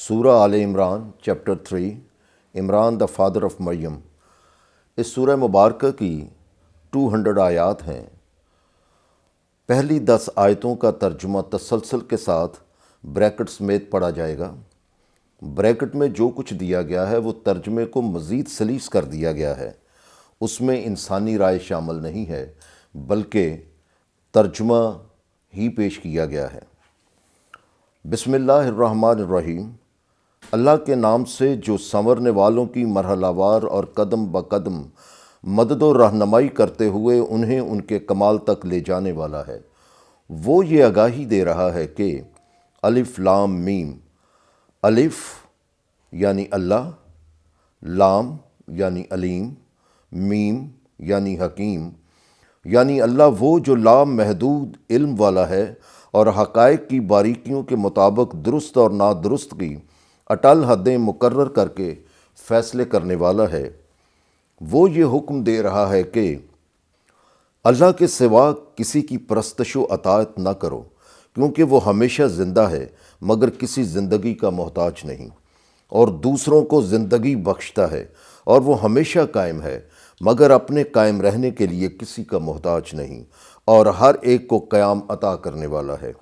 سورہ آل عمران chapter 3 Imran the father of Maryam. اس سورہ مبارکہ کی 200 آیات ہیں۔ پہلی 10 آیتوں کا ترجمہ تسلسل کے ساتھ بریکٹ سمیت پڑھا جائے گا۔ بریکٹ میں جو کچھ دیا گیا ہے وہ ترجمے کو مزید سلیس کر دیا گیا ہے، اس میں انسانی رائے شامل نہیں ہے بلکہ ترجمہ ہی پیش کیا گیا ہے۔ بسم اللہ الرحمن الرحیم۔ اللہ کے نام سے جو سنورنے والوں کی مرحلہ وار اور قدم بقدم مدد و رہنمائی کرتے ہوئے انہیں ان کے کمال تک لے جانے والا ہے۔ وہ یہ آگاہی دے رہا ہے کہ الف لام میم، الف یعنی اللہ، لام یعنی علیم، میم یعنی حکیم، یعنی اللہ وہ جو لامحدود علم والا ہے اور حقائق کی باریکیوں کے مطابق درست اور نادرست کی اٹل حدیں مقرر کر کے فیصلے کرنے والا ہے۔ وہ یہ حکم دے رہا ہے کہ اللہ کے سوا کسی کی پرستش و اطاعت نہ کرو، کیونکہ وہ ہمیشہ زندہ ہے مگر کسی زندگی کا محتاج نہیں، اور دوسروں کو زندگی بخشتا ہے، اور وہ ہمیشہ قائم ہے مگر اپنے قائم رہنے کے لیے کسی کا محتاج نہیں، اور ہر ایک کو قیام عطا کرنے والا ہے۔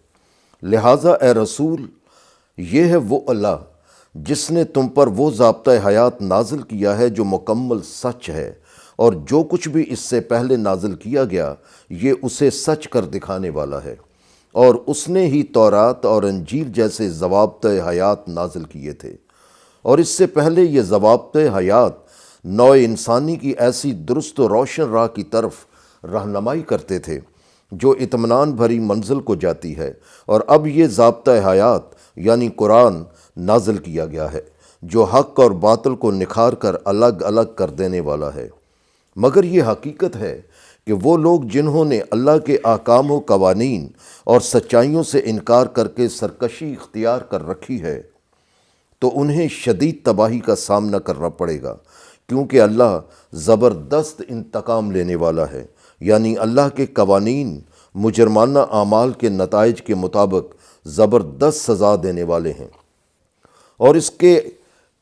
لہٰذا اے رسول، یہ ہے وہ اللہ جس نے تم پر وہ ضابطہ حیات نازل کیا ہے جو مکمل سچ ہے، اور جو کچھ بھی اس سے پہلے نازل کیا گیا یہ اسے سچ کر دکھانے والا ہے، اور اس نے ہی تورات اور انجیل جیسے ضوابط حیات نازل کیے تھے، اور اس سے پہلے یہ ضوابط حیات نوع انسانی کی ایسی درست و روشن راہ کی طرف رہنمائی کرتے تھے جو اطمینان بھری منزل کو جاتی ہے، اور اب یہ ضابطہ حیات یعنی قرآن نازل کیا گیا ہے جو حق اور باطل کو نکھار کر الگ الگ کر دینے والا ہے۔ مگر یہ حقیقت ہے کہ وہ لوگ جنہوں نے اللہ کے احکام و قوانین اور سچائیوں سے انکار کر کے سرکشی اختیار کر رکھی ہے تو انہیں شدید تباہی کا سامنا کرنا پڑے گا، کیونکہ اللہ زبردست انتقام لینے والا ہے، یعنی اللہ کے قوانین مجرمانہ اعمال کے نتائج کے مطابق زبردست سزا دینے والے ہیں۔ اور اس کے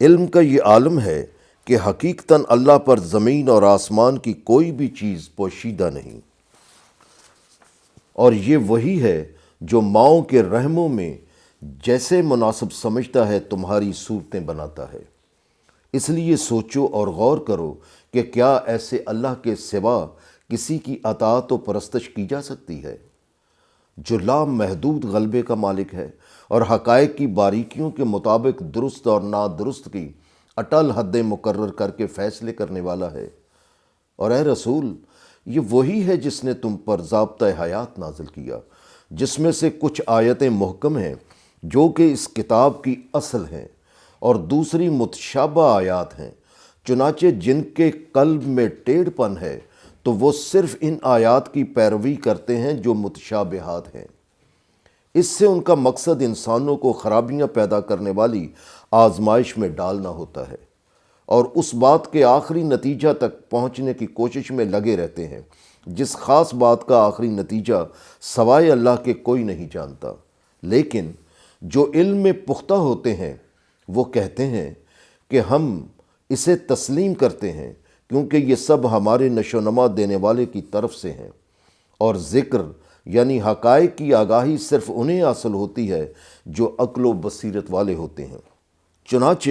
علم کا یہ عالم ہے کہ حقیقتاً اللہ پر زمین اور آسمان کی کوئی بھی چیز پوشیدہ نہیں، اور یہ وہی ہے جو ماؤں کے رحموں میں جیسے مناسب سمجھتا ہے تمہاری صورتیں بناتا ہے۔ اس لیے سوچو اور غور کرو کہ کیا ایسے اللہ کے سوا کسی کی اطاعت و پرستش کی جا سکتی ہے، جو لامحدود غلبے کا مالک ہے اور حقائق کی باریکیوں کے مطابق درست اور نادرست کی اٹل حدیں مقرر کر کے فیصلے کرنے والا ہے۔ اور اے رسول، یہ وہی ہے جس نے تم پر ضابطہ حیات نازل کیا، جس میں سے کچھ آیتیں محکم ہیں جو کہ اس کتاب کی اصل ہیں، اور دوسری متشابہ آیات ہیں، چنانچہ جن کے قلب میں ٹیڑھ پن ہے تو وہ صرف ان آیات کی پیروی کرتے ہیں جو متشابہات ہیں۔ اس سے ان کا مقصد انسانوں کو خرابیاں پیدا کرنے والی آزمائش میں ڈالنا ہوتا ہے، اور اس بات کے آخری نتیجہ تک پہنچنے کی کوشش میں لگے رہتے ہیں جس خاص بات کا آخری نتیجہ سوائے اللہ کے کوئی نہیں جانتا۔ لیکن جو علم میں پختہ ہوتے ہیں وہ کہتے ہیں کہ ہم اسے تسلیم کرتے ہیں، کیونکہ یہ سب ہمارے نشو و نما دینے والے کی طرف سے ہیں، اور ذکر یعنی حقائق کی آگاہی صرف انہیں حاصل ہوتی ہے جو عقل و بصیرت والے ہوتے ہیں۔ چنانچہ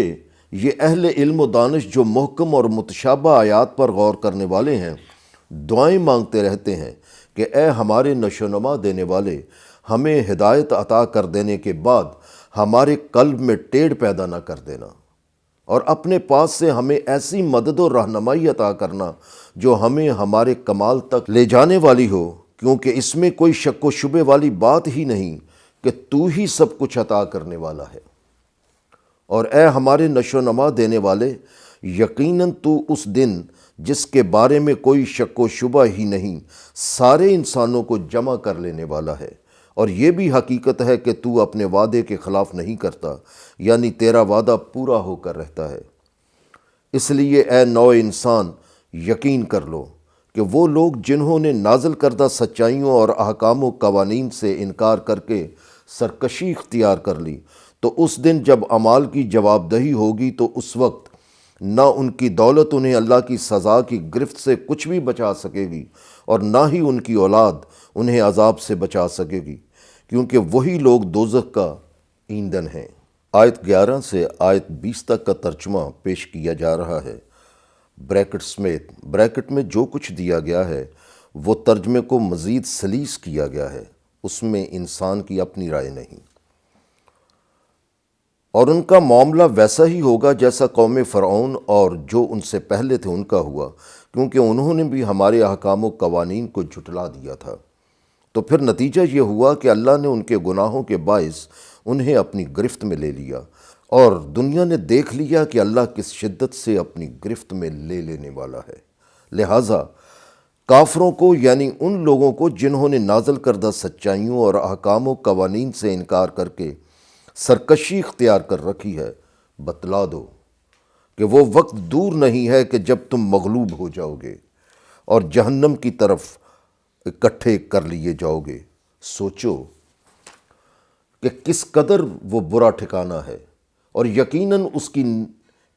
یہ اہل علم و دانش جو محکم اور متشابہ آیات پر غور کرنے والے ہیں دعائیں مانگتے رہتے ہیں کہ اے ہمارے نشو و نما دینے والے، ہمیں ہدایت عطا کر دینے کے بعد ہمارے قلب میں ٹیڑھ پیدا نہ کر دینا، اور اپنے پاس سے ہمیں ایسی مدد و رہنمائی عطا کرنا جو ہمیں ہمارے کمال تک لے جانے والی ہو، کیونکہ اس میں کوئی شک و شبے والی بات ہی نہیں کہ تو ہی سب کچھ عطا کرنے والا ہے۔ اور اے ہمارے نشو و نما دینے والے، یقیناً تو اس دن جس کے بارے میں کوئی شک و شبہ ہی نہیں سارے انسانوں کو جمع کر لینے والا ہے، اور یہ بھی حقیقت ہے کہ تو اپنے وعدے کے خلاف نہیں کرتا، یعنی تیرا وعدہ پورا ہو کر رہتا ہے۔ اس لیے اے نوع انسان، یقین کر لو کہ وہ لوگ جنہوں نے نازل کردہ سچائیوں اور احکام و قوانین سے انکار کر کے سرکشی اختیار کر لی تو اس دن جب اعمال کی جواب دہی ہوگی تو اس وقت نہ ان کی دولت انہیں اللہ کی سزا کی گرفت سے کچھ بھی بچا سکے گی، اور نہ ہی ان کی اولاد انہیں عذاب سے بچا سکے گی، کیونکہ وہی لوگ دوزخ کا ایندھن ہیں۔ آیت 11 سے آیت 20 تک کا ترجمہ پیش کیا جا رہا ہے، بریکٹ سمیت۔ بریکٹ میں جو کچھ دیا گیا ہے وہ ترجمے کو مزید سلیس کیا گیا ہے، اس میں انسان کی اپنی رائے نہیں۔ اور ان کا معاملہ ویسا ہی ہوگا جیسا قوم فرعون اور جو ان سے پہلے تھے ان کا ہوا، کیونکہ انہوں نے بھی ہمارے احکام و قوانین کو جھٹلا دیا تھا۔ تو پھر نتیجہ یہ ہوا کہ اللہ نے ان کے گناہوں کے باعث انہیں اپنی گرفت میں لے لیا، اور دنیا نے دیکھ لیا کہ اللہ کس شدت سے اپنی گرفت میں لے لینے والا ہے۔ لہٰذا کافروں کو، یعنی ان لوگوں کو جنہوں نے نازل کردہ سچائیوں اور احکام و قوانین سے انکار کر کے سرکشی اختیار کر رکھی ہے، بتلا دو کہ وہ وقت دور نہیں ہے کہ جب تم مغلوب ہو جاؤ گے اور جہنم کی طرف اکٹھے کر لیے جاؤ گے۔ سوچو کہ کس قدر وہ برا ٹھکانہ ہے، اور یقیناً اس کی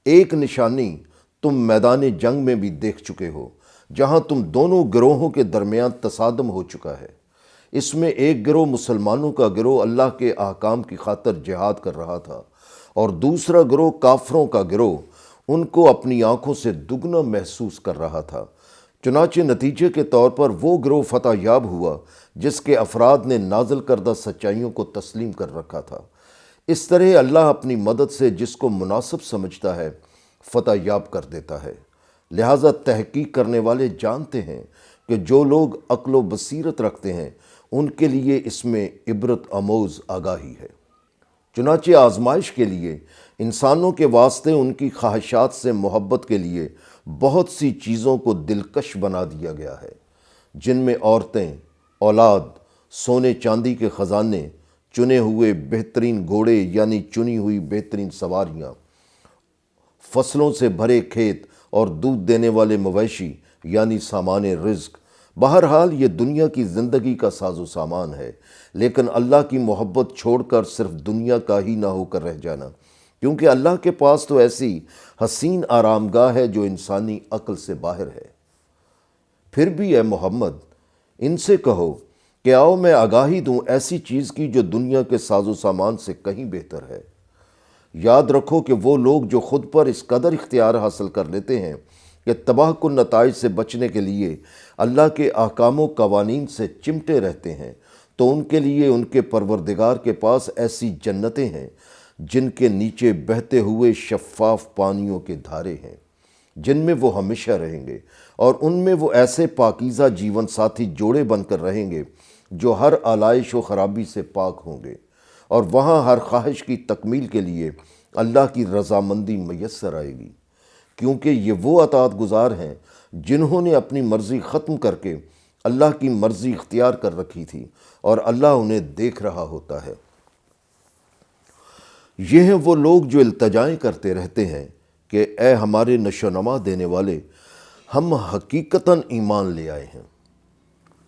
ایک نشانی تم میدان جنگ میں بھی دیکھ چکے ہو، جہاں تم دونوں گروہوں کے درمیان تصادم ہو چکا ہے۔ اس میں ایک گروہ مسلمانوں کا گروہ اللہ کے احکام کی خاطر جہاد کر رہا تھا، اور دوسرا گروہ کافروں کا گروہ ان کو اپنی آنکھوں سے دگنا محسوس کر رہا تھا۔ چنانچہ نتیجے کے طور پر وہ گروہ فتح یاب ہوا جس کے افراد نے نازل کردہ سچائیوں کو تسلیم کر رکھا تھا۔ اس طرح اللہ اپنی مدد سے جس کو مناسب سمجھتا ہے فتح یاب کر دیتا ہے۔ لہٰذا تحقیق کرنے والے جانتے ہیں کہ جو لوگ عقل و بصیرت رکھتے ہیں ان کے لیے اس میں عبرت آموز آگاہی ہے۔ چنانچہ آزمائش کے لیے انسانوں کے واسطے ان کی خواہشات سے محبت کے لیے بہت سی چیزوں کو دلکش بنا دیا گیا ہے، جن میں عورتیں، اولاد، سونے چاندی کے خزانے، چنے ہوئے بہترین گھوڑے یعنی چنی ہوئی بہترین سواریاں، فصلوں سے بھرے کھیت اور دودھ دینے والے مویشی یعنی سامان رزق۔ بہرحال یہ دنیا کی زندگی کا ساز و سامان ہے، لیکن اللہ کی محبت چھوڑ کر صرف دنیا کا ہی نہ ہو کر رہ جانا، کیونکہ اللہ کے پاس تو ایسی حسین آرام گاہ ہے جو انسانی عقل سے باہر ہے۔ پھر بھی اے محمد ان سے کہو کہ آؤ میں آگاہی دوں ایسی چیز کی جو دنیا کے ساز و سامان سے کہیں بہتر ہے۔ یاد رکھو کہ وہ لوگ جو خود پر اس قدر اختیار حاصل کر لیتے ہیں کہ تباہ کن نتائج سے بچنے کے لیے اللہ کے احکام و قوانین سے چمٹے رہتے ہیں، تو ان کے لیے ان کے پروردگار کے پاس ایسی جنتیں ہیں جن کے نیچے بہتے ہوئے شفاف پانیوں کے دھارے ہیں، جن میں وہ ہمیشہ رہیں گے، اور ان میں وہ ایسے پاکیزہ جیون ساتھی جوڑے بن کر رہیں گے جو ہر آلائش و خرابی سے پاک ہوں گے، اور وہاں ہر خواہش کی تکمیل کے لیے اللہ کی رضامندی میسر آئے گی، کیونکہ یہ وہ اطاعت گزار ہیں جنہوں نے اپنی مرضی ختم کر کے اللہ کی مرضی اختیار کر رکھی تھی، اور اللہ انہیں دیکھ رہا ہوتا ہے۔ یہ ہیں وہ لوگ جو التجائیں کرتے رہتے ہیں کہ اے ہمارے نشو و نما دینے والے، ہم حقیقتاً ایمان لے آئے ہیں،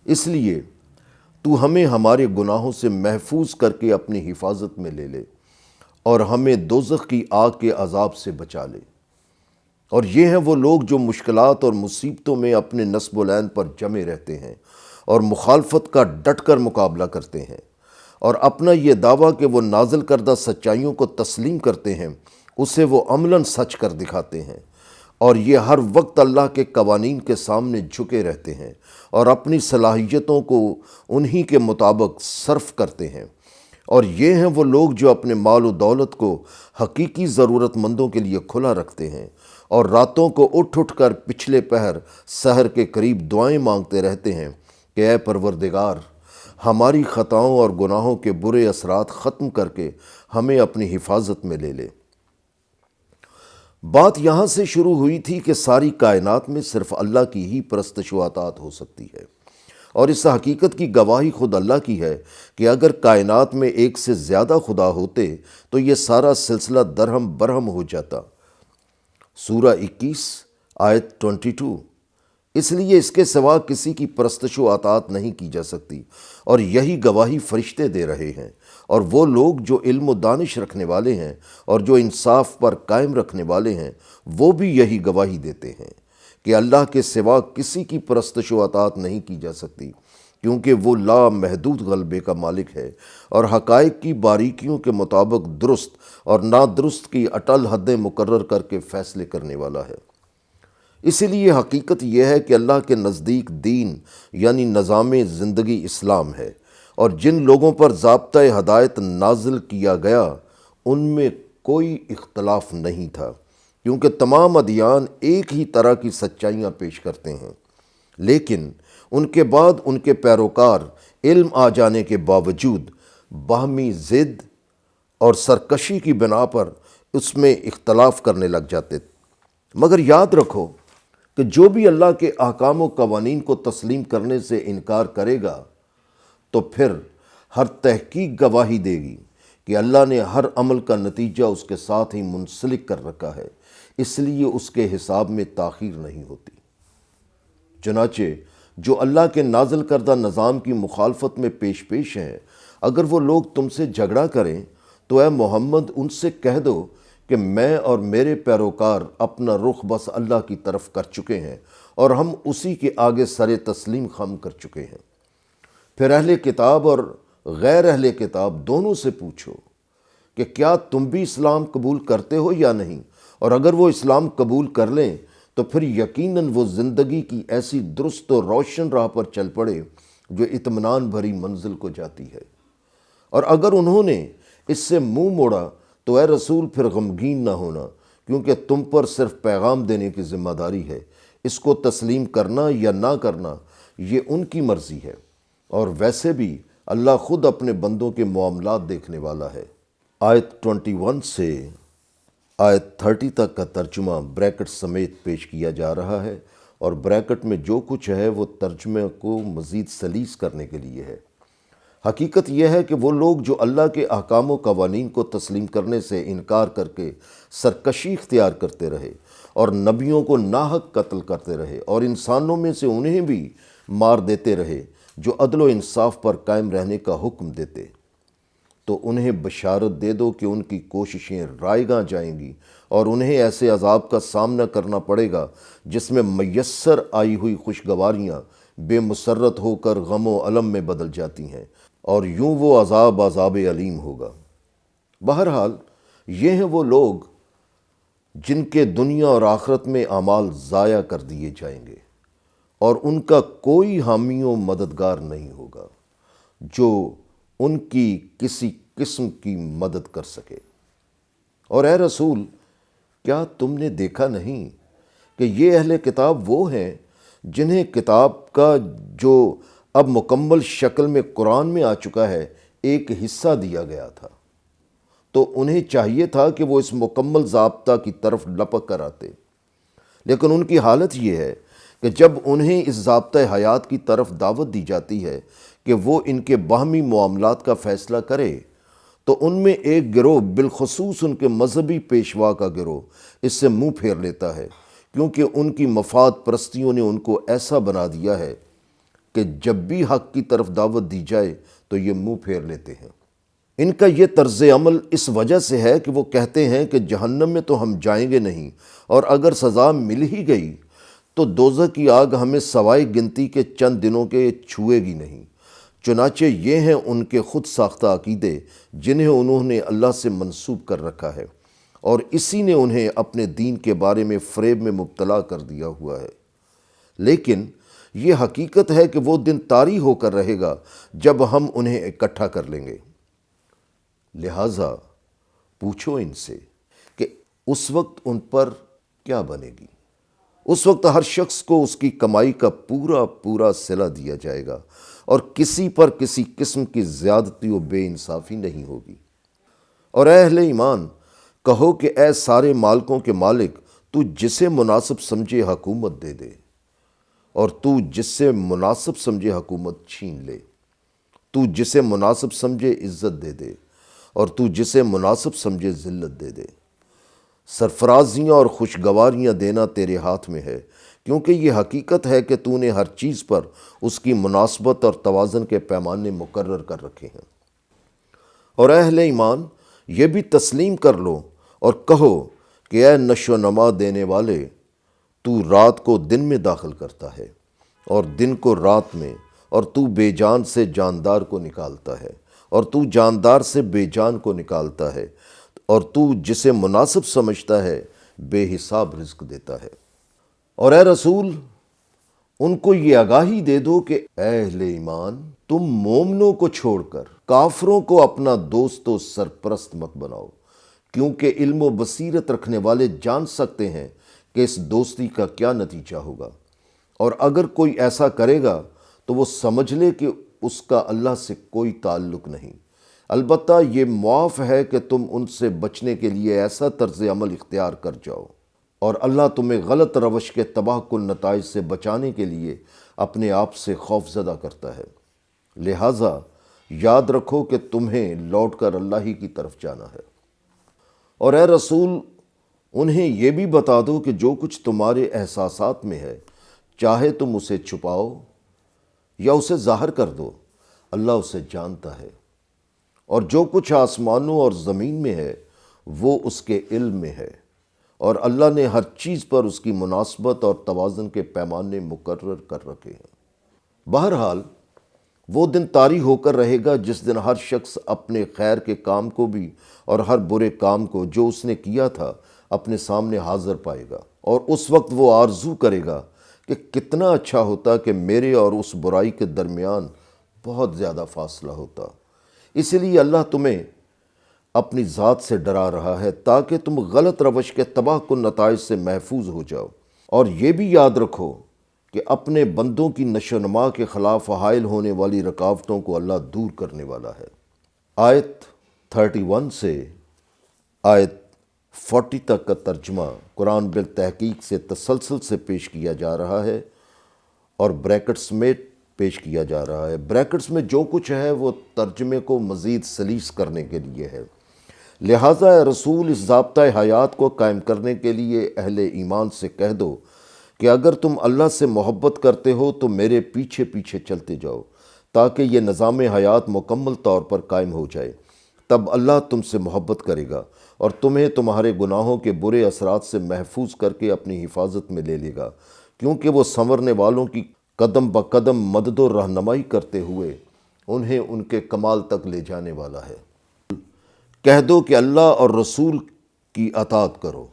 اس لیے تو ہمیں ہمارے گناہوں سے محفوظ کر کے اپنی حفاظت میں لے لے، اور ہمیں دوزخ کی آگ کے عذاب سے بچا لے۔ اور یہ ہیں وہ لوگ جو مشکلات اور مصیبتوں میں اپنے نصب العین پر جمے رہتے ہیں اور مخالفت کا ڈٹ کر مقابلہ کرتے ہیں، اور اپنا یہ دعویٰ کہ وہ نازل کردہ سچائیوں کو تسلیم کرتے ہیں اسے وہ عملاً سچ کر دکھاتے ہیں، اور یہ ہر وقت اللہ کے قوانین کے سامنے جھکے رہتے ہیں اور اپنی صلاحیتوں کو انہی کے مطابق صرف کرتے ہیں۔ اور یہ ہیں وہ لوگ جو اپنے مال و دولت کو حقیقی ضرورت مندوں کے لیے کھلا رکھتے ہیں، اور راتوں کو اٹھ اٹھ کر پچھلے پہر سحر کے قریب دعائیں مانگتے رہتے ہیں کہ اے پروردگار ہماری خطاؤں اور گناہوں کے برے اثرات ختم کر کے ہمیں اپنی حفاظت میں لے لے۔ بات یہاں سے شروع ہوئی تھی کہ ساری کائنات میں صرف اللہ کی ہی پرستش و اطاعت ہو سکتی ہے، اور اس حقیقت کی گواہی خود اللہ کی ہے کہ اگر کائنات میں ایک سے زیادہ خدا ہوتے تو یہ سارا سلسلہ درہم برہم ہو جاتا۔ سورہ 21 آیت 22۔ اس لیے اس کے سوا کسی کی پرستش و اطاعت نہیں کی جا سکتی، اور یہی گواہی فرشتے دے رہے ہیں، اور وہ لوگ جو علم و دانش رکھنے والے ہیں اور جو انصاف پر قائم رکھنے والے ہیں وہ بھی یہی گواہی دیتے ہیں کہ اللہ کے سوا کسی کی پرستش و اطاعت نہیں کی جا سکتی، کیونکہ وہ لامحدود غلبے کا مالک ہے اور حقائق کی باریکیوں کے مطابق درست اور نادرست کی اٹل حدیں مقرر کر کے فیصلے کرنے والا ہے۔ اسی لیے حقیقت یہ ہے کہ اللہ کے نزدیک دین یعنی نظام زندگی اسلام ہے، اور جن لوگوں پر ضابطۂ ہدایت نازل کیا گیا ان میں کوئی اختلاف نہیں تھا، کیونکہ تمام ادیان ایک ہی طرح کی سچائیاں پیش کرتے ہیں، لیکن ان کے بعد ان کے پیروکار علم آ جانے کے باوجود باہمی ضد اور سرکشی کی بنا پر اس میں اختلاف کرنے لگ جاتے۔ مگر یاد رکھو کہ جو بھی اللہ کے احکام و قوانین کو تسلیم کرنے سے انکار کرے گا تو پھر ہر تحقیق گواہی دے گی کہ اللہ نے ہر عمل کا نتیجہ اس کے ساتھ ہی منسلک کر رکھا ہے، اس لیے اس کے حساب میں تاخیر نہیں ہوتی۔ چنانچہ جو اللہ کے نازل کردہ نظام کی مخالفت میں پیش ہیں، اگر وہ لوگ تم سے جھگڑا کریں تو اے محمد ان سے کہہ دو کہ میں اور میرے پیروکار اپنا رخ بس اللہ کی طرف کر چکے ہیں اور ہم اسی کے آگے سر تسلیم خم کر چکے ہیں۔ پھر اہل کتاب اور غیر اہل کتاب دونوں سے پوچھو کہ کیا تم بھی اسلام قبول کرتے ہو یا نہیں، اور اگر وہ اسلام قبول کر لیں تو پھر یقیناً وہ زندگی کی ایسی درست و روشن راہ پر چل پڑے جو اطمینان بھری منزل کو جاتی ہے، اور اگر انہوں نے اس سے منہ موڑا تو اے رسول پھر غمگین نہ ہونا، کیونکہ تم پر صرف پیغام دینے کی ذمہ داری ہے، اس کو تسلیم کرنا یا نہ کرنا یہ ان کی مرضی ہے، اور ویسے بھی اللہ خود اپنے بندوں کے معاملات دیکھنے والا ہے۔ آیت 21 سے آیت 30 تک کا ترجمہ بریکٹ سمیت پیش کیا جا رہا ہے، اور بریکٹ میں جو کچھ ہے وہ ترجمے کو مزید سلیس کرنے کے لیے ہے۔ حقیقت یہ ہے کہ وہ لوگ جو اللہ کے احکام و قوانین کو تسلیم کرنے سے انکار کر کے سرکشی اختیار کرتے رہے اور نبیوں کو ناحق قتل کرتے رہے اور انسانوں میں سے انہیں بھی مار دیتے رہے جو عدل و انصاف پر قائم رہنے کا حکم دیتے، تو انہیں بشارت دے دو کہ ان کی کوششیں رائیگاں جائیں گی اور انہیں ایسے عذاب کا سامنا کرنا پڑے گا جس میں میسر آئی ہوئی خوشگواریاں بے مسرت ہو کر غم و الم میں بدل جاتی ہیں، اور یوں وہ عذاب علیم ہوگا۔ بہرحال یہ ہیں وہ لوگ جن کے دنیا اور آخرت میں اعمال ضائع کر دیے جائیں گے، اور ان کا کوئی حامی و مددگار نہیں ہوگا جو ان کی کسی قسم کی مدد کر سکے۔ اور اے رسول کیا تم نے دیکھا نہیں کہ یہ اہل کتاب وہ ہیں جنہیں کتاب کا جو اب مکمل شکل میں قرآن میں آ چکا ہے ایک حصہ دیا گیا تھا، تو انہیں چاہیے تھا کہ وہ اس مکمل ضابطہ کی طرف لپک کر آتے، لیکن ان کی حالت یہ ہے کہ جب انہیں اس ضابطۂ حیات کی طرف دعوت دی جاتی ہے کہ وہ ان کے باہمی معاملات کا فیصلہ کرے، تو ان میں ایک گروہ بالخصوص ان کے مذہبی پیشوا کا گروہ اس سے منہ پھیر لیتا ہے، کیونکہ ان کی مفاد پرستیوں نے ان کو ایسا بنا دیا ہے کہ جب بھی حق کی طرف دعوت دی جائے تو یہ منہ پھیر لیتے ہیں۔ ان کا یہ طرز عمل اس وجہ سے ہے کہ وہ کہتے ہیں کہ جہنم میں تو ہم جائیں گے نہیں، اور اگر سزا مل ہی گئی تو دوزخ کی آگ ہمیں سوائے گنتی کے چند دنوں کے چھوئے گی نہیں۔ چنانچہ یہ ہیں ان کے خود ساختہ عقیدے جنہیں انہوں نے اللہ سے منسوب کر رکھا ہے، اور اسی نے انہیں اپنے دین کے بارے میں فریب میں مبتلا کر دیا ہوا ہے۔ لیکن یہ حقیقت ہے کہ وہ دن طاری ہو کر رہے گا جب ہم انہیں اکٹھا کر لیں گے، لہٰذا پوچھو ان سے کہ اس وقت ان پر کیا بنے گی۔ اس وقت ہر شخص کو اس کی کمائی کا پورا پورا صلہ دیا جائے گا، اور کسی پر کسی قسم کی زیادتی و بے انصافی نہیں ہوگی۔ اور اے اہل ایمان کہو کہ اے سارے مالکوں کے مالک، تو جسے مناسب سمجھے حکومت دے دے، اور تو جس سے مناسب سمجھے حکومت چھین لے، تو جسے مناسب سمجھے عزت دے دے، اور تو جسے مناسب سمجھے ذلت دے دے۔ سرفرازیاں اور خوشگواریاں دینا تیرے ہاتھ میں ہے، کیونکہ یہ حقیقت ہے کہ تو نے ہر چیز پر اس کی مناسبت اور توازن کے پیمانے مقرر کر رکھے ہیں۔ اور اے اہل ایمان یہ بھی تسلیم کر لو اور کہو کہ اے نشو و نما دینے والے، تو رات کو دن میں داخل کرتا ہے اور دن کو رات میں، اور تو بے جان سے جاندار کو نکالتا ہے اور تو جاندار سے بے جان کو نکالتا ہے، اور تو جسے مناسب سمجھتا ہے بے حساب رزق دیتا ہے۔ اور اے رسول ان کو یہ آگاہی دے دو کہ اے اہل ایمان، تم مومنوں کو چھوڑ کر کافروں کو اپنا دوست و سرپرست مت بناؤ، کیونکہ علم و بصیرت رکھنے والے جان سکتے ہیں کہ اس دوستی کا کیا نتیجہ ہوگا، اور اگر کوئی ایسا کرے گا تو وہ سمجھ لے کہ اس کا اللہ سے کوئی تعلق نہیں۔ البتہ یہ معاف ہے کہ تم ان سے بچنے کے لیے ایسا طرز عمل اختیار کر جاؤ، اور اللہ تمہیں غلط روش کے تباہ کن نتائج سے بچانے کے لیے اپنے آپ سے خوف زدہ کرتا ہے۔ لہٰذا یاد رکھو کہ تمہیں لوٹ کر اللہ ہی کی طرف جانا ہے۔ اور اے رسول انہیں یہ بھی بتا دو کہ جو کچھ تمہارے احساسات میں ہے، چاہے تم اسے چھپاؤ یا اسے ظاہر کر دو، اللہ اسے جانتا ہے، اور جو کچھ آسمانوں اور زمین میں ہے وہ اس کے علم میں ہے، اور اللہ نے ہر چیز پر اس کی مناسبت اور توازن کے پیمانے مقرر کر رکھے ہیں۔ بہرحال وہ دن طاری ہو کر رہے گا جس دن ہر شخص اپنے خیر کے کام کو بھی اور ہر برے کام کو جو اس نے کیا تھا اپنے سامنے حاضر پائے گا، اور اس وقت وہ آرزو کرے گا کہ کتنا اچھا ہوتا کہ میرے اور اس برائی کے درمیان بہت زیادہ فاصلہ ہوتا۔ اس لیے اللہ تمہیں اپنی ذات سے ڈرا رہا ہے تاکہ تم غلط روش کے تباہ کن نتائج سے محفوظ ہو جاؤ، اور یہ بھی یاد رکھو کہ اپنے بندوں کی نشو و نما کے خلاف حائل ہونے والی رکاوٹوں کو اللہ دور کرنے والا ہے۔ آیت 31 سے آیت 40 تک کا ترجمہ قرآن بالتحقیق سے تسلسل سے پیش کیا جا رہا ہے اور بریکٹس میں پیش کیا جا رہا ہے۔ بریکٹس میں جو کچھ ہے وہ ترجمے کو مزید سلیس کرنے کے لیے ہے۔ لہٰذا اے رسول اس ضابطۂ حیات کو قائم کرنے کے لیے اہل ایمان سے کہہ دو کہ اگر تم اللہ سے محبت کرتے ہو تو میرے پیچھے پیچھے چلتے جاؤ تاکہ یہ نظام حیات مکمل طور پر قائم ہو جائے۔ تب اللہ تم سے محبت کرے گا اور تمہیں تمہارے گناہوں کے برے اثرات سے محفوظ کر کے اپنی حفاظت میں لے لے گا، کیونکہ وہ سنورنے والوں کی قدم بقدم مدد و رہنمائی کرتے ہوئے انہیں ان کے کمال تک لے جانے والا ہے۔ کہہ دو کہ اللہ اور رسول کی اطاعت کرو،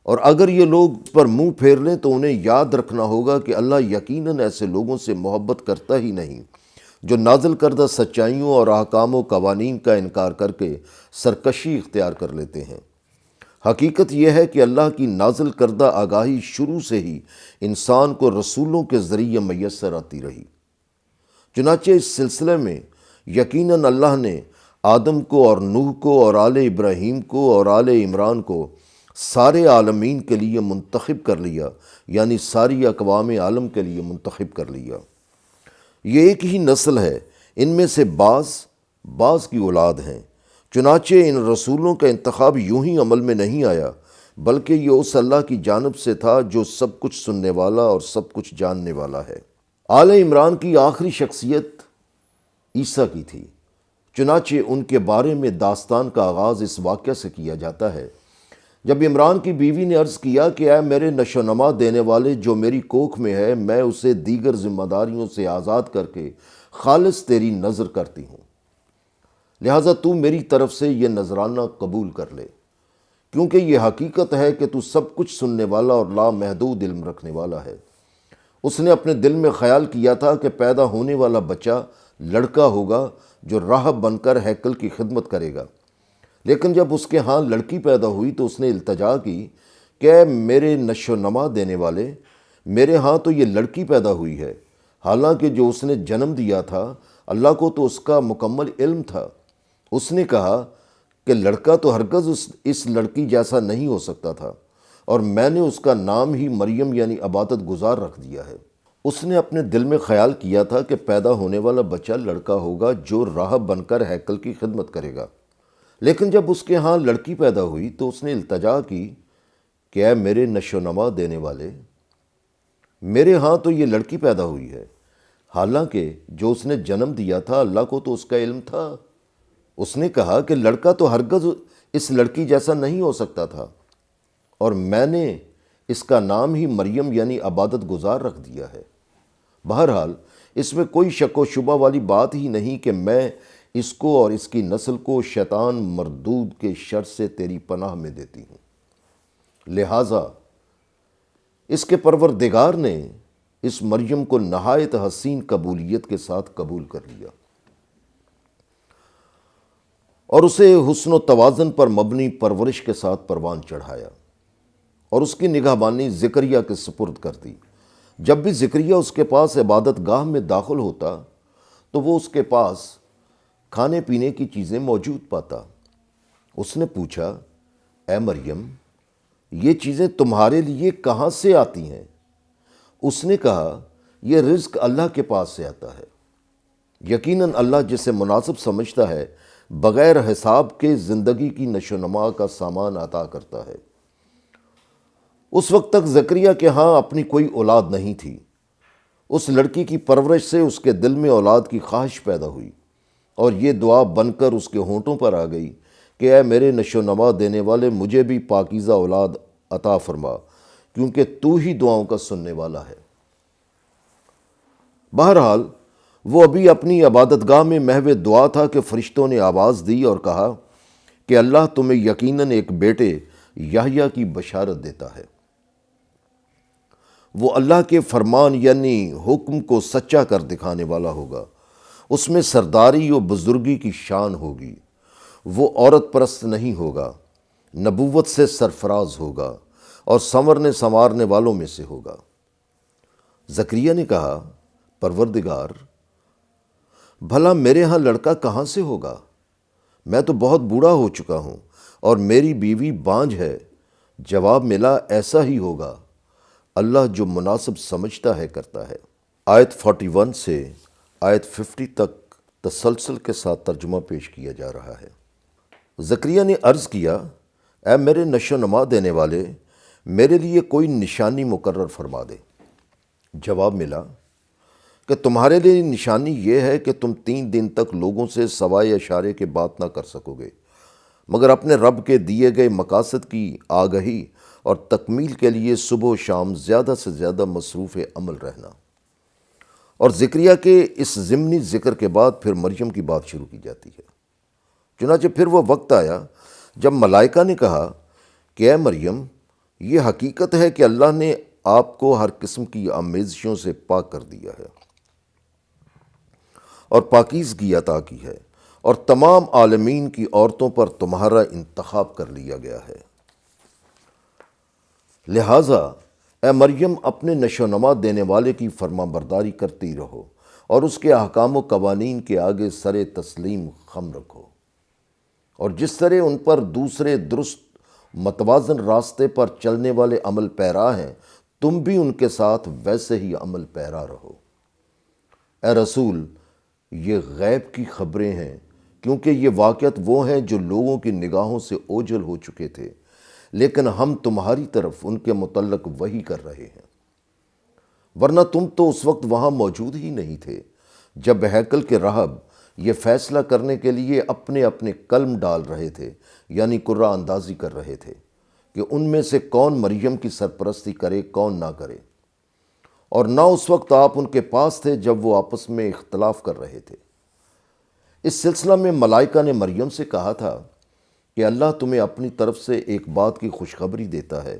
اور اگر یہ لوگ اس پر منہ پھیر لیں تو انہیں یاد رکھنا ہوگا کہ اللہ یقیناً ایسے لوگوں سے محبت کرتا ہی نہیں جو نازل کردہ سچائیوں اور احکام و قوانین کا انکار کر کے سرکشی اختیار کر لیتے ہیں۔ حقیقت یہ ہے کہ اللہ کی نازل کردہ آگاہی شروع سے ہی انسان کو رسولوں کے ذریعے میسر آتی رہی۔ چنانچہ اس سلسلے میں یقیناً اللہ نے آدم کو اور نوح کو اور آل ابراہیم کو اور آل عمران کو سارے عالمین کے لیے منتخب کر لیا، یعنی ساری اقوام عالم کے لیے منتخب کر لیا۔ یہ ایک ہی نسل ہے، ان میں سے بعض کی اولاد ہیں۔ چنانچہ ان رسولوں کا انتخاب یوں ہی عمل میں نہیں آیا، بلکہ یہ اس اللہ کی جانب سے تھا جو سب کچھ سننے والا اور سب کچھ جاننے والا ہے۔ آل عمران کی آخری شخصیت عیسیٰ کی تھی، چنانچہ ان کے بارے میں داستان کا آغاز اس واقعہ سے کیا جاتا ہے جب عمران کی بیوی نے عرض کیا کہ اے میرے نشو و نما دینے والے، جو میری کوکھ میں ہے میں اسے دیگر ذمہ داریوں سے آزاد کر کے خالص تیری نظر کرتی ہوں، لہٰذا تو میری طرف سے یہ نذرانہ قبول کر لے، کیونکہ یہ حقیقت ہے کہ تو سب کچھ سننے والا اور لامحدود علم رکھنے والا ہے۔ اس نے اپنے دل میں خیال کیا تھا کہ پیدا ہونے والا بچہ لڑکا ہوگا جو راہب بن کر ہیکل کی خدمت کرے گا، لیکن جب اس کے ہاں لڑکی پیدا ہوئی تو اس نے التجا کی کہ اے میرے نشو و نما دینے والے، میرے ہاں تو یہ لڑکی پیدا ہوئی ہے، حالانکہ جو اس نے جنم دیا تھا اللہ کو تو اس کا مکمل علم تھا۔ اس نے کہا کہ لڑکا تو ہرگز اس لڑکی جیسا نہیں ہو سکتا تھا، اور میں نے اس کا نام ہی مریم یعنی عبادت گزار رکھ دیا ہے۔ اس نے اپنے دل میں خیال کیا تھا کہ پیدا ہونے والا بچہ لڑکا ہوگا جو راہب بن کر ہیکل کی خدمت کرے گا، لیکن جب اس کے ہاں لڑکی پیدا ہوئی تو اس نے التجا کی کہ اے میرے نشو و نما دینے والے، میرے ہاں تو یہ لڑکی پیدا ہوئی ہے، حالانکہ جو اس نے جنم دیا تھا اللہ کو تو اس کا علم تھا۔ اس نے کہا کہ لڑکا تو ہرگز اس لڑکی جیسا نہیں ہو سکتا تھا، اور میں نے اس کا نام ہی مریم یعنی عبادت گزار رکھ دیا ہے۔ بہرحال اس میں کوئی شک و شبہ والی بات ہی نہیں کہ میں اس کو اور اس کی نسل کو شیطان مردود کے شر سے تیری پناہ میں دیتی ہوں۔ لہٰذا اس کے پروردگار نے اس مریم کو نہایت حسین قبولیت کے ساتھ قبول کر لیا اور اسے حسن و توازن پر مبنی پرورش کے ساتھ پروان چڑھایا اور اس کی نگہبانی زکریا کے سپرد کر دی۔ جب بھی زکریا اس کے پاس عبادت گاہ میں داخل ہوتا تو وہ اس کے پاس کھانے پینے کی چیزیں موجود پاتا۔ اس نے پوچھا، اے مریم، یہ چیزیں تمہارے لیے کہاں سے آتی ہیں؟ اس نے کہا، یہ رزق اللہ کے پاس سے آتا ہے۔ یقیناً اللہ جسے مناسب سمجھتا ہے بغیر حساب کے زندگی کی نشو و نما کا سامان عطا کرتا ہے۔ اس وقت تک زکریا کے ہاں اپنی کوئی اولاد نہیں تھی۔ اس لڑکی کی پرورش سے اس کے دل میں اولاد کی خواہش پیدا ہوئی اور یہ دعا بن کر اس کے ہونٹوں پر آ گئی کہ اے میرے نشو و نما دینے والے، مجھے بھی پاکیزہ اولاد عطا فرما، کیونکہ تو ہی دعاؤں کا سننے والا ہے۔ بہرحال وہ ابھی اپنی عبادت گاہ میں محو دعا تھا کہ فرشتوں نے آواز دی اور کہا کہ اللہ تمہیں یقیناً ایک بیٹے یحییٰ کی بشارت دیتا ہے۔ وہ اللہ کے فرمان یعنی حکم کو سچا کر دکھانے والا ہوگا۔ اس میں سرداری و بزرگی کی شان ہوگی۔ وہ عورت پرست نہیں ہوگا، نبوت سے سرفراز ہوگا اور سنوارنے والوں میں سے ہوگا۔ زکریا نے کہا، پروردگار، بھلا میرے ہاں لڑکا کہاں سے ہوگا؟ میں تو بہت بوڑھا ہو چکا ہوں اور میری بیوی بانجھ ہے۔ جواب ملا، ایسا ہی ہوگا، اللہ جو مناسب سمجھتا ہے کرتا ہے۔ آیت 41 سے آیت 50 تک تسلسل کے ساتھ ترجمہ پیش کیا جا رہا ہے۔ زکریا نے عرض کیا، اے میرے نشو و نما دینے والے، میرے لیے کوئی نشانی مقرر فرما دے۔ جواب ملا کہ تمہارے لیے نشانی یہ ہے کہ تم 3 دن تک لوگوں سے سوائے اشارے کے بات نہ کر سکو گے، مگر اپنے رب کے دیے گئے مقاصد کی آگہی اور تکمیل کے لیے صبح و شام زیادہ سے زیادہ مصروف عمل رہنا۔ اور زکریا کے اس ضمنی ذکر کے بعد پھر مریم کی بات شروع کی جاتی ہے۔ چنانچہ پھر وہ وقت آیا جب ملائکہ نے کہا کہ اے مریم، یہ حقیقت ہے کہ اللہ نے آپ کو ہر قسم کی آمیزشوں سے پاک کر دیا ہے اور پاکیزگی عطا کی ہے، اور تمام عالمین کی عورتوں پر تمہارا انتخاب کر لیا گیا ہے۔ لہٰذا اے مریم، اپنے نشو و نما دینے والے کی فرما برداری کرتی رہو اور اس کے احکام و قوانین کے آگے سر تسلیم خم رکھو، اور جس طرح ان پر دوسرے درست متوازن راستے پر چلنے والے عمل پیرا ہیں، تم بھی ان کے ساتھ ویسے ہی عمل پیرا رہو۔ اے رسول، یہ غیب کی خبریں ہیں، کیونکہ یہ واقعات وہ ہیں جو لوگوں کی نگاہوں سے اوجھل ہو چکے تھے، لیکن ہم تمہاری طرف ان کے متعلق وحی کر رہے ہیں۔ ورنہ تم تو اس وقت وہاں موجود ہی نہیں تھے جب ہیکل کے راہب یہ فیصلہ کرنے کے لیے اپنے اپنے قلم ڈال رہے تھے، یعنی قرعہ اندازی کر رہے تھے کہ ان میں سے کون مریم کی سرپرستی کرے کون نہ کرے، اور نہ اس وقت آپ ان کے پاس تھے جب وہ آپس میں اختلاف کر رہے تھے۔ اس سلسلہ میں ملائکہ نے مریم سے کہا تھا کہ اللہ تمہیں اپنی طرف سے ایک بات کی خوشخبری دیتا ہے،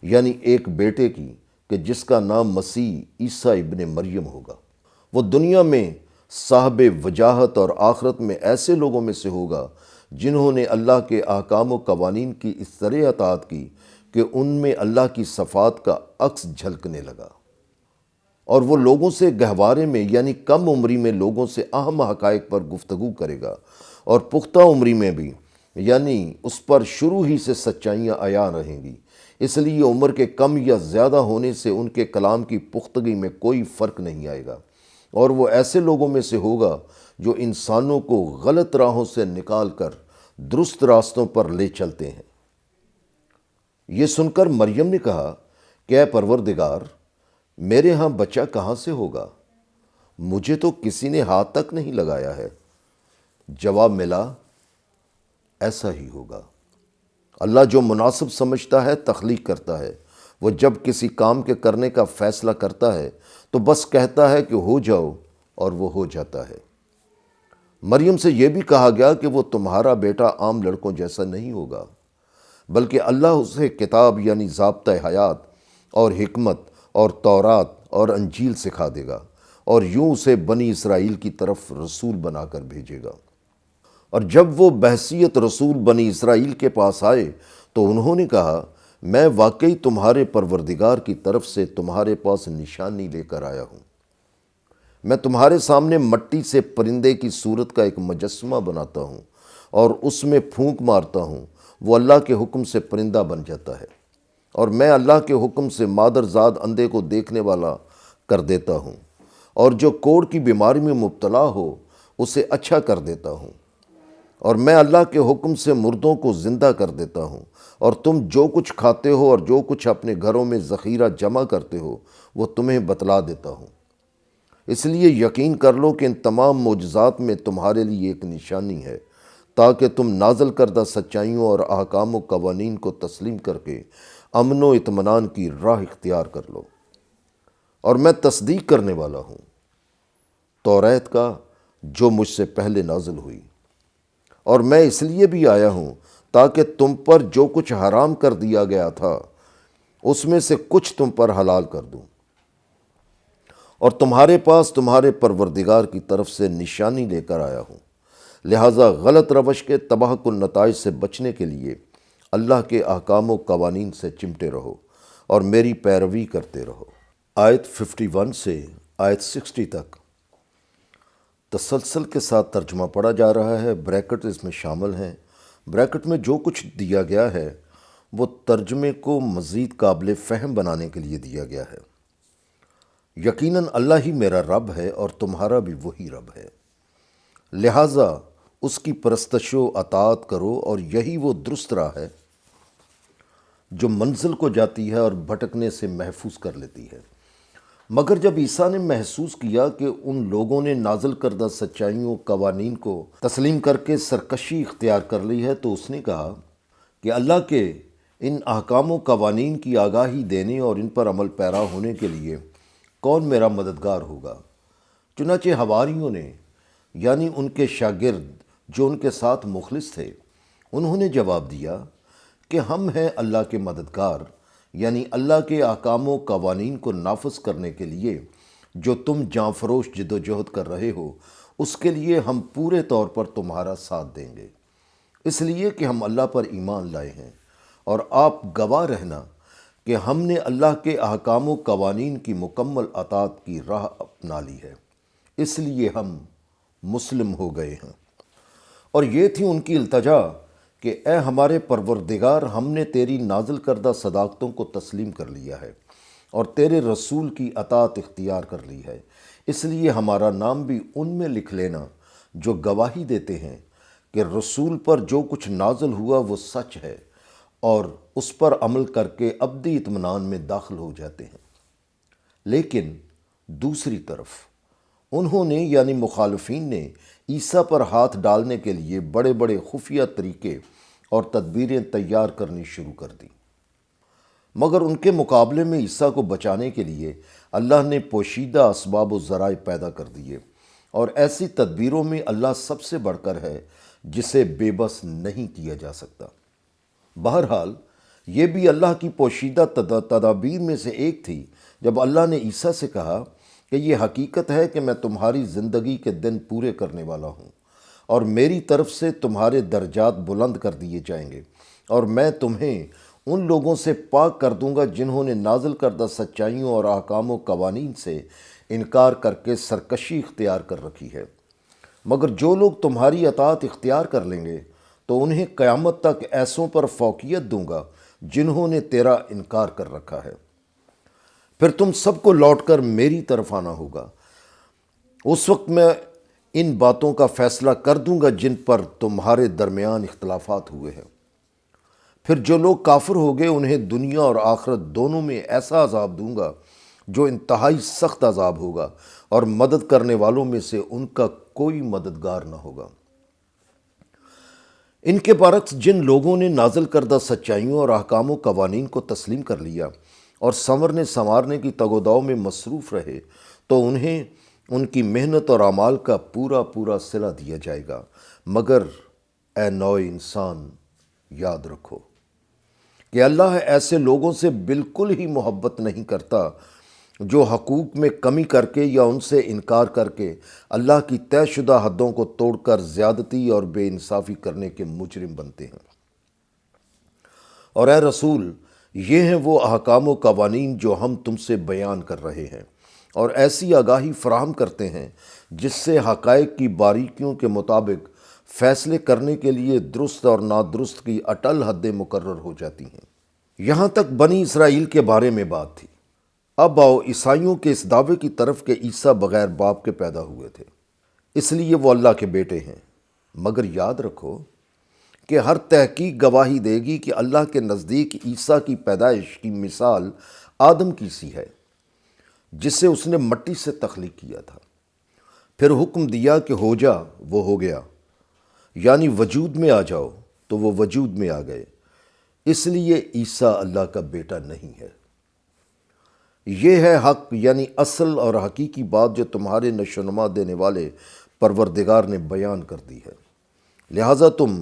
یعنی ایک بیٹے کی، کہ جس کا نام مسیح عیسیٰ ابن مریم ہوگا۔ وہ دنیا میں صاحب وجاہت اور آخرت میں ایسے لوگوں میں سے ہوگا جنہوں نے اللہ کے احکام و قوانین کی اس طرح اطاعت کی کہ ان میں اللہ کی صفات کا عکس جھلکنے لگا، اور وہ لوگوں سے گہوارے میں یعنی کم عمری میں لوگوں سے اہم حقائق پر گفتگو کرے گا، اور پختہ عمری میں بھی یعنی اس پر شروع ہی سے سچائیاں عیاں رہیں گی۔ اس لیے عمر کے کم یا زیادہ ہونے سے ان کے کلام کی پختگی میں کوئی فرق نہیں آئے گا، اور وہ ایسے لوگوں میں سے ہوگا جو انسانوں کو غلط راہوں سے نکال کر درست راستوں پر لے چلتے ہیں۔ یہ سن کر مریم نے کہا کہ اے پروردگار، میرے ہاں بچہ کہاں سے ہوگا؟ مجھے تو کسی نے ہاتھ تک نہیں لگایا ہے۔ جواب ملا، ایسا ہی ہوگا۔ اللہ جو مناسب سمجھتا ہے تخلیق کرتا ہے۔ وہ جب کسی کام کے کرنے کا فیصلہ کرتا ہے تو بس کہتا ہے کہ ہو جاؤ اور وہ ہو جاتا ہے۔ مریم سے یہ بھی کہا گیا کہ وہ تمہارا بیٹا عام لڑکوں جیسا نہیں ہوگا، بلکہ اللہ اسے کتاب یعنی ضابطۂ حیات اور حکمت اور تورات اور انجیل سکھا دے گا، اور یوں اسے بنی اسرائیل کی طرف رسول بنا کر بھیجے گا۔ اور جب وہ بحیثیت رسول بنی اسرائیل کے پاس آئے تو انہوں نے کہا، میں واقعی تمہارے پروردگار کی طرف سے تمہارے پاس نشانی لے کر آیا ہوں۔ میں تمہارے سامنے مٹی سے پرندے کی صورت کا ایک مجسمہ بناتا ہوں اور اس میں پھونک مارتا ہوں، وہ اللہ کے حکم سے پرندہ بن جاتا ہے، اور میں اللہ کے حکم سے مادر زاد اندھے کو دیکھنے والا کر دیتا ہوں، اور جو کوڑ کی بیماری میں مبتلا ہو اسے اچھا کر دیتا ہوں، اور میں اللہ کے حکم سے مردوں کو زندہ کر دیتا ہوں، اور تم جو کچھ کھاتے ہو اور جو کچھ اپنے گھروں میں ذخیرہ جمع کرتے ہو وہ تمہیں بتلا دیتا ہوں۔ اس لیے یقین کر لو کہ ان تمام معجزات میں تمہارے لیے ایک نشانی ہے، تاکہ تم نازل کردہ سچائیوں اور احکام و قوانین کو تسلیم کر کے امن و اطمینان کی راہ اختیار کر لو۔ اور میں تصدیق کرنے والا ہوں توریت کا جو مجھ سے پہلے نازل ہوئی، اور میں اس لیے بھی آیا ہوں تاکہ تم پر جو کچھ حرام کر دیا گیا تھا اس میں سے کچھ تم پر حلال کر دوں، اور تمہارے پاس تمہارے پروردگار کی طرف سے نشانی لے کر آیا ہوں۔ لہٰذا غلط روش کے تباہ کن نتائج سے بچنے کے لیے اللہ کے احکام و قوانین سے چمٹے رہو اور میری پیروی کرتے رہو۔ آیت 51 سے آیت 60 تک تسلسل کے ساتھ ترجمہ پڑھا جا رہا ہے، بریکٹ اس میں شامل ہیں۔ بریکٹ میں جو کچھ دیا گیا ہے وہ ترجمے کو مزید قابل فہم بنانے کے لیے دیا گیا ہے۔ یقیناً اللہ ہی میرا رب ہے اور تمہارا بھی وہی رب ہے، لہٰذا اس کی پرستش و اطاعت کرو، اور یہی وہ درست راہ ہے جو منزل کو جاتی ہے اور بھٹکنے سے محفوظ کر لیتی ہے۔ مگر جب عیسیٰ نے محسوس کیا کہ ان لوگوں نے نازل کردہ سچائیوں قوانین کو تسلیم کر کے سرکشی اختیار کر لی ہے تو اس نے کہا کہ اللہ کے ان احکام و قوانین کی آگاہی دینے اور ان پر عمل پیرا ہونے کے لیے کون میرا مددگار ہوگا؟ چنانچہ حواریوں نے یعنی ان کے شاگرد جو ان کے ساتھ مخلص تھے، انہوں نے جواب دیا کہ ہم ہیں اللہ کے مددگار، یعنی اللہ کے احکام و قوانین کو نافذ کرنے کے لیے جو تم جاں فروش جد و جہد کر رہے ہو اس کے لیے ہم پورے طور پر تمہارا ساتھ دیں گے، اس لیے کہ ہم اللہ پر ایمان لائے ہیں، اور آپ گواہ رہنا کہ ہم نے اللہ کے احکام و قوانین کی مکمل اطاعت کی راہ اپنا لی ہے، اس لیے ہم مسلم ہو گئے ہیں۔ اور یہ تھی ان کی التجا کہ اے ہمارے پروردگار، ہم نے تیری نازل کردہ صداقتوں کو تسلیم کر لیا ہے اور تیرے رسول کی اطاعت اختیار کر لی ہے، اس لیے ہمارا نام بھی ان میں لکھ لینا جو گواہی دیتے ہیں کہ رسول پر جو کچھ نازل ہوا وہ سچ ہے، اور اس پر عمل کر کے ابدی اطمینان میں داخل ہو جاتے ہیں۔ لیکن دوسری طرف انہوں نے یعنی مخالفین نے عیسیٰ پر ہاتھ ڈالنے کے لیے بڑے بڑے خفیہ طریقے اور تدبیریں تیار کرنی شروع کر دی، مگر ان کے مقابلے میں عیسیٰ کو بچانے کے لیے اللہ نے پوشیدہ اسباب و ذرائع پیدا کر دیے، اور ایسی تدبیروں میں اللہ سب سے بڑھ کر ہے جسے بے بس نہیں کیا جا سکتا۔ بہرحال یہ بھی اللہ کی پوشیدہ تدابیر میں سے ایک تھی جب اللہ نے عیسیٰ سے کہا کہ یہ حقیقت ہے کہ میں تمہاری زندگی کے دن پورے کرنے والا ہوں، اور میری طرف سے تمہارے درجات بلند کر دیے جائیں گے، اور میں تمہیں ان لوگوں سے پاک کر دوں گا جنہوں نے نازل کردہ سچائیوں اور احکام و قوانین سے انکار کر کے سرکشی اختیار کر رکھی ہے۔ مگر جو لوگ تمہاری اطاعت اختیار کر لیں گے تو انہیں قیامت تک ایسوں پر فوقیت دوں گا جنہوں نے تیرا انکار کر رکھا ہے۔ پھر تم سب کو لوٹ کر میری طرف آنا ہوگا، اس وقت میں ان باتوں کا فیصلہ کر دوں گا جن پر تمہارے درمیان اختلافات ہوئے ہیں۔ پھر جو لوگ کافر ہو گئے انہیں دنیا اور آخرت دونوں میں ایسا عذاب دوں گا جو انتہائی سخت عذاب ہوگا، اور مدد کرنے والوں میں سے ان کا کوئی مددگار نہ ہوگا۔ ان کے برعکس جن لوگوں نے نازل کردہ سچائیوں اور احکام و قوانین کو تسلیم کر لیا اور سنورنے سنوارنے کی تگ و دو میں مصروف رہے تو انہیں ان کی محنت اور اعمال کا پورا پورا صلہ دیا جائے گا، مگر اے نوع انسان یاد رکھو کہ اللہ ایسے لوگوں سے بالکل ہی محبت نہیں کرتا جو حقوق میں کمی کر کے یا ان سے انکار کر کے اللہ کی طے شدہ حدوں کو توڑ کر زیادتی اور بے انصافی کرنے کے مجرم بنتے ہیں۔ اور اے رسول، یہ ہیں وہ احکام و قوانین جو ہم تم سے بیان کر رہے ہیں اور ایسی آگاہی فراہم کرتے ہیں جس سے حقائق کی باریکیوں کے مطابق فیصلے کرنے کے لیے درست اور نادرست کی اٹل حدیں مقرر ہو جاتی ہیں۔ یہاں تک بنی اسرائیل کے بارے میں بات تھی۔ اب آؤ عیسائیوں کے اس دعوے کی طرف کہ عیسیٰ بغیر باپ کے پیدا ہوئے تھے، اس لیے وہ اللہ کے بیٹے ہیں۔ مگر یاد رکھو کہ ہر تحقیق گواہی دے گی کہ اللہ کے نزدیک عیسیٰ کی پیدائش کی مثال آدم کی سی ہے، جسے اس نے مٹی سے تخلیق کیا تھا، پھر حکم دیا کہ ہو جا، وہ ہو گیا، یعنی وجود میں آ جاؤ تو وہ وجود میں آ گئے۔ اس لیے عیسیٰ اللہ کا بیٹا نہیں ہے۔ یہ ہے حق یعنی اصل اور حقیقی بات جو تمہارے نشو و نما دینے والے پروردگار نے بیان کر دی ہے، لہٰذا تم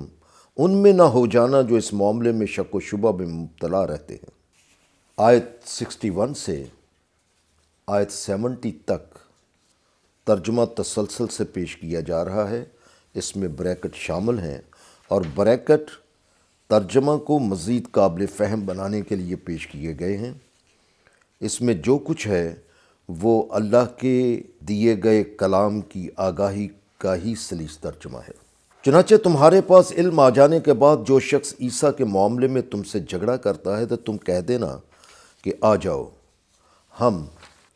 ان میں نہ ہو جانا جو اس معاملے میں شک و شبہ میں مبتلا رہتے ہیں۔ آیت 61 سے آیت 70 تک ترجمہ تسلسل سے پیش کیا جا رہا ہے، اس میں بریکٹ شامل ہیں اور بریکٹ ترجمہ کو مزید قابل فہم بنانے کے لیے پیش کیے گئے ہیں۔ اس میں جو کچھ ہے وہ اللہ کے دیے گئے کلام کی آگاہی کا ہی سلیس ترجمہ ہے۔ چنانچہ تمہارے پاس علم آ جانے کے بعد جو شخص عیسیٰ کے معاملے میں تم سے جھگڑا کرتا ہے تو تم کہہ دینا کہ آ جاؤ، ہم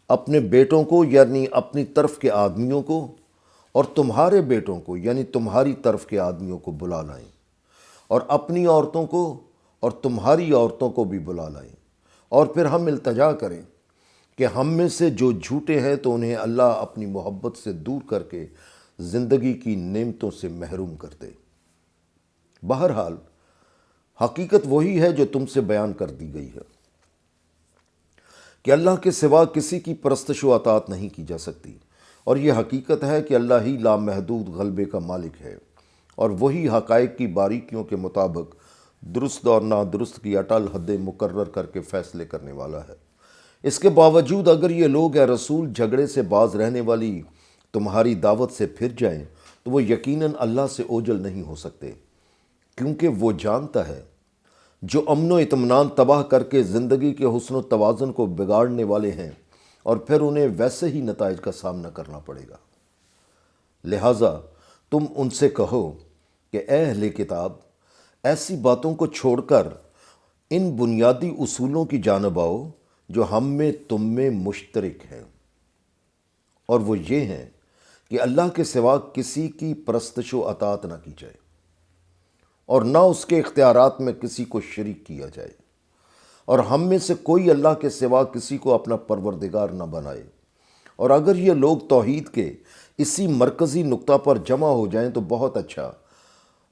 اپنے بیٹوں کو یعنی اپنی طرف کے آدمیوں کو اور تمہارے بیٹوں کو یعنی تمہاری طرف کے آدمیوں کو بلا لائیں، اور اپنی عورتوں کو اور تمہاری عورتوں کو بھی بلا لائیں، اور پھر ہم التجا کریں کہ ہم میں سے جو جھوٹے ہیں تو انہیں اللہ اپنی محبت سے دور کر کے زندگی کی نعمتوں سے محروم کر دے۔ بہرحال حقیقت وہی ہے جو تم سے بیان کر دی گئی ہے کہ اللہ کے سوا کسی کی پرستش و اطاعت نہیں کی جا سکتی، اور یہ حقیقت ہے کہ اللہ ہی لامحدود غلبے کا مالک ہے اور وہی حقائق کی باریکیوں کے مطابق درست اور نادرست کی اٹل حدیں مقرر کر کے فیصلے کرنے والا ہے۔ اس کے باوجود اگر یہ لوگ اے رسول جھگڑے سے باز رہنے والی تمہاری دعوت سے پھر جائیں تو وہ یقیناً اللہ سے اوجھل نہیں ہو سکتے، کیونکہ وہ جانتا ہے جو امن و اطمینان تباہ کر کے زندگی کے حسن و توازن کو بگاڑنے والے ہیں، اور پھر انہیں ویسے ہی نتائج کا سامنا کرنا پڑے گا۔ لہٰذا تم ان سے کہو کہ اے اہل کتاب، ایسی باتوں کو چھوڑ کر ان بنیادی اصولوں کی جانب آؤ جو ہم میں تم میں مشترک ہیں، اور وہ یہ ہیں کہ اللہ کے سوا کسی کی پرستش و اطاعت نہ کی جائے اور نہ اس کے اختیارات میں کسی کو شریک کیا جائے، اور ہم میں سے کوئی اللہ کے سوا کسی کو اپنا پروردگار نہ بنائے۔ اور اگر یہ لوگ توحید کے اسی مرکزی نقطہ پر جمع ہو جائیں تو بہت اچھا،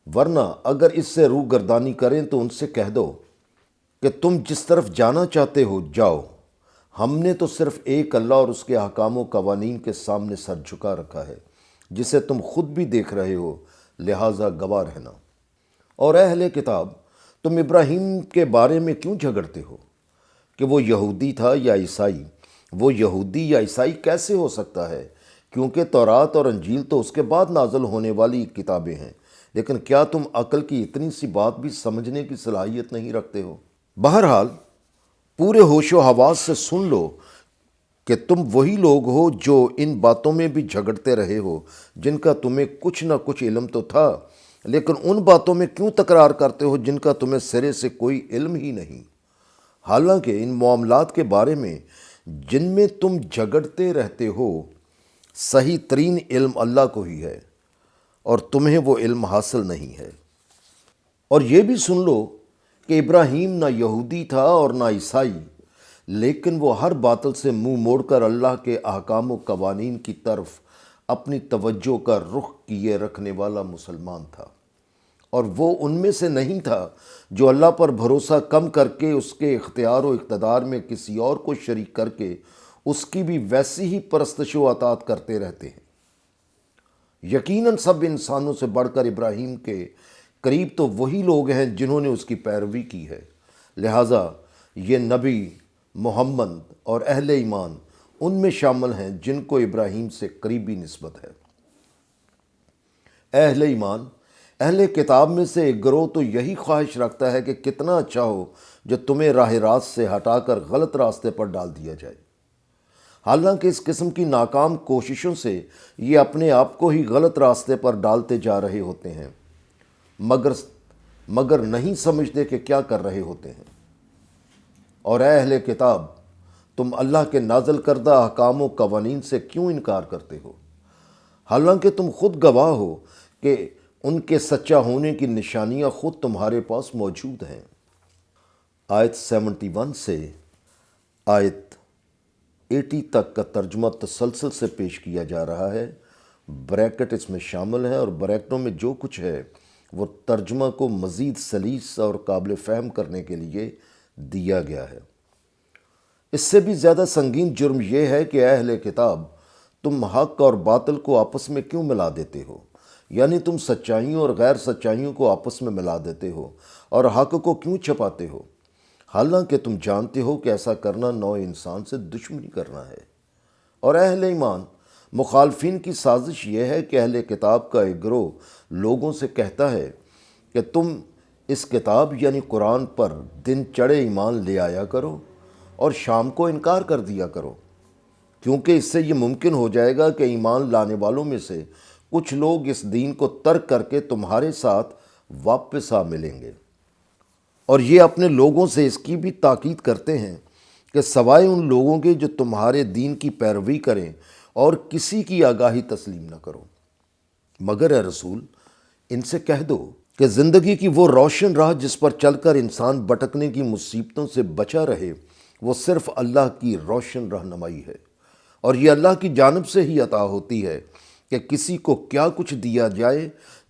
ورنہ اگر اس سے روح گردانی کریں تو ان سے کہہ دو کہ تم جس طرف جانا چاہتے ہو جاؤ، ہم نے تو صرف ایک اللہ اور اس کے احکام و قوانین کے سامنے سر جھکا رکھا ہے، جسے تم خود بھی دیکھ رہے ہو، لہٰذا گواہ رہنا۔ اور اے اہل کتاب، تم ابراہیم کے بارے میں کیوں جھگڑتے ہو کہ وہ یہودی تھا یا عیسائی؟ وہ یہودی یا عیسائی کیسے ہو سکتا ہے؟ کیونکہ تورات اور انجیل تو اس کے بعد نازل ہونے والی کتابیں ہیں، لیکن کیا تم عقل کی اتنی سی بات بھی سمجھنے کی صلاحیت نہیں رکھتے ہو؟ بہرحال پورے ہوش و حواس سے سن لو کہ تم وہی لوگ ہو جو ان باتوں میں بھی جھگڑتے رہے ہو جن کا تمہیں کچھ نہ کچھ علم تو تھا، لیکن ان باتوں میں کیوں تکرار کرتے ہو جن کا تمہیں سرے سے کوئی علم ہی نہیں، حالانکہ ان معاملات کے بارے میں جن میں تم جھگڑتے رہتے ہو صحیح ترین علم اللہ کو ہی ہے، اور تمہیں وہ علم حاصل نہیں ہے۔ اور یہ بھی سن لو کہ ابراہیم نہ یہودی تھا اور نہ عیسائی، لیکن وہ ہر باطل سے منہ موڑ کر اللہ کے احکام و قوانین کی طرف اپنی توجہ کا رخ کیے رکھنے والا مسلمان تھا، اور وہ ان میں سے نہیں تھا جو اللہ پر بھروسہ کم کر کے اس کے اختیار و اقتدار میں کسی اور کو شریک کر کے اس کی بھی ویسی ہی پرستش و اطاعت کرتے رہتے ہیں۔ یقیناً سب انسانوں سے بڑھ کر ابراہیم کے قریب تو وہی لوگ ہیں جنہوں نے اس کی پیروی کی ہے، لہٰذا یہ نبی محمد اور اہل ایمان ان میں شامل ہیں جن کو ابراہیم سے قریبی نسبت ہے۔ اہل ایمان، اہل کتاب میں سے ایک گروہ تو یہی خواہش رکھتا ہے کہ کتنا اچھا ہو جو تمہیں راہ راست سے ہٹا کر غلط راستے پر ڈال دیا جائے۔ حالانکہ اس قسم کی ناکام کوششوں سے یہ اپنے آپ کو ہی غلط راستے پر ڈالتے جا رہے ہوتے ہیں، مگر نہیں سمجھتے کہ کیا کر رہے ہوتے ہیں۔ اور اے اہل کتاب، تم اللہ کے نازل کردہ احکام و قوانین سے کیوں انکار کرتے ہو، حالانکہ تم خود گواہ ہو کہ ان کے سچا ہونے کی نشانیاں خود تمہارے پاس موجود ہیں۔ آیت 71 سے آیت 80 تک کا ترجمہ تسلسل سے پیش کیا جا رہا ہے، بریکٹ اس میں شامل ہے، اور بریکٹوں میں جو کچھ ہے وہ ترجمہ کو مزید سلیس اور قابل فہم کرنے کے لیے دیا گیا ہے۔ اس سے بھی زیادہ سنگین جرم یہ ہے کہ اے اہل کتاب، تم حق اور باطل کو آپس میں کیوں ملا دیتے ہو؟ یعنی تم سچائیوں اور غیر سچائیوں کو آپس میں ملا دیتے ہو اور حق کو کیوں چھپاتے ہو، حالانکہ تم جانتے ہو کہ ایسا کرنا نوع انسان سے دشمنی کرنا ہے۔ اور اہل ایمان، مخالفین کی سازش یہ ہے کہ اہل کتاب کا ایک گروہ لوگوں سے کہتا ہے کہ تم اس کتاب یعنی قرآن پر دن چڑھے ایمان لے آیا کرو اور شام کو انکار کر دیا کرو، کیونکہ اس سے یہ ممکن ہو جائے گا کہ ایمان لانے والوں میں سے کچھ لوگ اس دین کو ترک کر کے تمہارے ساتھ واپس آ ملیں گے۔ اور یہ اپنے لوگوں سے اس کی بھی تاکید کرتے ہیں کہ سوائے ان لوگوں کے جو تمہارے دین کی پیروی کریں اور کسی کی آگاہی تسلیم نہ کرو، مگر اے رسول ان سے کہہ دو کہ زندگی کی وہ روشن راہ جس پر چل کر انسان بھٹکنے کی مصیبتوں سے بچا رہے، وہ صرف اللہ کی روشن رہنمائی ہے، اور یہ اللہ کی جانب سے ہی عطا ہوتی ہے کہ کسی کو کیا کچھ دیا جائے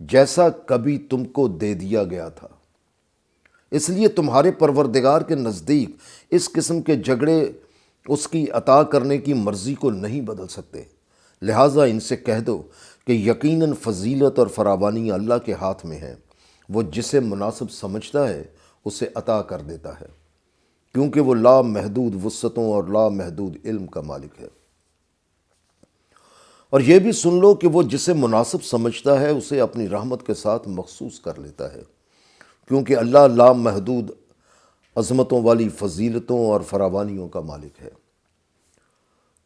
جیسا کبھی تم کو دے دیا گیا تھا۔ اس لیے تمہارے پروردگار کے نزدیک اس قسم کے جھگڑے اس کی عطا کرنے کی مرضی کو نہیں بدل سکتے، لہٰذا ان سے کہہ دو کہ یقیناً فضیلت اور فراوانی اللہ کے ہاتھ میں ہے، وہ جسے مناسب سمجھتا ہے اسے عطا کر دیتا ہے، کیونکہ وہ لامحدود وسعتوں اور لامحدود علم کا مالک ہے۔ اور یہ بھی سن لو کہ وہ جسے مناسب سمجھتا ہے اسے اپنی رحمت کے ساتھ مخصوص کر لیتا ہے، کیونکہ اللہ لامحدود عظمتوں والی فضیلتوں اور فراوانیوں کا مالک ہے۔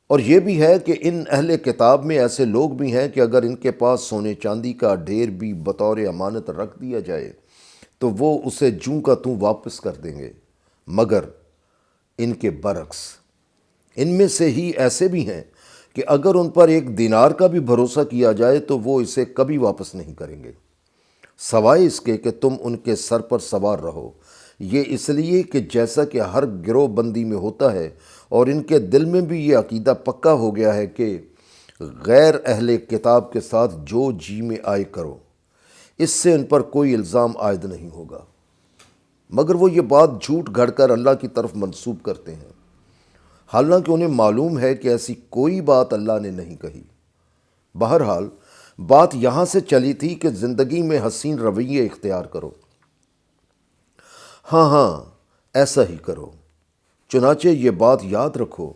اور یہ بھی ہے کہ ان اہل کتاب میں ایسے لوگ بھی ہیں کہ اگر ان کے پاس سونے چاندی کا ڈھیر بھی بطور امانت رکھ دیا جائے تو وہ اسے جوں کا توں واپس کر دیں گے، مگر ان کے برعکس ان میں سے ہی ایسے بھی ہیں کہ اگر ان پر ایک دینار کا بھی بھروسہ کیا جائے تو وہ اسے کبھی واپس نہیں کریں گے، سوائے اس کے کہ تم ان کے سر پر سوار رہو، یہ اس لیے کہ جیسا کہ ہر گروہ بندی میں ہوتا ہے اور ان کے دل میں بھی یہ عقیدہ پکا ہو گیا ہے کہ غیر اہل کتاب کے ساتھ جو جی میں آئے کرو، اس سے ان پر کوئی الزام عائد نہیں ہوگا، مگر وہ یہ بات جھوٹ گھڑ کر اللہ کی طرف منسوب کرتے ہیں، حالانکہ انہیں معلوم ہے کہ ایسی کوئی بات اللہ نے نہیں کہی۔ بہرحال بات یہاں سے چلی تھی کہ زندگی میں حسین رویے اختیار کرو، ہاں ایسا ہی کرو، چنانچہ یہ بات یاد رکھو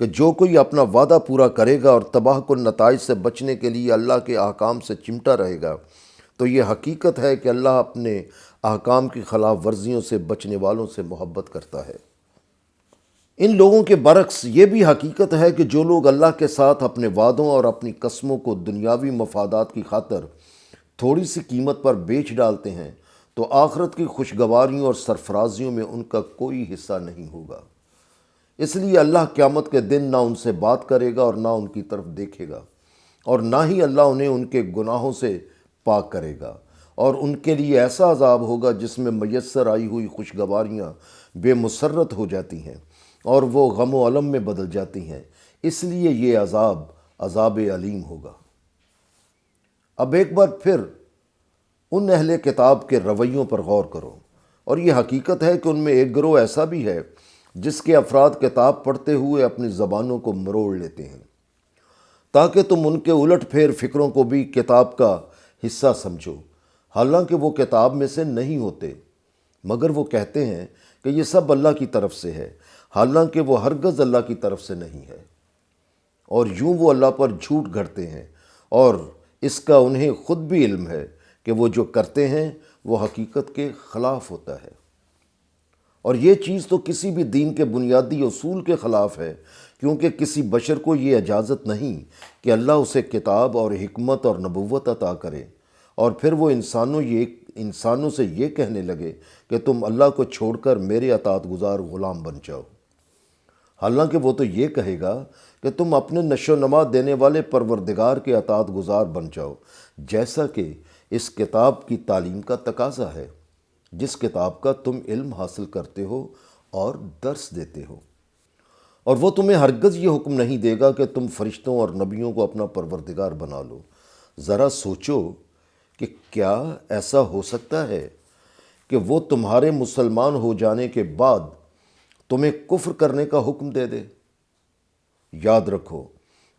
کہ جو کوئی اپنا وعدہ پورا کرے گا اور تباہ کن نتائج سے بچنے کے لیے اللہ کے احکام سے چمٹا رہے گا تو یہ حقیقت ہے کہ اللہ اپنے احکام کی خلاف ورزیوں سے بچنے والوں سے محبت کرتا ہے۔ ان لوگوں کے برعکس یہ بھی حقیقت ہے کہ جو لوگ اللہ کے ساتھ اپنے وعدوں اور اپنی قسموں کو دنیاوی مفادات کی خاطر تھوڑی سی قیمت پر بیچ ڈالتے ہیں تو آخرت کی خوشگواریوں اور سرفرازیوں میں ان کا کوئی حصہ نہیں ہوگا۔ اس لیے اللہ قیامت کے دن نہ ان سے بات کرے گا اور نہ ان کی طرف دیکھے گا، اور نہ ہی اللہ انہیں ان کے گناہوں سے پاک کرے گا، اور ان کے لیے ایسا عذاب ہوگا جس میں میسر آئی ہوئی خوشگواریاں بے مسرت ہو جاتی ہیں اور وہ غم و الم میں بدل جاتی ہیں، اس لیے یہ عذاب عذاب علیم ہوگا۔ اب ایک بار پھر ان اہل کتاب کے رویوں پر غور کرو، اور یہ حقیقت ہے کہ ان میں ایک گروہ ایسا بھی ہے جس کے افراد کتاب پڑھتے ہوئے اپنی زبانوں کو مروڑ لیتے ہیں تاکہ تم ان کے الٹ پھیر فکروں کو بھی کتاب کا حصہ سمجھو، حالانکہ وہ کتاب میں سے نہیں ہوتے، مگر وہ کہتے ہیں کہ یہ سب اللہ کی طرف سے ہے، حالانکہ وہ ہرگز اللہ کی طرف سے نہیں ہے، اور یوں وہ اللہ پر جھوٹ گھڑتے ہیں، اور اس کا انہیں خود بھی علم ہے کہ وہ جو کرتے ہیں وہ حقیقت کے خلاف ہوتا ہے۔ اور یہ چیز تو کسی بھی دین کے بنیادی اصول کے خلاف ہے، کیونکہ کسی بشر کو یہ اجازت نہیں کہ اللہ اسے کتاب اور حکمت اور نبوت عطا کرے، اور پھر وہ انسانوں سے یہ کہنے لگے کہ تم اللہ کو چھوڑ کر میرے اطاعت گزار غلام بن جاؤ، حالانکہ وہ تو یہ کہے گا کہ تم اپنے نشو و نما دینے والے پروردگار کے اطاعت گزار بن جاؤ، جیسا کہ اس کتاب کی تعلیم کا تقاضا ہے، جس کتاب کا تم علم حاصل کرتے ہو اور درس دیتے ہو۔ اور وہ تمہیں ہرگز یہ حکم نہیں دے گا کہ تم فرشتوں اور نبیوں کو اپنا پروردگار بنا لو۔ ذرا سوچو کہ کیا ایسا ہو سکتا ہے کہ وہ تمہارے مسلمان ہو جانے کے بعد تمہیں کفر کرنے کا حکم دے دے؟ یاد رکھو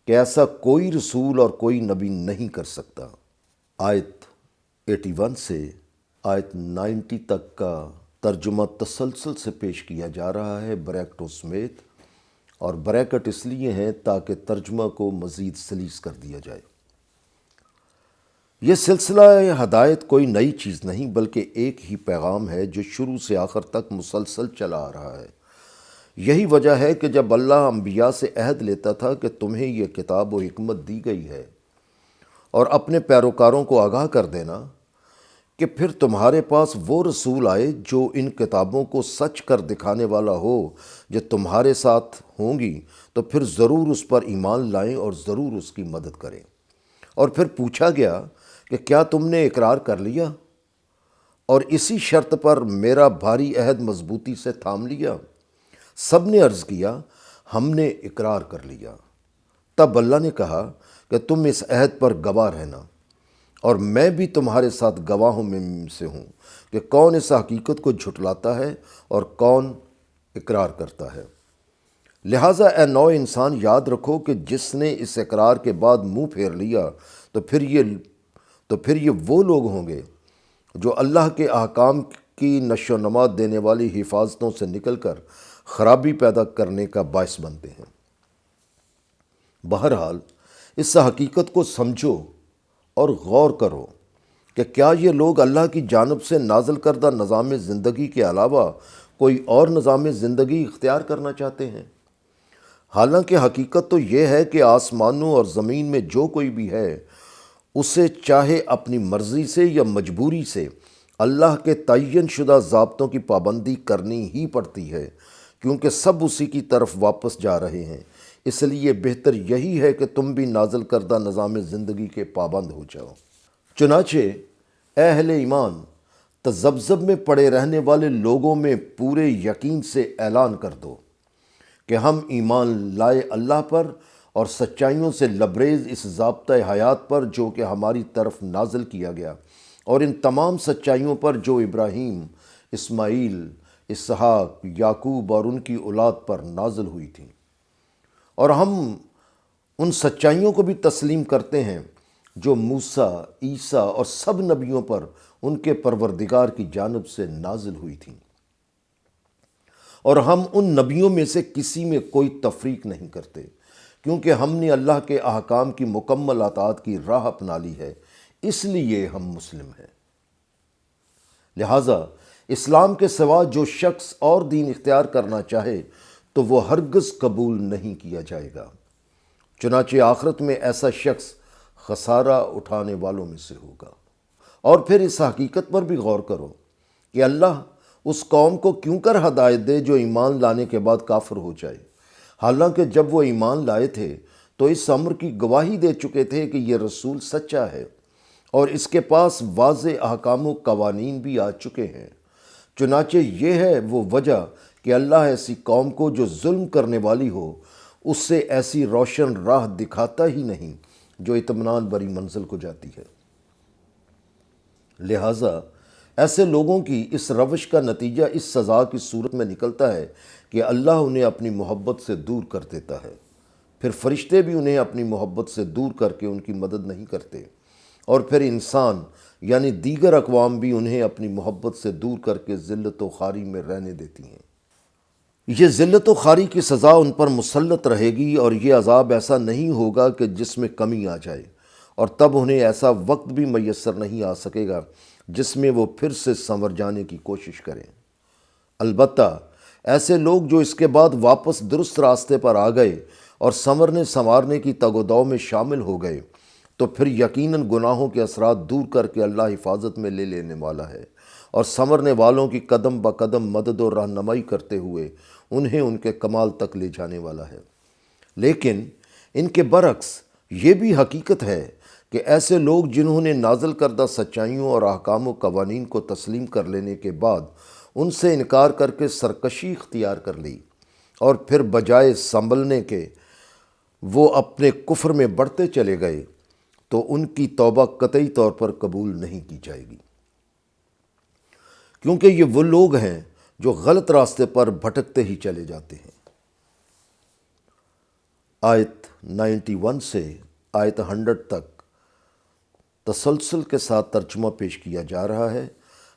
کہ ایسا کوئی رسول اور کوئی نبی نہیں کر سکتا۔ آیت 81 سے آیت 90 تک کا ترجمہ تسلسل سے پیش کیا جا رہا ہے بریکٹوں سمیت، اور بریکٹ اس لیے ہیں تاکہ ترجمہ کو مزید سلیس کر دیا جائے۔ یہ سلسلہ ہدایت کوئی نئی چیز نہیں، بلکہ ایک ہی پیغام ہے جو شروع سے آخر تک مسلسل چلا آ رہا ہے۔ یہی وجہ ہے کہ جب اللہ انبیاء سے عہد لیتا تھا کہ تمہیں یہ کتاب و حکمت دی گئی ہے، اور اپنے پیروکاروں کو آگاہ کر دینا کہ پھر تمہارے پاس وہ رسول آئے جو ان کتابوں کو سچ کر دکھانے والا ہو جو تمہارے ساتھ ہوں گی، تو پھر ضرور اس پر ایمان لائیں اور ضرور اس کی مدد کریں۔ اور پھر پوچھا گیا کہ کیا تم نے اقرار کر لیا اور اسی شرط پر میرا بھاری عہد مضبوطی سے تھام لیا؟ سب نے عرض کیا ہم نے اقرار کر لیا۔ تب اللہ نے کہا کہ تم اس عہد پر گواہ رہنا، اور میں بھی تمہارے ساتھ گواہوں میں سے ہوں کہ کون اس حقیقت کو جھٹلاتا ہے اور کون اقرار کرتا ہے۔ لہٰذا اے نو انسان، یاد رکھو کہ جس نے اس اقرار کے بعد منہ پھیر لیا تو پھر یہ وہ لوگ ہوں گے جو اللہ کے احکام کی نشو و نما دینے والی حفاظتوں سے نکل کر خرابی پیدا کرنے کا باعث بنتے ہیں۔ بہرحال اس حقیقت کو سمجھو اور غور کرو کہ کیا یہ لوگ اللہ کی جانب سے نازل کردہ نظام زندگی کے علاوہ کوئی اور نظام زندگی اختیار کرنا چاہتے ہیں؟ حالانکہ حقیقت تو یہ ہے کہ آسمانوں اور زمین میں جو کوئی بھی ہے، اسے چاہے اپنی مرضی سے یا مجبوری سے اللہ کے تعین شدہ ضابطوں کی پابندی کرنی ہی پڑتی ہے، کیونکہ سب اسی کی طرف واپس جا رہے ہیں۔ اس لیے بہتر یہی ہے کہ تم بھی نازل کردہ نظام زندگی کے پابند ہو جاؤ۔ چنانچہ اے اہل ایمان، تذبذب میں پڑے رہنے والے لوگوں میں پورے یقین سے اعلان کر دو کہ ہم ایمان لائے اللہ پر اور سچائیوں سے لبریز اس ضابطۂ حیات پر جو کہ ہماری طرف نازل کیا گیا، اور ان تمام سچائیوں پر جو ابراہیم، اسماعیل، اسحاق، یعقوب اور ان کی اولاد پر نازل ہوئی تھیں، اور ہم ان سچائیوں کو بھی تسلیم کرتے ہیں جو موسیٰ، عیسیٰ اور سب نبیوں پر ان کے پروردگار کی جانب سے نازل ہوئی تھیں، اور ہم ان نبیوں میں سے کسی میں کوئی تفریق نہیں کرتے، کیونکہ ہم نے اللہ کے احکام کی مکمل اطاعت کی راہ اپنا لی ہے، اس لیے ہم مسلم ہیں۔ لہٰذا اسلام کے سوا جو شخص اور دین اختیار کرنا چاہے تو وہ ہرگز قبول نہیں کیا جائے گا، چنانچہ آخرت میں ایسا شخص خسارہ اٹھانے والوں میں سے ہوگا۔ اور پھر اس حقیقت پر بھی غور کرو کہ اللہ اس قوم کو کیوں کر ہدایت دے جو ایمان لانے کے بعد کافر ہو جائے، حالانکہ جب وہ ایمان لائے تھے تو اس امر کی گواہی دے چکے تھے کہ یہ رسول سچا ہے، اور اس کے پاس واضح احکام و قوانین بھی آ چکے ہیں۔ چنانچہ یہ ہے وہ وجہ کہ اللہ ایسی قوم کو جو ظلم کرنے والی ہو، اس سے ایسی روشن راہ دکھاتا ہی نہیں جو اطمینان بری منزل کو جاتی ہے۔ لہٰذا ایسے لوگوں کی اس روش کا نتیجہ اس سزا کی صورت میں نکلتا ہے کہ اللہ انہیں اپنی محبت سے دور کر دیتا ہے، پھر فرشتے بھی انہیں اپنی محبت سے دور کر کے ان کی مدد نہیں کرتے، اور پھر انسان یعنی دیگر اقوام بھی انہیں اپنی محبت سے دور کر کے ذلت و خواری میں رہنے دیتی ہیں۔ یہ ذلت و خواری کی سزا ان پر مسلط رہے گی، اور یہ عذاب ایسا نہیں ہوگا کہ جس میں کمی آ جائے، اور تب انہیں ایسا وقت بھی میسر نہیں آ سکے گا جس میں وہ پھر سے سنور جانے کی کوشش کریں۔ البتہ ایسے لوگ جو اس کے بعد واپس درست راستے پر آ گئے اور سنورنے سنوارنے کی تگ و دو میں شامل ہو گئے تو پھر یقیناً گناہوں کے اثرات دور کر کے اللہ حفاظت میں لے لینے والا ہے، اور سنورنے والوں کی قدم بقدم مدد و رہنمائی کرتے ہوئے انہیں ان کے کمال تک لے جانے والا ہے۔ لیکن ان کے برعکس یہ بھی حقیقت ہے کہ ایسے لوگ جنہوں نے نازل کردہ سچائیوں اور احکام و قوانین کو تسلیم کر لینے کے بعد ان سے انکار کر کے سرکشی اختیار کر لی، اور پھر بجائے سنبھلنے کے وہ اپنے کفر میں بڑھتے چلے گئے، تو ان کی توبہ قطعی طور پر قبول نہیں کی جائے گی، کیونکہ یہ وہ لوگ ہیں جو غلط راستے پر بھٹکتے ہی چلے جاتے ہیں۔ آیت 91 سے آیت 100 تک تسلسل کے ساتھ ترجمہ پیش کیا جا رہا ہے،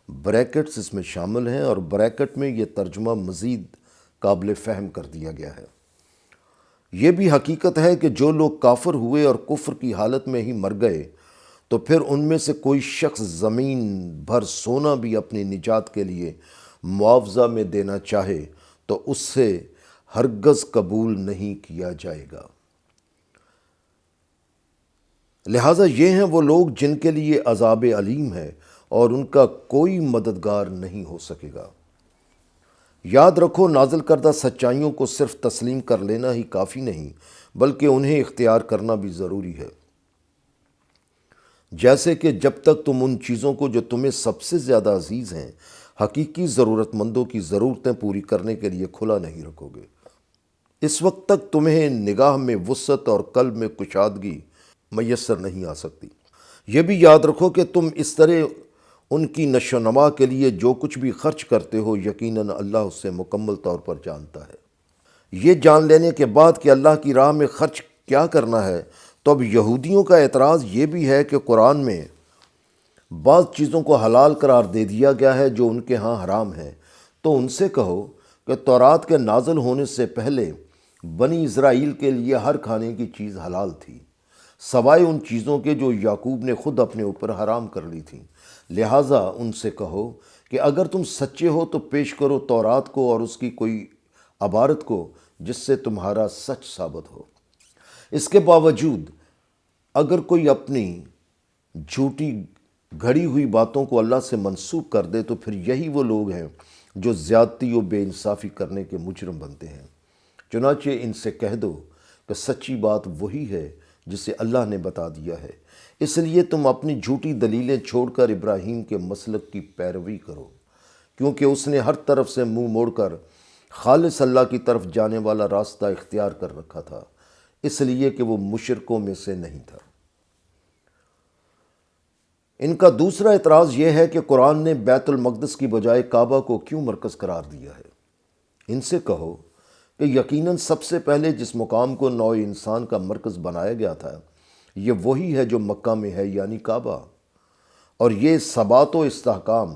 بریکٹس اس میں شامل ہیں، اور بریکٹ میں یہ ترجمہ مزید قابل فہم کر دیا گیا ہے۔ یہ بھی حقیقت ہے کہ جو لوگ کافر ہوئے اور کفر کی حالت میں ہی مر گئے تو پھر ان میں سے کوئی شخص زمین بھر سونا بھی اپنی نجات کے لیے معاوضہ میں دینا چاہے تو اس سے ہرگز قبول نہیں کیا جائے گا۔ لہٰذا یہ ہیں وہ لوگ جن کے لیے عذاب علیم ہے اور ان کا کوئی مددگار نہیں ہو سکے گا۔ یاد رکھو، نازل کردہ سچائیوں کو صرف تسلیم کر لینا ہی کافی نہیں، بلکہ انہیں اختیار کرنا بھی ضروری ہے۔ جیسے کہ جب تک تم ان چیزوں کو جو تمہیں سب سے زیادہ عزیز ہیں، حقیقی ضرورت مندوں کی ضرورتیں پوری کرنے کے لیے کھلا نہیں رکھو گے، اس وقت تک تمہیں نگاہ میں وسعت اور قلب میں کشادگی میسر نہیں آ سکتی۔ یہ بھی یاد رکھو کہ تم اس طرح ان کی نشو و نما کے لیے جو کچھ بھی خرچ کرتے ہو، یقیناً اللہ اس سے مکمل طور پر جانتا ہے۔ یہ جان لینے کے بعد کہ اللہ کی راہ میں خرچ کیا کرنا ہے، تو اب یہودیوں کا اعتراض یہ بھی ہے کہ قرآن میں بعض چیزوں کو حلال قرار دے دیا گیا ہے جو ان کے ہاں حرام ہے۔ تو ان سے کہو کہ تورات کے نازل ہونے سے پہلے بنی اسرائیل کے لیے ہر کھانے کی چیز حلال تھی، سوائے ان چیزوں کے جو یعقوب نے خود اپنے اوپر حرام کر لی تھیں۔ لہٰذا ان سے کہو کہ اگر تم سچے ہو تو پیش کرو تورات کو اور اس کی کوئی عبارت کو جس سے تمہارا سچ ثابت ہو۔ اس کے باوجود اگر کوئی اپنی جھوٹی گھڑی ہوئی باتوں کو اللہ سے منسوب کر دے تو پھر یہی وہ لوگ ہیں جو زیادتی و بے انصافی کرنے کے مجرم بنتے ہیں۔ چنانچہ ان سے کہہ دو کہ سچی بات وہی ہے جسے اللہ نے بتا دیا ہے، اس لیے تم اپنی جھوٹی دلیلیں چھوڑ کر ابراہیم کے مسلک کی پیروی کرو، کیونکہ اس نے ہر طرف سے منہ موڑ کر خالص اللہ کی طرف جانے والا راستہ اختیار کر رکھا تھا، اس لیے کہ وہ مشرکوں میں سے نہیں تھا۔ ان کا دوسرا اعتراض یہ ہے کہ قرآن نے بیت المقدس کی بجائے کعبہ کو کیوں مرکز قرار دیا ہے۔ ان سے کہو کہ یقیناً سب سے پہلے جس مقام کو نوع انسان کا مرکز بنایا گیا تھا یہ وہی ہے جو مکہ میں ہے، یعنی کعبہ، اور یہ ثبات و استحکام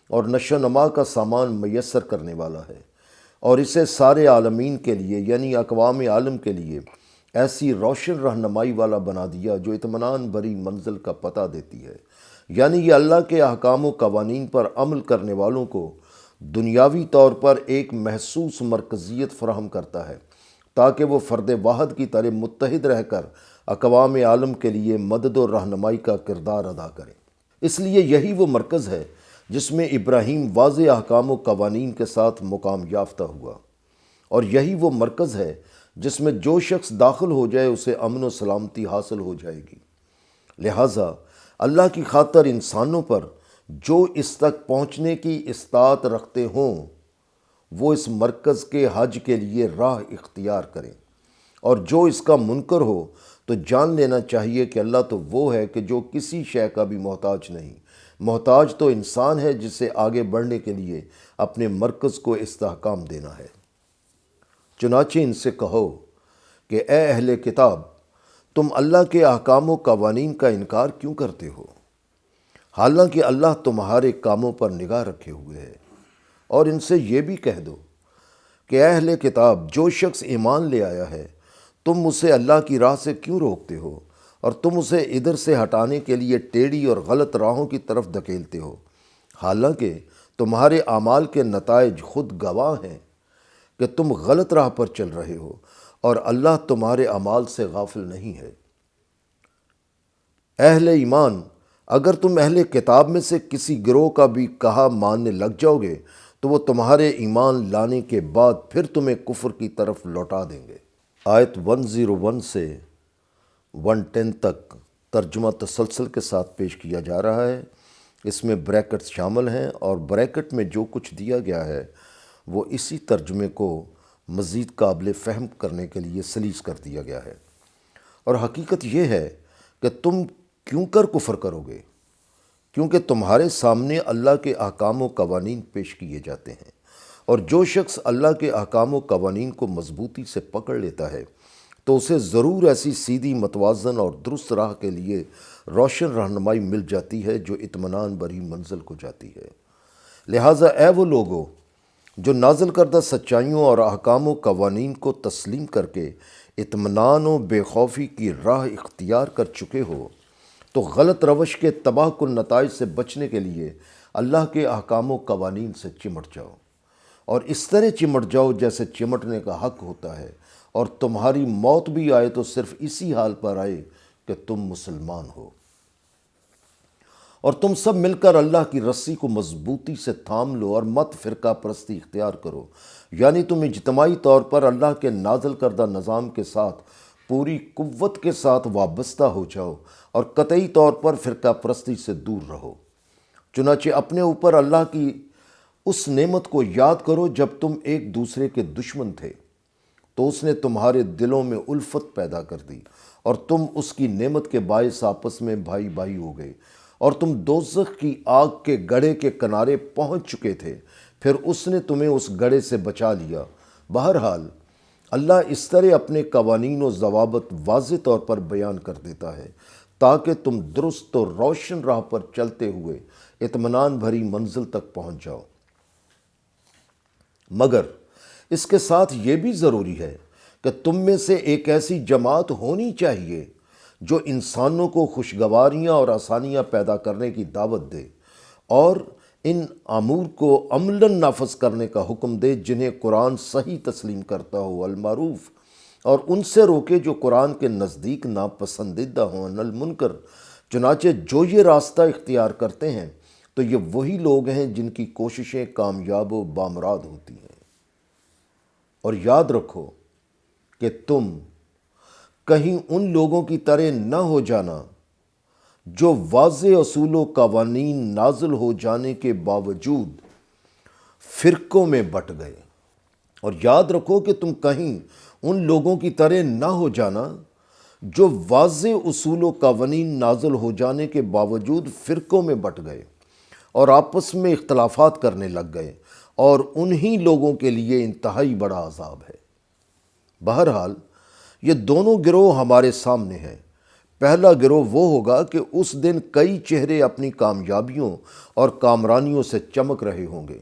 اور نشو و نما کا سامان میسر کرنے والا ہے، اور اسے سارے عالمین کے لیے یعنی اقوام عالم کے لیے ایسی روشن رہنمائی والا بنا دیا جو اطمینان بھری منزل کا پتہ دیتی ہے، یعنی یہ اللہ کے احکام و قوانین پر عمل کرنے والوں کو دنیاوی طور پر ایک محسوس مرکزیت فراہم کرتا ہے تاکہ وہ فرد واحد کی طرح متحد رہ کر اقوام عالم کے لیے مدد و رہنمائی کا کردار ادا کریں۔ اس لیے یہی وہ مرکز ہے جس میں ابراہیم واضح احکام و قوانین کے ساتھ مقام یافتہ ہوا، اور یہی وہ مرکز ہے جس میں جو شخص داخل ہو جائے اسے امن و سلامتی حاصل ہو جائے گی۔ لہٰذا اللہ کی خاطر انسانوں پر جو اس تک پہنچنے کی استطاعت رکھتے ہوں وہ اس مرکز کے حج کے لیے راہ اختیار کریں، اور جو اس کا منکر ہو تو جان لینا چاہیے کہ اللہ تو وہ ہے کہ جو کسی شے کا بھی محتاج نہیں، محتاج تو انسان ہے جسے آگے بڑھنے کے لیے اپنے مرکز کو استحکام دینا ہے۔ چنانچہ ان سے کہو کہ اے اہل کتاب، تم اللہ کے احکام و قوانین کا انکار کیوں کرتے ہو، حالانکہ اللہ تمہارے کاموں پر نگاہ رکھے ہوئے ہے۔ اور ان سے یہ بھی کہہ دو کہ اے اہل کتاب، جو شخص ایمان لے آیا ہے، تم اسے اللہ کی راہ سے کیوں روکتے ہو اور تم اسے ادھر سے ہٹانے کے لیے ٹیڑھی اور غلط راہوں کی طرف دھکیلتے ہو، حالانکہ تمہارے اعمال کے نتائج خود گواہ ہیں کہ تم غلط راہ پر چل رہے ہو، اور اللہ تمہارے اعمال سے غافل نہیں ہے۔ اہل ایمان، اگر تم اہل کتاب میں سے کسی گروہ کا بھی کہا ماننے لگ جاؤ گے تو وہ تمہارے ایمان لانے کے بعد پھر تمہیں کفر کی طرف لوٹا دیں گے۔ آیت 101 سے 110 تک ترجمہ تسلسل کے ساتھ پیش کیا جا رہا ہے۔ اس میں بریکٹس شامل ہیں، اور بریکٹ میں جو کچھ دیا گیا ہے وہ اسی ترجمے کو مزید قابل فہم کرنے کے لیے سلیس کر دیا گیا ہے۔ اور حقیقت یہ ہے کہ تم کیوں کر کفر کرو گے؟ کیونکہ تمہارے سامنے اللہ کے احکام و قوانین پیش کیے جاتے ہیں، اور جو شخص اللہ کے احکام و قوانین کو مضبوطی سے پکڑ لیتا ہے تو اسے ضرور ایسی سیدھی متوازن اور درست راہ کے لیے روشن رہنمائی مل جاتی ہے جو اطمینان بھری منزل کو جاتی ہے۔ لہٰذا اے وہ لوگو جو نازل کردہ سچائیوں اور احکام و قوانین کو تسلیم کر کے اطمینان و بے خوفی کی راہ اختیار کر چکے ہو، تو غلط روش کے تباہ کن نتائج سے بچنے کے لیے اللہ کے احکام و قوانین سے چمٹ جاؤ، اور اس طرح چمٹ جاؤ جیسے چمٹنے کا حق ہوتا ہے، اور تمہاری موت بھی آئے تو صرف اسی حال پر آئے کہ تم مسلمان ہو۔ اور تم سب مل کر اللہ کی رسی کو مضبوطی سے تھام لو اور مت فرقہ پرستی اختیار کرو، یعنی تم اجتماعی طور پر اللہ کے نازل کردہ نظام کے ساتھ پوری قوت کے ساتھ وابستہ ہو جاؤ اور قطعی طور پر فرقہ پرستی سے دور رہو۔ چنانچہ اپنے اوپر اللہ کی اس نعمت کو یاد کرو جب تم ایک دوسرے کے دشمن تھے تو اس نے تمہارے دلوں میں الفت پیدا کر دی، اور تم اس کی نعمت کے باعث آپس میں بھائی بھائی ہو گئے، اور تم دوزخ کی آگ کے گڑھے کے کنارے پہنچ چکے تھے، پھر اس نے تمہیں اس گڑھے سے بچا لیا۔ بہرحال اللہ اس طرح اپنے قوانین و ضوابط واضح طور پر بیان کر دیتا ہے تاکہ تم درست و روشن راہ پر چلتے ہوئے اطمینان بھری منزل تک پہنچ جاؤ۔ مگر اس کے ساتھ یہ بھی ضروری ہے کہ تم میں سے ایک ایسی جماعت ہونی چاہیے جو انسانوں کو خوشگواریاں اور آسانیاں پیدا کرنے کی دعوت دے، اور ان امور کو عملاً نافذ کرنے کا حکم دے جنہیں قرآن صحیح تسلیم کرتا ہو، المعروف، اور ان سے روکے جو قرآن کے نزدیک ناپسندیدہ ہوں، عن المنکر۔ چنانچہ جو یہ راستہ اختیار کرتے ہیں تو یہ وہی لوگ ہیں جن کی کوششیں کامیاب و بامراد ہوتی ہیں۔ اور یاد رکھو کہ تم کہیں ان لوگوں کی طرح نہ ہو جانا جو واضح اصول و قوانین نازل ہو جانے کے باوجود فرقوں میں بٹ گئے۔ اور یاد رکھو کہ تم کہیں ان لوگوں کی طرح نہ ہو جانا جو واضح اصول و قوانین نازل ہو جانے کے باوجود فرقوں میں بٹ گئے اور آپس میں اختلافات کرنے لگ گئے، اور انہی لوگوں کے لیے انتہائی بڑا عذاب ہے۔ بہرحال یہ دونوں گروہ ہمارے سامنے ہیں۔ پہلا گروہ وہ ہوگا کہ اس دن کئی چہرے اپنی کامیابیوں اور کامرانیوں سے چمک رہے ہوں گے۔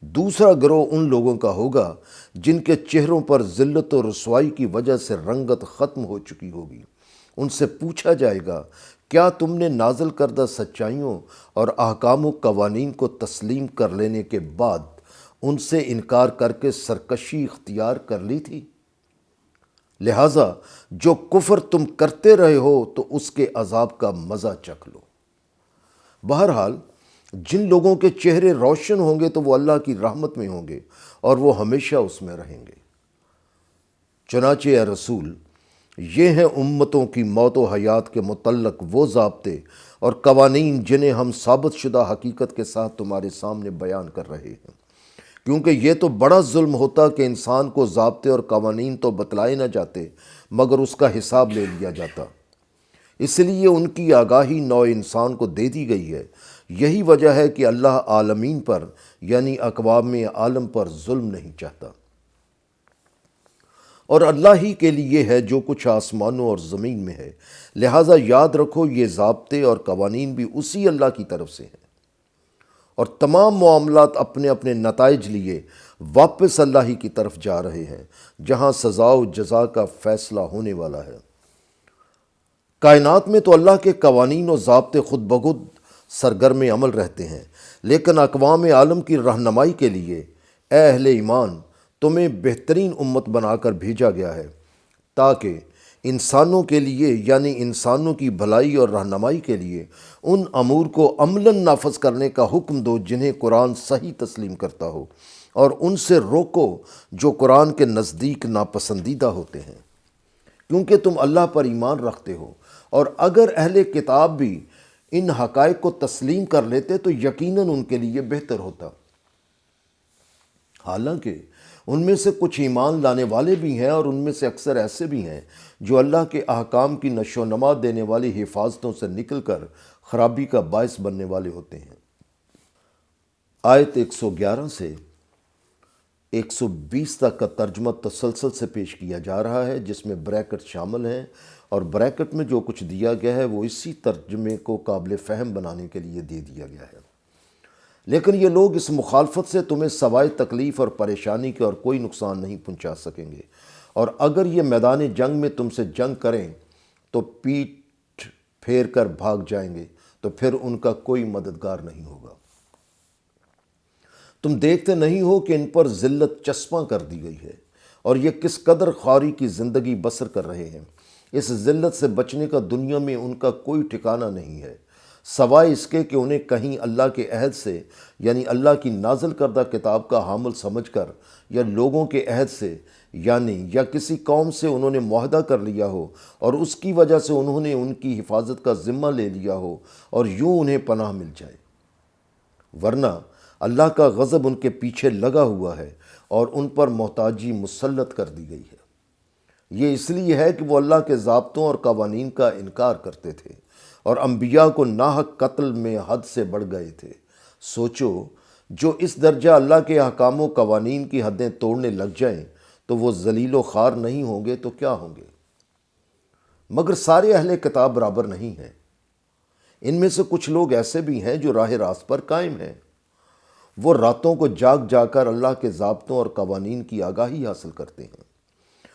دوسرا گروہ ان لوگوں کا ہوگا جن کے چہروں پر ذلت و رسوائی کی وجہ سے رنگت ختم ہو چکی ہوگی۔ ان سے پوچھا جائے گا، کیا تم نے نازل کردہ سچائیوں اور احکام و قوانین کو تسلیم کر لینے کے بعد ان سے انکار کر کے سرکشی اختیار کر لی تھی؟ لہٰذا جو کفر تم کرتے رہے ہو تو اس کے عذاب کا مزہ چکھ لو۔ بہرحال جن لوگوں کے چہرے روشن ہوں گے تو وہ اللہ کی رحمت میں ہوں گے اور وہ ہمیشہ اس میں رہیں گے۔ چنانچہ اے رسول، یہ ہیں امتوں کی موت و حیات کے متعلق وہ ضابطے اور قوانین جنہیں ہم ثابت شدہ حقیقت کے ساتھ تمہارے سامنے بیان کر رہے ہیں، کیونکہ یہ تو بڑا ظلم ہوتا کہ انسان کو ضابطے اور قوانین تو بتلائے نہ جاتے مگر اس کا حساب لے لیا جاتا۔ اس لیے ان کی آگاہی نوع انسان کو دے دی گئی ہے یہی وجہ ہے کہ اللہ عالمین پر یعنی اقوام عالم پر ظلم نہیں چاہتا، اور اللہ ہی کے لیے ہے جو کچھ آسمانوں اور زمین میں ہے۔ لہٰذا یاد رکھو یہ ضابطے اور قوانین بھی اسی اللہ کی طرف سے ہیں، اور تمام معاملات اپنے اپنے نتائج لیے واپس اللہ ہی کی طرف جا رہے ہیں، جہاں سزا و جزا کا فیصلہ ہونے والا ہے۔ کائنات میں تو اللہ کے قوانین و ضابطے خود بخود سرگرم عمل رہتے ہیں، لیکن اقوام عالم کی رہنمائی کے لیے اے اہل ایمان تمہیں بہترین امت بنا کر بھیجا گیا ہے، تاکہ انسانوں کے لیے یعنی انسانوں کی بھلائی اور رہنمائی کے لیے ان امور کو عملاً نافذ کرنے کا حکم دو جنہیں قرآن صحیح تسلیم کرتا ہو، اور ان سے روکو جو قرآن کے نزدیک ناپسندیدہ ہوتے ہیں، کیونکہ تم اللہ پر ایمان رکھتے ہو، اور اگر اہل کتاب بھی ان حقائق کو تسلیم کر لیتے تو یقیناً ان کے لیے بہتر ہوتا۔ حالانکہ ان میں سے کچھ ایمان لانے والے بھی ہیں، اور ان میں سے اکثر ایسے بھی ہیں جو اللہ کے احکام کی نشو و نما دینے والی حفاظتوں سے نکل کر خرابی کا باعث بننے والے ہوتے ہیں۔ آیت 111 سے 120 تک کا ترجمہ تسلسل سے پیش کیا جا رہا ہے، جس میں بریکٹ شامل ہیں، اور بریکٹ میں جو کچھ دیا گیا ہے وہ اسی ترجمے کو قابل فہم بنانے کے لیے دے دیا گیا ہے۔ لیکن یہ لوگ اس مخالفت سے تمہیں سوائے تکلیف اور پریشانی کے اور کوئی نقصان نہیں پہنچا سکیں گے، اور اگر یہ میدان جنگ میں تم سے جنگ کریں تو پیٹھ پھیر کر بھاگ جائیں گے تو پھر ان کا کوئی مددگار نہیں ہوگا۔ تم دیکھتے نہیں ہو کہ ان پر ذلت چسپاں کر دی گئی ہے، اور یہ کس قدر خواری کی زندگی بسر کر رہے ہیں۔ اس ذلت سے بچنے کا دنیا میں ان کا کوئی ٹھکانہ نہیں ہے، سوائے اس کے کہ انہیں کہیں اللہ کے عہد سے یعنی اللہ کی نازل کردہ کتاب کا حامل سمجھ کر، یا لوگوں کے عہد سے یعنی یا کسی قوم سے انہوں نے معاہدہ کر لیا ہو اور اس کی وجہ سے انہوں نے ان کی حفاظت کا ذمہ لے لیا ہو، اور یوں انہیں پناہ مل جائے، ورنہ اللہ کا غضب ان کے پیچھے لگا ہوا ہے اور ان پر محتاجی مسلط کر دی گئی ہے۔ یہ اس لیے ہے کہ وہ اللہ کے ضابطوں اور قوانین کا انکار کرتے تھے اور انبیاء کو ناحق قتل میں حد سے بڑھ گئے تھے۔ سوچو، جو اس درجہ اللہ کے احکام و قوانین کی حدیں توڑنے لگ جائیں تو وہ ذلیل و خوار نہیں ہوں گے تو کیا ہوں گے؟ مگر سارے اہل کتاب برابر نہیں ہیں۔ ان میں سے کچھ لوگ ایسے بھی ہیں جو راہ راست پر قائم ہیں۔ وہ راتوں کو جاگ جا کر اللہ کے ضابطوں اور قوانین کی آگاہی حاصل کرتے ہیں،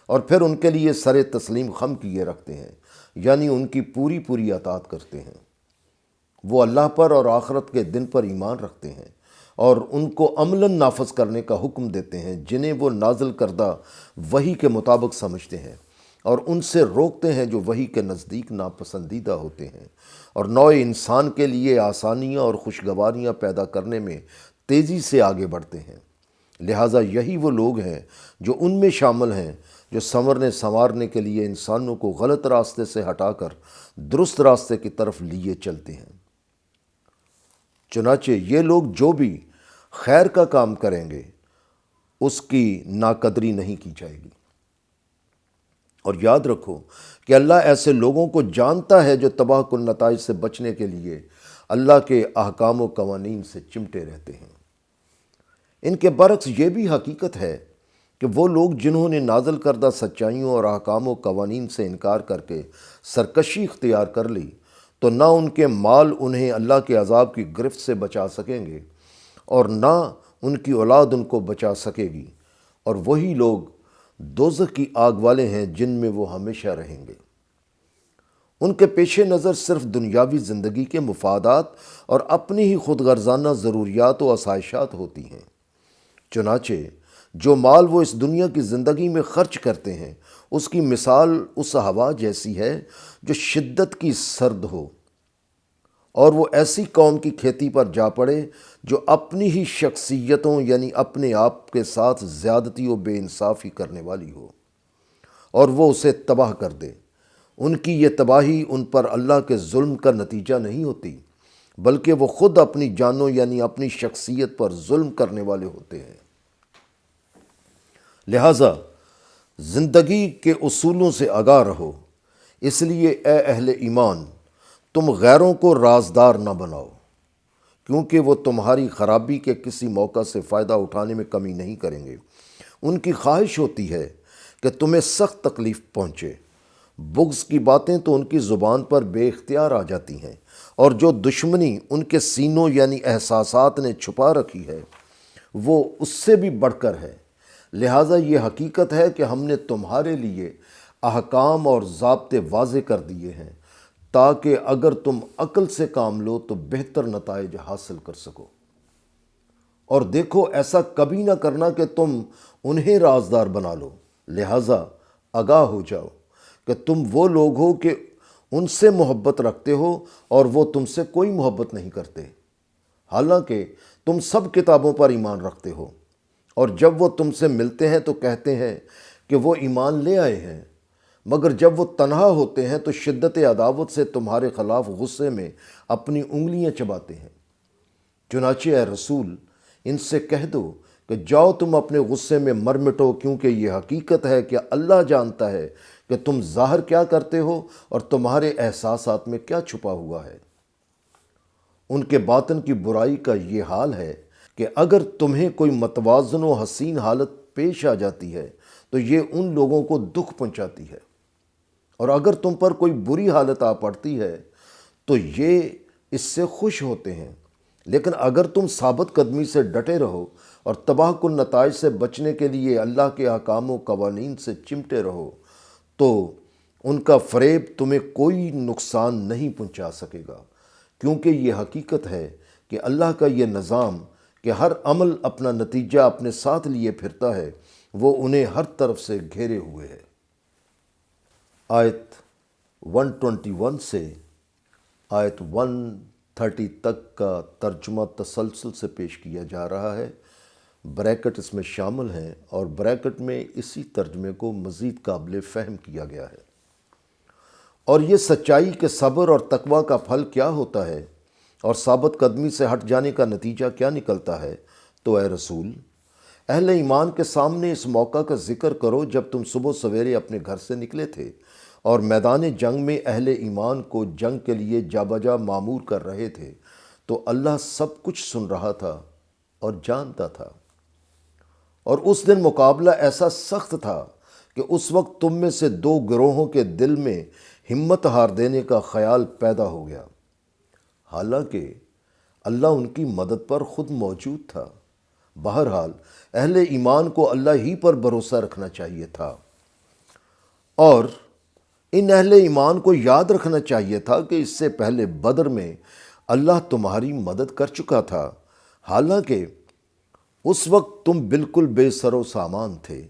اور پھر ان کے لیے سر تسلیم خم کیے رکھتے ہیں، یعنی ان کی پوری پوری اطاعت کرتے ہیں۔ وہ اللہ پر اور آخرت کے دن پر ایمان رکھتے ہیں، اور ان کو عملاً نافذ کرنے کا حکم دیتے ہیں جنہیں وہ نازل کردہ وحی کے مطابق سمجھتے ہیں، اور ان سے روکتے ہیں جو وحی کے نزدیک ناپسندیدہ ہوتے ہیں، اور نوع انسان کے لیے آسانیاں اور خوشگواریاں پیدا کرنے میں تیزی سے آگے بڑھتے ہیں۔ لہٰذا یہی وہ لوگ ہیں جو ان میں شامل ہیں جو سنوارنے کے لیے انسانوں کو غلط راستے سے ہٹا کر درست راستے کی طرف لیے چلتے ہیں۔ چنانچہ یہ لوگ جو بھی خیر کا کام کریں گے اس کی ناقدری نہیں کی جائے گی، اور یاد رکھو کہ اللہ ایسے لوگوں کو جانتا ہے جو تباہ کن نتائج سے بچنے کے لیے اللہ کے احکام و قوانین سے چمٹے رہتے ہیں۔ ان کے برعکس یہ بھی حقیقت ہے کہ وہ لوگ جنہوں نے نازل کردہ سچائیوں اور احکام و قوانین سے انکار کر کے سرکشی اختیار کر لی، تو نہ ان کے مال انہیں اللہ کے عذاب کی گرفت سے بچا سکیں گے، اور نہ ان کی اولاد ان کو بچا سکے گی، اور وہی لوگ دوزخ کی آگ والے ہیں جن میں وہ ہمیشہ رہیں گے۔ ان کے پیش نظر صرف دنیاوی زندگی کے مفادات اور اپنی ہی خود غرضانہ ضروریات و آسائشات ہوتی ہیں۔ چنانچہ جو مال وہ اس دنیا کی زندگی میں خرچ کرتے ہیں اس کی مثال اس ہوا جیسی ہے جو شدت کی سرد ہو، اور وہ ایسی قوم کی کھیتی پر جا پڑے جو اپنی ہی شخصیتوں یعنی اپنے آپ کے ساتھ زیادتی و بے انصافی کرنے والی ہو، اور وہ اسے تباہ کر دے۔ ان کی یہ تباہی ان پر اللہ کے ظلم کا نتیجہ نہیں ہوتی، بلکہ وہ خود اپنی جانوں یعنی اپنی شخصیت پر ظلم کرنے والے ہوتے ہیں۔ لہٰذا زندگی کے اصولوں سے آگاہ رہو۔ اس لیے اے اہل ایمان، تم غیروں کو رازدار نہ بناؤ، کیونکہ وہ تمہاری خرابی کے کسی موقع سے فائدہ اٹھانے میں کمی نہیں کریں گے۔ ان کی خواہش ہوتی ہے کہ تمہیں سخت تکلیف پہنچے۔ بغض کی باتیں تو ان کی زبان پر بے اختیار آ جاتی ہیں، اور جو دشمنی ان کے سینوں یعنی احساسات نے چھپا رکھی ہے وہ اس سے بھی بڑھ کر ہے۔ لہٰذا یہ حقیقت ہے کہ ہم نے تمہارے لیے احکام اور ضابطے واضح کر دیے ہیں، تاکہ اگر تم عقل سے کام لو تو بہتر نتائج حاصل کر سکو۔ اور دیکھو، ایسا کبھی نہ کرنا کہ تم انہیں رازدار بنا لو۔ لہٰذا آگاہ ہو جاؤ کہ تم وہ لوگ ہو کہ ان سے محبت رکھتے ہو اور وہ تم سے کوئی محبت نہیں کرتے، حالانکہ تم سب کتابوں پر ایمان رکھتے ہو۔ اور جب وہ تم سے ملتے ہیں تو کہتے ہیں کہ وہ ایمان لے آئے ہیں، مگر جب وہ تنہا ہوتے ہیں تو شدت عداوت سے تمہارے خلاف غصے میں اپنی انگلیاں چباتے ہیں۔ چنانچہ اے رسول، ان سے کہہ دو کہ جاؤ تم اپنے غصے میں مر مٹو، کیونکہ یہ حقیقت ہے کہ اللہ جانتا ہے کہ تم ظاہر کیا کرتے ہو اور تمہارے احساسات میں کیا چھپا ہوا ہے۔ ان کے باطن کی برائی کا یہ حال ہے کہ اگر تمہیں کوئی متوازن و حسین حالت پیش آ جاتی ہے تو یہ ان لوگوں کو دکھ پہنچاتی ہے، اور اگر تم پر کوئی بری حالت آ پڑتی ہے تو یہ اس سے خوش ہوتے ہیں۔ لیکن اگر تم ثابت قدمی سے ڈٹے رہو اور تباہ کن نتائج سے بچنے کے لیے اللہ کے احکام و قوانین سے چمٹے رہو تو ان کا فریب تمہیں کوئی نقصان نہیں پہنچا سکے گا، کیونکہ یہ حقیقت ہے کہ اللہ کا یہ نظام کہ ہر عمل اپنا نتیجہ اپنے ساتھ لیے پھرتا ہے، وہ انہیں ہر طرف سے گھیرے ہوئے ہے۔ آیت 121 سے آیت 130 تک کا ترجمہ تسلسل سے پیش کیا جا رہا ہے۔ بریکٹ اس میں شامل ہیں اور بریکٹ میں اسی ترجمے کو مزید قابل فہم کیا گیا ہے۔ اور یہ سچائی کے صبر اور تقوی کا پھل کیا ہوتا ہے اور ثابت قدمی سے ہٹ جانے کا نتیجہ کیا نکلتا ہے؟ تو اے رسول، اہل ایمان کے سامنے اس موقع کا ذکر کرو جب تم صبح سویرے اپنے گھر سے نکلے تھے اور میدان جنگ میں اہل ایمان کو جنگ کے لیے جا بجا معمور کر رہے تھے، تو اللہ سب کچھ سن رہا تھا اور جانتا تھا۔ اور اس دن مقابلہ ایسا سخت تھا کہ اس وقت تم میں سے دو گروہوں کے دل میں ہمت ہار دینے کا خیال پیدا ہو گیا، حالانکہ اللہ ان کی مدد پر خود موجود تھا۔ بہرحال اہل ایمان کو اللہ ہی پر بھروسہ رکھنا چاہیے تھا، اور ان اہل ایمان کو یاد رکھنا چاہیے تھا کہ اس سے پہلے بدر میں اللہ تمہاری مدد کر چکا تھا، حالانکہ اس وقت تم بالکل بے سر و سامان تھے۔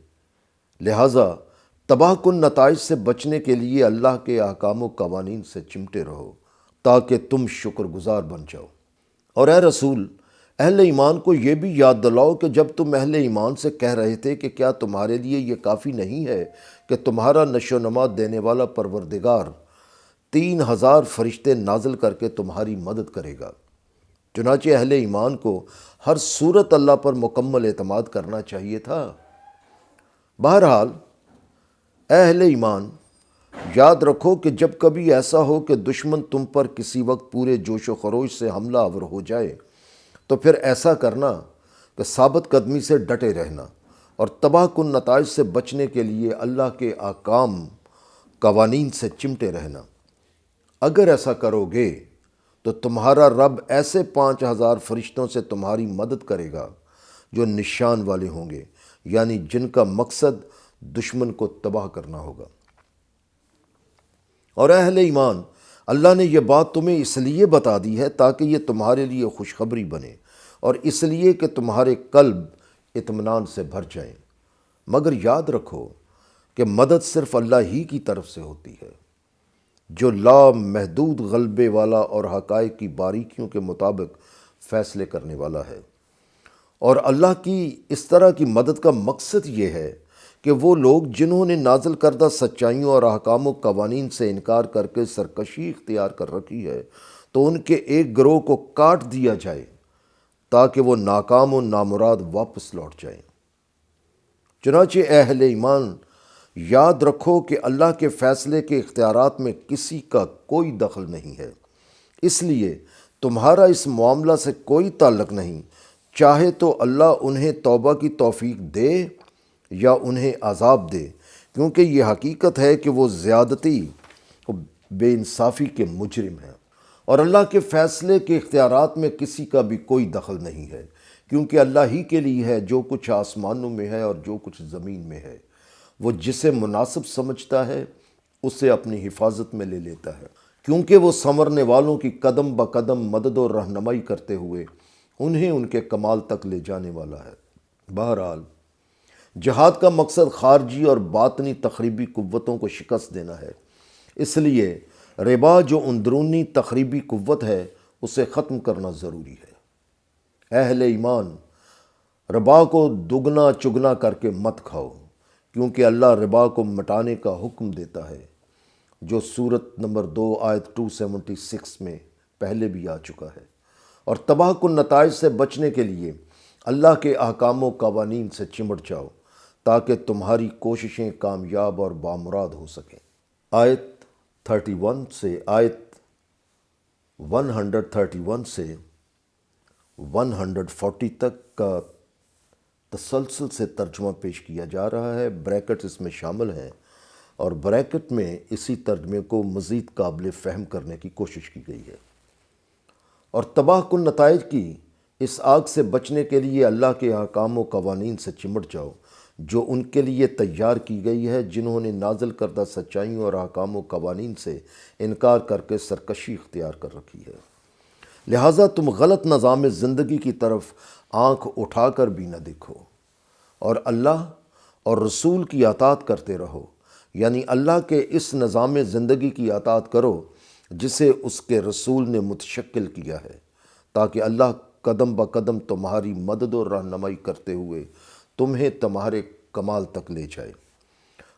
لہٰذا تباہ کن نتائج سے بچنے کے لیے اللہ کے احکام و قوانین سے چمٹے رہو تاکہ تم شکر گزار بن جاؤ۔ اور اے رسول، اہل ایمان کو یہ بھی یاد دلاؤ کہ جب تم اہل ایمان سے کہہ رہے تھے کہ کیا تمہارے لیے یہ کافی نہیں ہے کہ تمہارا نشو و نما دینے والا پروردگار 3000 فرشتے نازل کر کے تمہاری مدد کرے گا۔ چنانچہ اہل ایمان کو ہر صورت اللہ پر مکمل اعتماد کرنا چاہیے تھا۔ بہرحال اے اہل ایمان، یاد رکھو کہ جب کبھی ایسا ہو کہ دشمن تم پر کسی وقت پورے جوش و خروش سے حملہ آور ہو جائے تو پھر ایسا کرنا کہ ثابت قدمی سے ڈٹے رہنا اور تباہ کن نتائج سے بچنے کے لیے اللہ کے احکام قوانین سے چمٹے رہنا۔ اگر ایسا کرو گے تو تمہارا رب ایسے 5000 فرشتوں سے تمہاری مدد کرے گا جو نشان والے ہوں گے، یعنی جن کا مقصد دشمن کو تباہ کرنا ہوگا۔ اور اہل ایمان، اللہ نے یہ بات تمہیں اس لیے بتا دی ہے تاکہ یہ تمہارے لیے خوشخبری بنے، اور اس لیے کہ تمہارے قلب اطمینان سے بھر جائیں۔ مگر یاد رکھو کہ مدد صرف اللہ ہی کی طرف سے ہوتی ہے، جو لامحدود غلبے والا اور حقائق کی باریکیوں کے مطابق فیصلے کرنے والا ہے۔ اور اللہ کی اس طرح کی مدد کا مقصد یہ ہے کہ وہ لوگ جنہوں نے نازل کردہ سچائیوں اور احکام و قوانین سے انکار کر کے سرکشی اختیار کر رکھی ہے، تو ان کے ایک گروہ کو کاٹ دیا جائے تاکہ وہ ناکام و نامراد واپس لوٹ جائیں۔ چنانچہ اے اہل ایمان، یاد رکھو کہ اللہ کے فیصلے کے اختیارات میں کسی کا کوئی دخل نہیں ہے، اس لیے تمہارا اس معاملہ سے کوئی تعلق نہیں، چاہے تو اللہ انہیں توبہ کی توفیق دے یا انہیں عذاب دے، کیونکہ یہ حقیقت ہے کہ وہ زیادتی و بے انصافی کے مجرم ہیں۔ اور اللہ کے فیصلے کے اختیارات میں کسی کا بھی کوئی دخل نہیں ہے، کیونکہ اللہ ہی کے لیے ہے جو کچھ آسمانوں میں ہے اور جو کچھ زمین میں ہے۔ وہ جسے مناسب سمجھتا ہے اسے اپنی حفاظت میں لے لیتا ہے، کیونکہ وہ سنورنے والوں کی قدم بقدم مدد اور رہنمائی کرتے ہوئے انہیں ان کے کمال تک لے جانے والا ہے۔ بہرحال جہاد کا مقصد خارجی اور باطنی تخریبی قوتوں کو شکست دینا ہے، اس لیے ربا جو اندرونی تخریبی قوت ہے اسے ختم کرنا ضروری ہے۔ اہل ایمان، ربا کو دگنا چگنا کر کے مت کھاؤ، کیونکہ اللہ ربا کو مٹانے کا حکم دیتا ہے، جو سورت نمبر 2 آیت 276 میں پہلے بھی آ چکا ہے۔ اور تباہ کن نتائج سے بچنے کے لیے اللہ کے احکام و قوانین سے چمٹ جاؤ تاکہ تمہاری کوششیں کامیاب اور بامراد ہو سکیں۔ آیت 31 سے آیت 131 سے 140 تک کا تسلسل سے ترجمہ پیش کیا جا رہا ہے، بریکٹ اس میں شامل ہیں، اور بریکٹ میں اسی ترجمے کو مزید قابل فہم کرنے کی کوشش کی گئی ہے۔ اور تباہ کن نتائج کی اس آگ سے بچنے کے لیے اللہ کے احکام و قوانین سے چمٹ جاؤ جو ان کے لیے تیار کی گئی ہے جنہوں نے نازل کردہ سچائیوں اور احکام و قوانین سے انکار کر کے سرکشی اختیار کر رکھی ہے۔ لہٰذا تم غلط نظام زندگی کی طرف آنکھ اٹھا کر بھی نہ دیکھو، اور اللہ اور رسول کی اطاعت کرتے رہو، یعنی اللہ کے اس نظام زندگی کی اطاعت کرو جسے اس کے رسول نے متشکل کیا ہے، تاکہ اللہ قدم بقدم تمہاری مدد اور رہنمائی کرتے ہوئے تمہیں تمہارے کمال تک لے جائے۔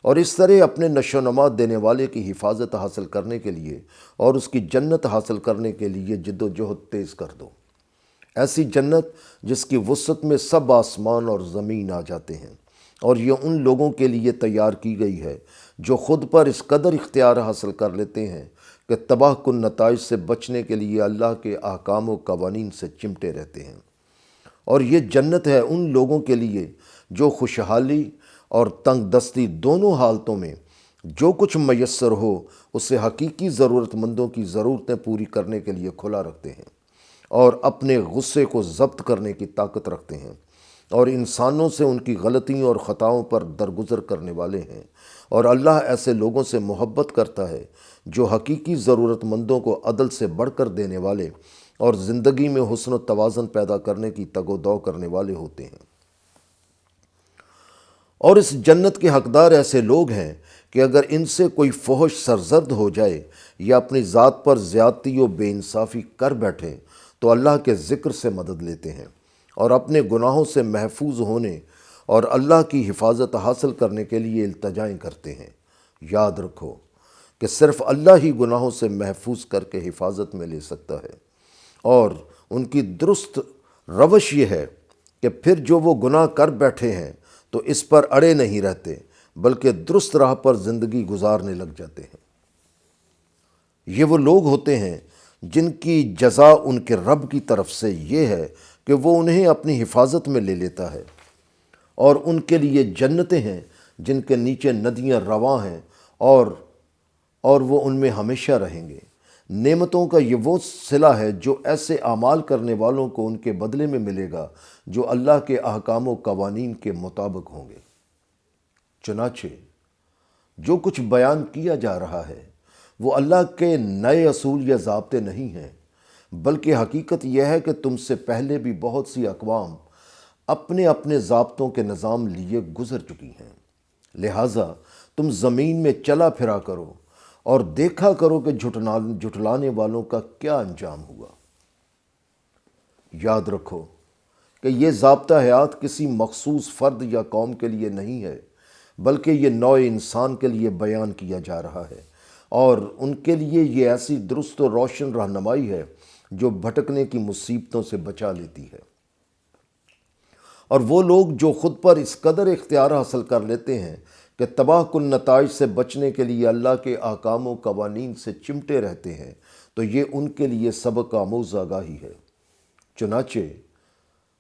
اور اس طرح اپنے نشو و نما دینے والے کی حفاظت حاصل کرنے کے لیے اور اس کی جنت حاصل کرنے کے لیے جد و جہد تیز کر دو، ایسی جنت جس کی وسعت میں سب آسمان اور زمین آ جاتے ہیں، اور یہ ان لوگوں کے لیے تیار کی گئی ہے جو خود پر اس قدر اختیار حاصل کر لیتے ہیں کہ تباہ کن نتائج سے بچنے کے لیے اللہ کے احکام و قوانین سے چمٹے رہتے ہیں۔ اور یہ جنت ہے ان لوگوں کے لیے جو خوشحالی اور تنگ دستی دونوں حالتوں میں جو کچھ میسر ہو اسے حقیقی ضرورت مندوں کی ضرورتیں پوری کرنے کے لیے کھلا رکھتے ہیں، اور اپنے غصے کو ضبط کرنے کی طاقت رکھتے ہیں، اور انسانوں سے ان کی غلطیوں اور خطاؤں پر درگزر کرنے والے ہیں۔ اور اللہ ایسے لوگوں سے محبت کرتا ہے جو حقیقی ضرورت مندوں کو عدل سے بڑھ کر دینے والے اور زندگی میں حسن و توازن پیدا کرنے کی تگ و دو کرنے والے ہوتے ہیں۔ اور اس جنت کے حقدار ایسے لوگ ہیں کہ اگر ان سے کوئی فحش سرزد ہو جائے یا اپنی ذات پر زیادتی و بے انصافی کر بیٹھے تو اللہ کے ذکر سے مدد لیتے ہیں اور اپنے گناہوں سے محفوظ ہونے اور اللہ کی حفاظت حاصل کرنے کے لیے التجائیں کرتے ہیں۔ یاد رکھو کہ صرف اللہ ہی گناہوں سے محفوظ کر کے حفاظت میں لے سکتا ہے، اور ان کی درست روش یہ ہے کہ پھر جو وہ گناہ کر بیٹھے ہیں تو اس پر اڑے نہیں رہتے بلکہ درست راہ پر زندگی گزارنے لگ جاتے ہیں۔ یہ وہ لوگ ہوتے ہیں جن کی جزا ان کے رب کی طرف سے یہ ہے کہ وہ انہیں اپنی حفاظت میں لے لیتا ہے، اور ان کے لیے جنتیں ہیں جن کے نیچے ندیاں رواں ہیں، اور وہ ان میں ہمیشہ رہیں گے۔ نعمتوں کا یہ وہ صلہ ہے جو ایسے اعمال کرنے والوں کو ان کے بدلے میں ملے گا جو اللہ کے احکام و قوانین کے مطابق ہوں گے۔ چنانچہ جو کچھ بیان کیا جا رہا ہے وہ اللہ کے نئے اصول یا ضابطے نہیں ہیں، بلکہ حقیقت یہ ہے کہ تم سے پہلے بھی بہت سی اقوام اپنے اپنے ضابطوں کے نظام لیے گزر چکی ہیں۔ لہٰذا تم زمین میں چلا پھرا کرو اور دیکھا کرو کہ جھٹلانے والوں کا کیا انجام ہوا۔ یاد رکھو کہ یہ ضابطہ حیات کسی مخصوص فرد یا قوم کے لیے نہیں ہے، بلکہ یہ نوع انسان کے لیے بیان کیا جا رہا ہے، اور ان کے لیے یہ ایسی درست و روشن رہنمائی ہے جو بھٹکنے کی مصیبتوں سے بچا لیتی ہے۔ اور وہ لوگ جو خود پر اس قدر اختیار حاصل کر لیتے ہیں کہ تباہ کن نتائج سے بچنے کے لیے اللہ کے احکام و قوانین سے چمٹے رہتے ہیں تو یہ ان کے لیے سبق آموز آگاہی ہے۔ چنانچہ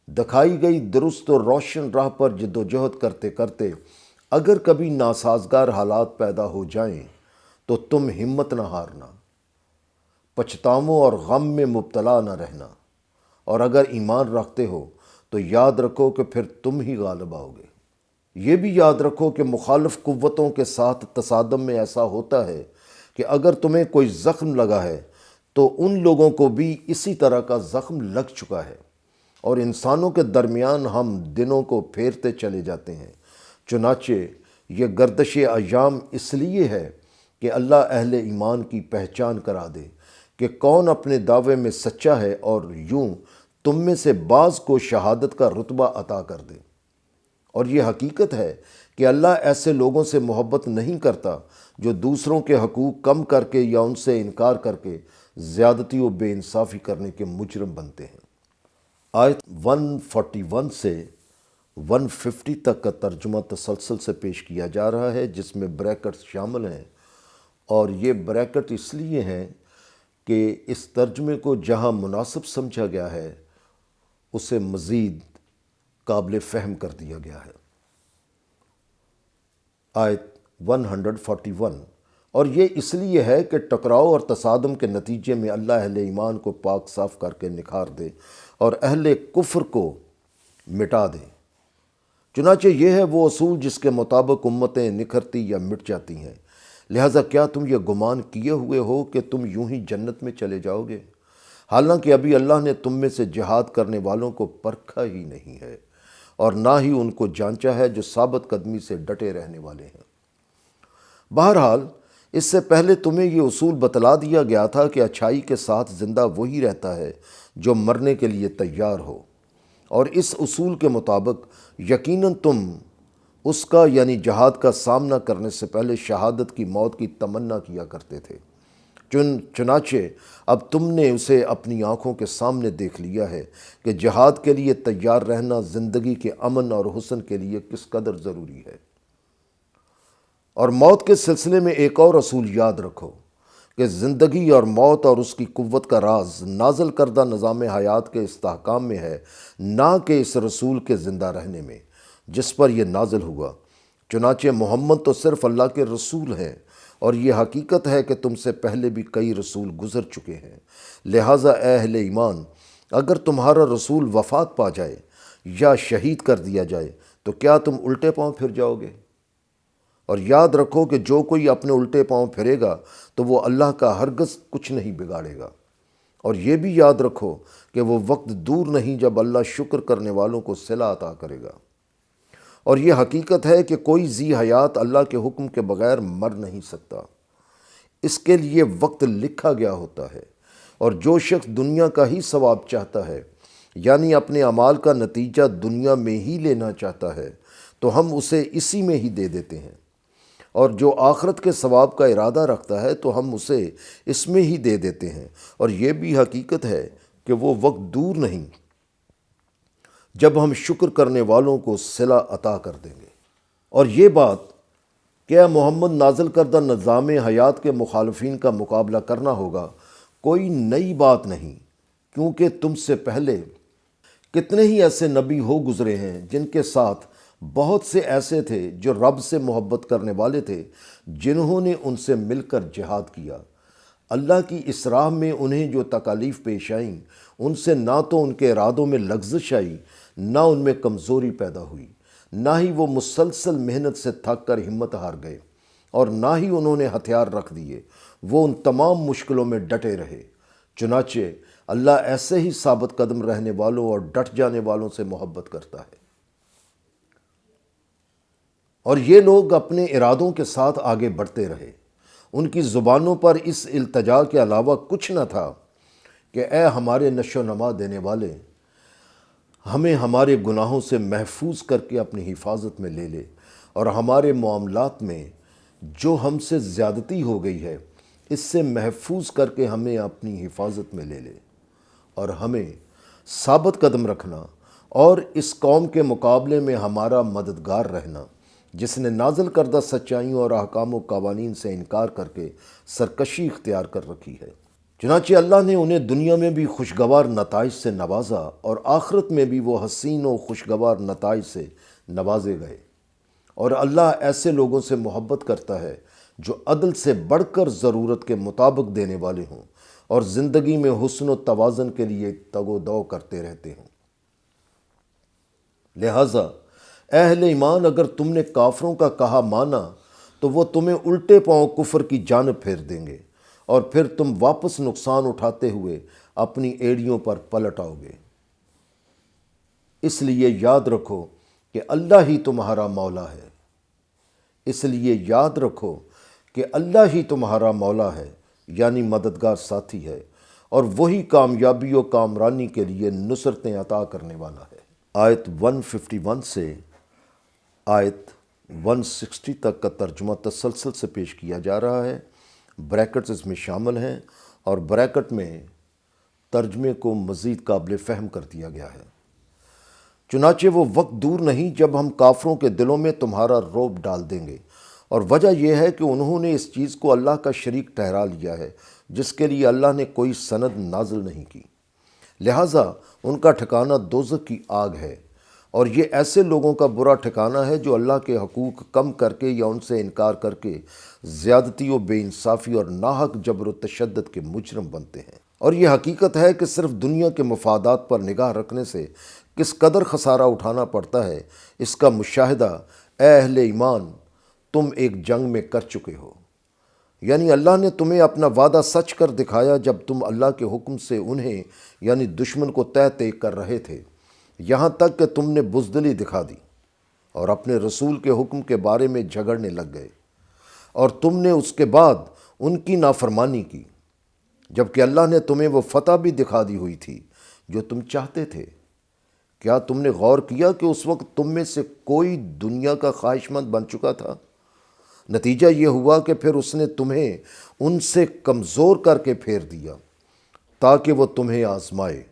دکھائی گئی درست و روشن راہ پر جد و جہد کرتے کرتے اگر کبھی ناسازگار حالات پیدا ہو جائیں تو تم ہمت نہ ہارنا، پچھتاووں اور غم میں مبتلا نہ رہنا، اور اگر ایمان رکھتے ہو تو یاد رکھو کہ پھر تم ہی غالب آؤ گے۔ یہ بھی یاد رکھو کہ مخالف قوتوں کے ساتھ تصادم میں ایسا ہوتا ہے کہ اگر تمہیں کوئی زخم لگا ہے تو ان لوگوں کو بھی اسی طرح کا زخم لگ چکا ہے، اور انسانوں کے درمیان ہم دنوں کو پھیرتے چلے جاتے ہیں۔ چنانچہ یہ گردش ایام اس لیے ہے کہ اللہ اہل ایمان کی پہچان کرا دے کہ کون اپنے دعوے میں سچا ہے، اور یوں تم میں سے بعض کو شہادت کا رتبہ عطا کر دے۔ اور یہ حقیقت ہے کہ اللہ ایسے لوگوں سے محبت نہیں کرتا جو دوسروں کے حقوق کم کر کے یا ان سے انکار کر کے زیادتی و بے انصافی کرنے کے مجرم بنتے ہیں۔ آیت 141 سے 150 تک کا ترجمہ تسلسل سے پیش کیا جا رہا ہے، جس میں بریکٹس شامل ہیں، اور یہ بریکٹ اس لیے ہیں کہ اس ترجمے کو جہاں مناسب سمجھا گیا ہے اسے مزید قابل فہم کر دیا گیا ہے۔ آیت 141، اور یہ اس لیے ہے کہ ٹکراؤ اور تصادم کے نتیجے میں اللہ اہل ایمان کو پاک صاف کر کے نکھار دے اور اہل کفر کو مٹا دے۔ چنانچہ یہ ہے وہ اصول جس کے مطابق امتیں نکھرتی یا مٹ جاتی ہیں۔ لہٰذا کیا تم یہ گمان کیے ہوئے ہو کہ تم یوں ہی جنت میں چلے جاؤ گے، حالانکہ ابھی اللہ نے تم میں سے جہاد کرنے والوں کو پرکھا ہی نہیں ہے، اور نہ ہی ان کو جانچا ہے جو ثابت قدمی سے ڈٹے رہنے والے ہیں۔ بہرحال اس سے پہلے تمہیں یہ اصول بتلا دیا گیا تھا کہ اچھائی کے ساتھ زندہ وہی رہتا ہے جو مرنے کے لیے تیار ہو، اور اس اصول کے مطابق یقیناً تم اس کا یعنی جہاد کا سامنا کرنے سے پہلے شہادت کی موت کی تمنا کیا کرتے تھے۔ چنانچہ اب تم نے اسے اپنی آنکھوں کے سامنے دیکھ لیا ہے کہ جہاد کے لیے تیار رہنا زندگی کے امن اور حسن کے لیے کس قدر ضروری ہے۔ اور موت کے سلسلے میں ایک اور اصول یاد رکھو کہ زندگی اور موت اور اس کی قوت کا راز نازل کردہ نظام حیات کے استحکام میں ہے، نہ کہ اس رسول کے زندہ رہنے میں جس پر یہ نازل ہوا۔ چنانچہ محمد تو صرف اللہ کے رسول ہیں، اور یہ حقیقت ہے کہ تم سے پہلے بھی کئی رسول گزر چکے ہیں۔ لہٰذا اے اہل ایمان، اگر تمہارا رسول وفات پا جائے یا شہید کر دیا جائے تو کیا تم الٹے پاؤں پھر جاؤ گے؟ اور یاد رکھو کہ جو کوئی اپنے الٹے پاؤں پھرے گا تو وہ اللہ کا ہرگز کچھ نہیں بگاڑے گا۔ اور یہ بھی یاد رکھو کہ وہ وقت دور نہیں جب اللہ شکر کرنے والوں کو صلہ عطا کرے گا۔ اور یہ حقیقت ہے کہ کوئی ذی حیات اللہ کے حکم کے بغیر مر نہیں سکتا، اس کے لیے وقت لکھا گیا ہوتا ہے، اور جو شخص دنیا کا ہی ثواب چاہتا ہے یعنی اپنے اعمال کا نتیجہ دنیا میں ہی لینا چاہتا ہے تو ہم اسے اسی میں ہی دے دیتے ہیں، اور جو آخرت کے ثواب کا ارادہ رکھتا ہے تو ہم اسے اس میں ہی دے دیتے ہیں۔ اور یہ بھی حقیقت ہے کہ وہ وقت دور نہیں جب ہم شکر کرنے والوں کو صلہ عطا کر دیں گے۔ اور یہ بات کہ اے محمد نازل کردہ نظام حیات کے مخالفین کا مقابلہ کرنا ہوگا کوئی نئی بات نہیں، کیونکہ تم سے پہلے کتنے ہی ایسے نبی ہو گزرے ہیں جن کے ساتھ بہت سے ایسے تھے جو رب سے محبت کرنے والے تھے، جنہوں نے ان سے مل کر جہاد کیا۔ اللہ کی اس راہ میں انہیں جو تکالیف پیش آئیں ان سے نہ تو ان کے ارادوں میں لغزش آئی، نہ ان میں کمزوری پیدا ہوئی، نہ ہی وہ مسلسل محنت سے تھک کر ہمت ہار گئے، اور نہ ہی انہوں نے ہتھیار رکھ دیے۔ وہ ان تمام مشکلوں میں ڈٹے رہے۔ چنانچہ اللہ ایسے ہی ثابت قدم رہنے والوں اور ڈٹ جانے والوں سے محبت کرتا ہے۔ اور یہ لوگ اپنے ارادوں کے ساتھ آگے بڑھتے رہے۔ ان کی زبانوں پر اس التجا کے علاوہ کچھ نہ تھا کہ اے ہمارے نشو و نما دینے والے، ہمیں ہمارے گناہوں سے محفوظ کر کے اپنی حفاظت میں لے لے، اور ہمارے معاملات میں جو ہم سے زیادتی ہو گئی ہے اس سے محفوظ کر کے ہمیں اپنی حفاظت میں لے لے، اور ہمیں ثابت قدم رکھنا اور اس قوم کے مقابلے میں ہمارا مددگار رہنا، جس نے نازل کردہ سچائیوں اور احکام و قوانین سے انکار کر کے سرکشی اختیار کر رکھی ہے۔ چنانچہ اللہ نے انہیں دنیا میں بھی خوشگوار نتائج سے نوازا اور آخرت میں بھی وہ حسین و خوشگوار نتائج سے نوازے گئے۔ اور اللہ ایسے لوگوں سے محبت کرتا ہے جو عدل سے بڑھ کر ضرورت کے مطابق دینے والے ہوں اور زندگی میں حسن و توازن کے لیے تگ و دو کرتے رہتے ہوں۔ لہٰذا اے اہل ایمان، اگر تم نے کافروں کا کہا مانا تو وہ تمہیں الٹے پاؤں کفر کی جانب پھیر دیں گے، اور پھر تم واپس نقصان اٹھاتے ہوئے اپنی ایڑیوں پر پلٹ آؤ گے۔ اس لیے یاد رکھو کہ اللہ ہی تمہارا مولا ہے۔ اس لیے یاد رکھو کہ اللہ ہی تمہارا مولا ہے، یعنی مددگار ساتھی ہے، اور وہی کامیابی و کامرانی کے لیے نصرتیں عطا کرنے والا ہے۔ آیت 151 سے آیت 160 تک کا ترجمہ تسلسل سے پیش کیا جا رہا ہے۔ بریکٹس اس میں شامل ہیں اور بریکٹ میں ترجمے کو مزید قابل فہم کر دیا گیا ہے۔ چنانچہ وہ وقت دور نہیں جب ہم کافروں کے دلوں میں تمہارا رعب ڈال دیں گے، اور وجہ یہ ہے کہ انہوں نے اس چیز کو اللہ کا شریک ٹھہرا لیا ہے جس کے لیے اللہ نے کوئی سند نازل نہیں کی۔ لہٰذا ان کا ٹھکانہ دوزخ کی آگ ہے، اور یہ ایسے لوگوں کا برا ٹھکانہ ہے جو اللہ کے حقوق کم کر کے یا ان سے انکار کر کے زیادتی و بے انصافی اور ناحق جبر و تشدد کے مجرم بنتے ہیں۔ اور یہ حقیقت ہے کہ صرف دنیا کے مفادات پر نگاہ رکھنے سے کس قدر خسارہ اٹھانا پڑتا ہے، اس کا مشاہدہ اے اہل ایمان تم ایک جنگ میں کر چکے ہو۔ یعنی اللہ نے تمہیں اپنا وعدہ سچ کر دکھایا جب تم اللہ کے حکم سے انہیں یعنی دشمن کو تہ کر رہے تھے، یہاں تک کہ تم نے بزدلی دکھا دی اور اپنے رسول کے حکم کے بارے میں جھگڑنے لگ گئے، اور تم نے اس کے بعد ان کی نافرمانی کی، جبکہ اللہ نے تمہیں وہ فتح بھی دکھا دی ہوئی تھی جو تم چاہتے تھے۔ کیا تم نے غور کیا کہ اس وقت تم میں سے کوئی دنیا کا خواہش مند بن چکا تھا؟ نتیجہ یہ ہوا کہ پھر اس نے تمہیں ان سے کمزور کر کے پھیر دیا تاکہ وہ تمہیں آزمائے،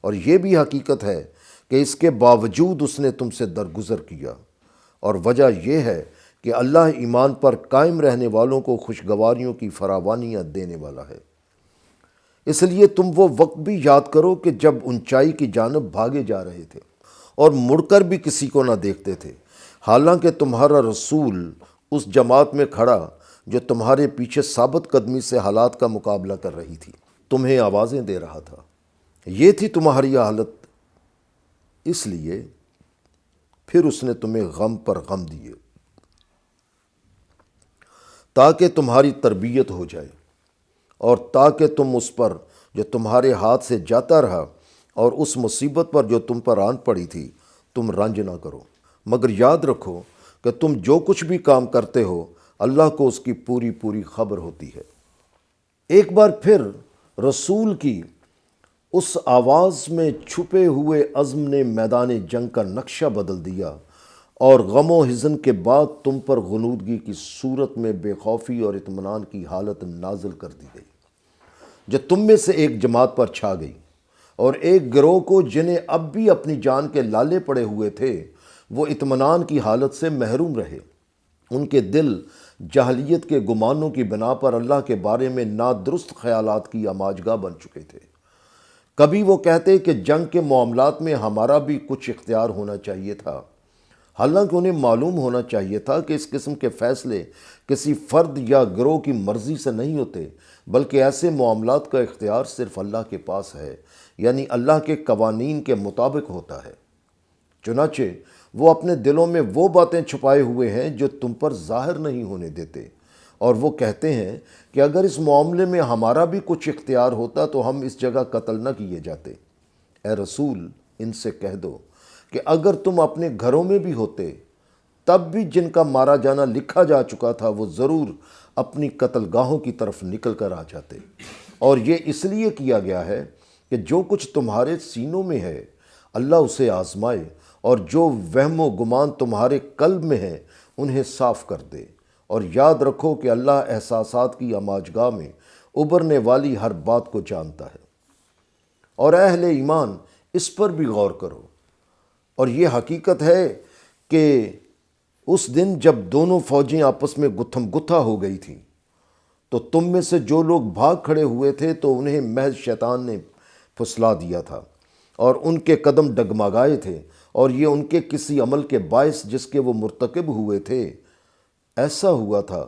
اور یہ بھی حقیقت ہے کہ اس کے باوجود اس نے تم سے درگزر کیا، اور وجہ یہ ہے کہ اللہ ایمان پر قائم رہنے والوں کو خوشگواریوں کی فراوانیاں دینے والا ہے۔ اس لیے تم وہ وقت بھی یاد کرو کہ جب اونچائی کی جانب بھاگے جا رہے تھے اور مڑ کر بھی کسی کو نہ دیکھتے تھے، حالانکہ تمہارا رسول اس جماعت میں کھڑا جو تمہارے پیچھے ثابت قدمی سے حالات کا مقابلہ کر رہی تھی، تمہیں آوازیں دے رہا تھا۔ یہ تھی تمہاری حالت، اس لیے پھر اس نے تمہیں غم پر غم دیے تاکہ تمہاری تربیت ہو جائے، اور تاکہ تم اس پر جو تمہارے ہاتھ سے جاتا رہا اور اس مصیبت پر جو تم پر آن پڑی تھی تم رنج نہ کرو۔ مگر یاد رکھو کہ تم جو کچھ بھی کام کرتے ہو اللہ کو اس کی پوری پوری خبر ہوتی ہے۔ ایک بار پھر رسول کی اس آواز میں چھپے ہوئے عزم نے میدان جنگ کا نقشہ بدل دیا، اور غم و حزن کے بعد تم پر غنودگی کی صورت میں بے خوفی اور اطمینان کی حالت نازل کر دی گئی، جو تم میں سے ایک جماعت پر چھا گئی، اور ایک گروہ کو جنہیں اب بھی اپنی جان کے لالے پڑے ہوئے تھے وہ اطمینان کی حالت سے محروم رہے۔ ان کے دل جاہلیت کے گمانوں کی بنا پر اللہ کے بارے میں نادرست خیالات کی آماجگاہ بن چکے تھے۔ کبھی وہ کہتے کہ جنگ کے معاملات میں ہمارا بھی کچھ اختیار ہونا چاہیے تھا، حالانکہ انہیں معلوم ہونا چاہیے تھا کہ اس قسم کے فیصلے کسی فرد یا گروہ کی مرضی سے نہیں ہوتے، بلکہ ایسے معاملات کا اختیار صرف اللہ کے پاس ہے، یعنی اللہ کے قوانین کے مطابق ہوتا ہے۔ چنانچہ وہ اپنے دلوں میں وہ باتیں چھپائے ہوئے ہیں جو تم پر ظاہر نہیں ہونے دیتے، اور وہ کہتے ہیں کہ اگر اس معاملے میں ہمارا بھی کچھ اختیار ہوتا تو ہم اس جگہ قتل نہ کیے جاتے۔ اے رسول، ان سے کہہ دو کہ اگر تم اپنے گھروں میں بھی ہوتے تب بھی جن کا مارا جانا لکھا جا چکا تھا وہ ضرور اپنی قتل گاہوں کی طرف نکل کر آ جاتے، اور یہ اس لیے کیا گیا ہے کہ جو کچھ تمہارے سینوں میں ہے اللہ اسے آزمائے، اور جو وہم و گمان تمہارے قلب میں ہے انہیں صاف کر دے۔ اور یاد رکھو کہ اللہ احساسات کی آماجگاہ میں ابھرنے والی ہر بات کو جانتا ہے۔ اور اے اہل ایمان، اس پر بھی غور کرو، اور یہ حقیقت ہے کہ اس دن جب دونوں فوجیں آپس میں گتھم گتھا ہو گئی تھیں تو تم میں سے جو لوگ بھاگ کھڑے ہوئے تھے تو انہیں محض شیطان نے پھسلا دیا تھا اور ان کے قدم ڈگمگائے تھے، اور یہ ان کے کسی عمل کے باعث جس کے وہ مرتکب ہوئے تھے ایسا ہوا تھا،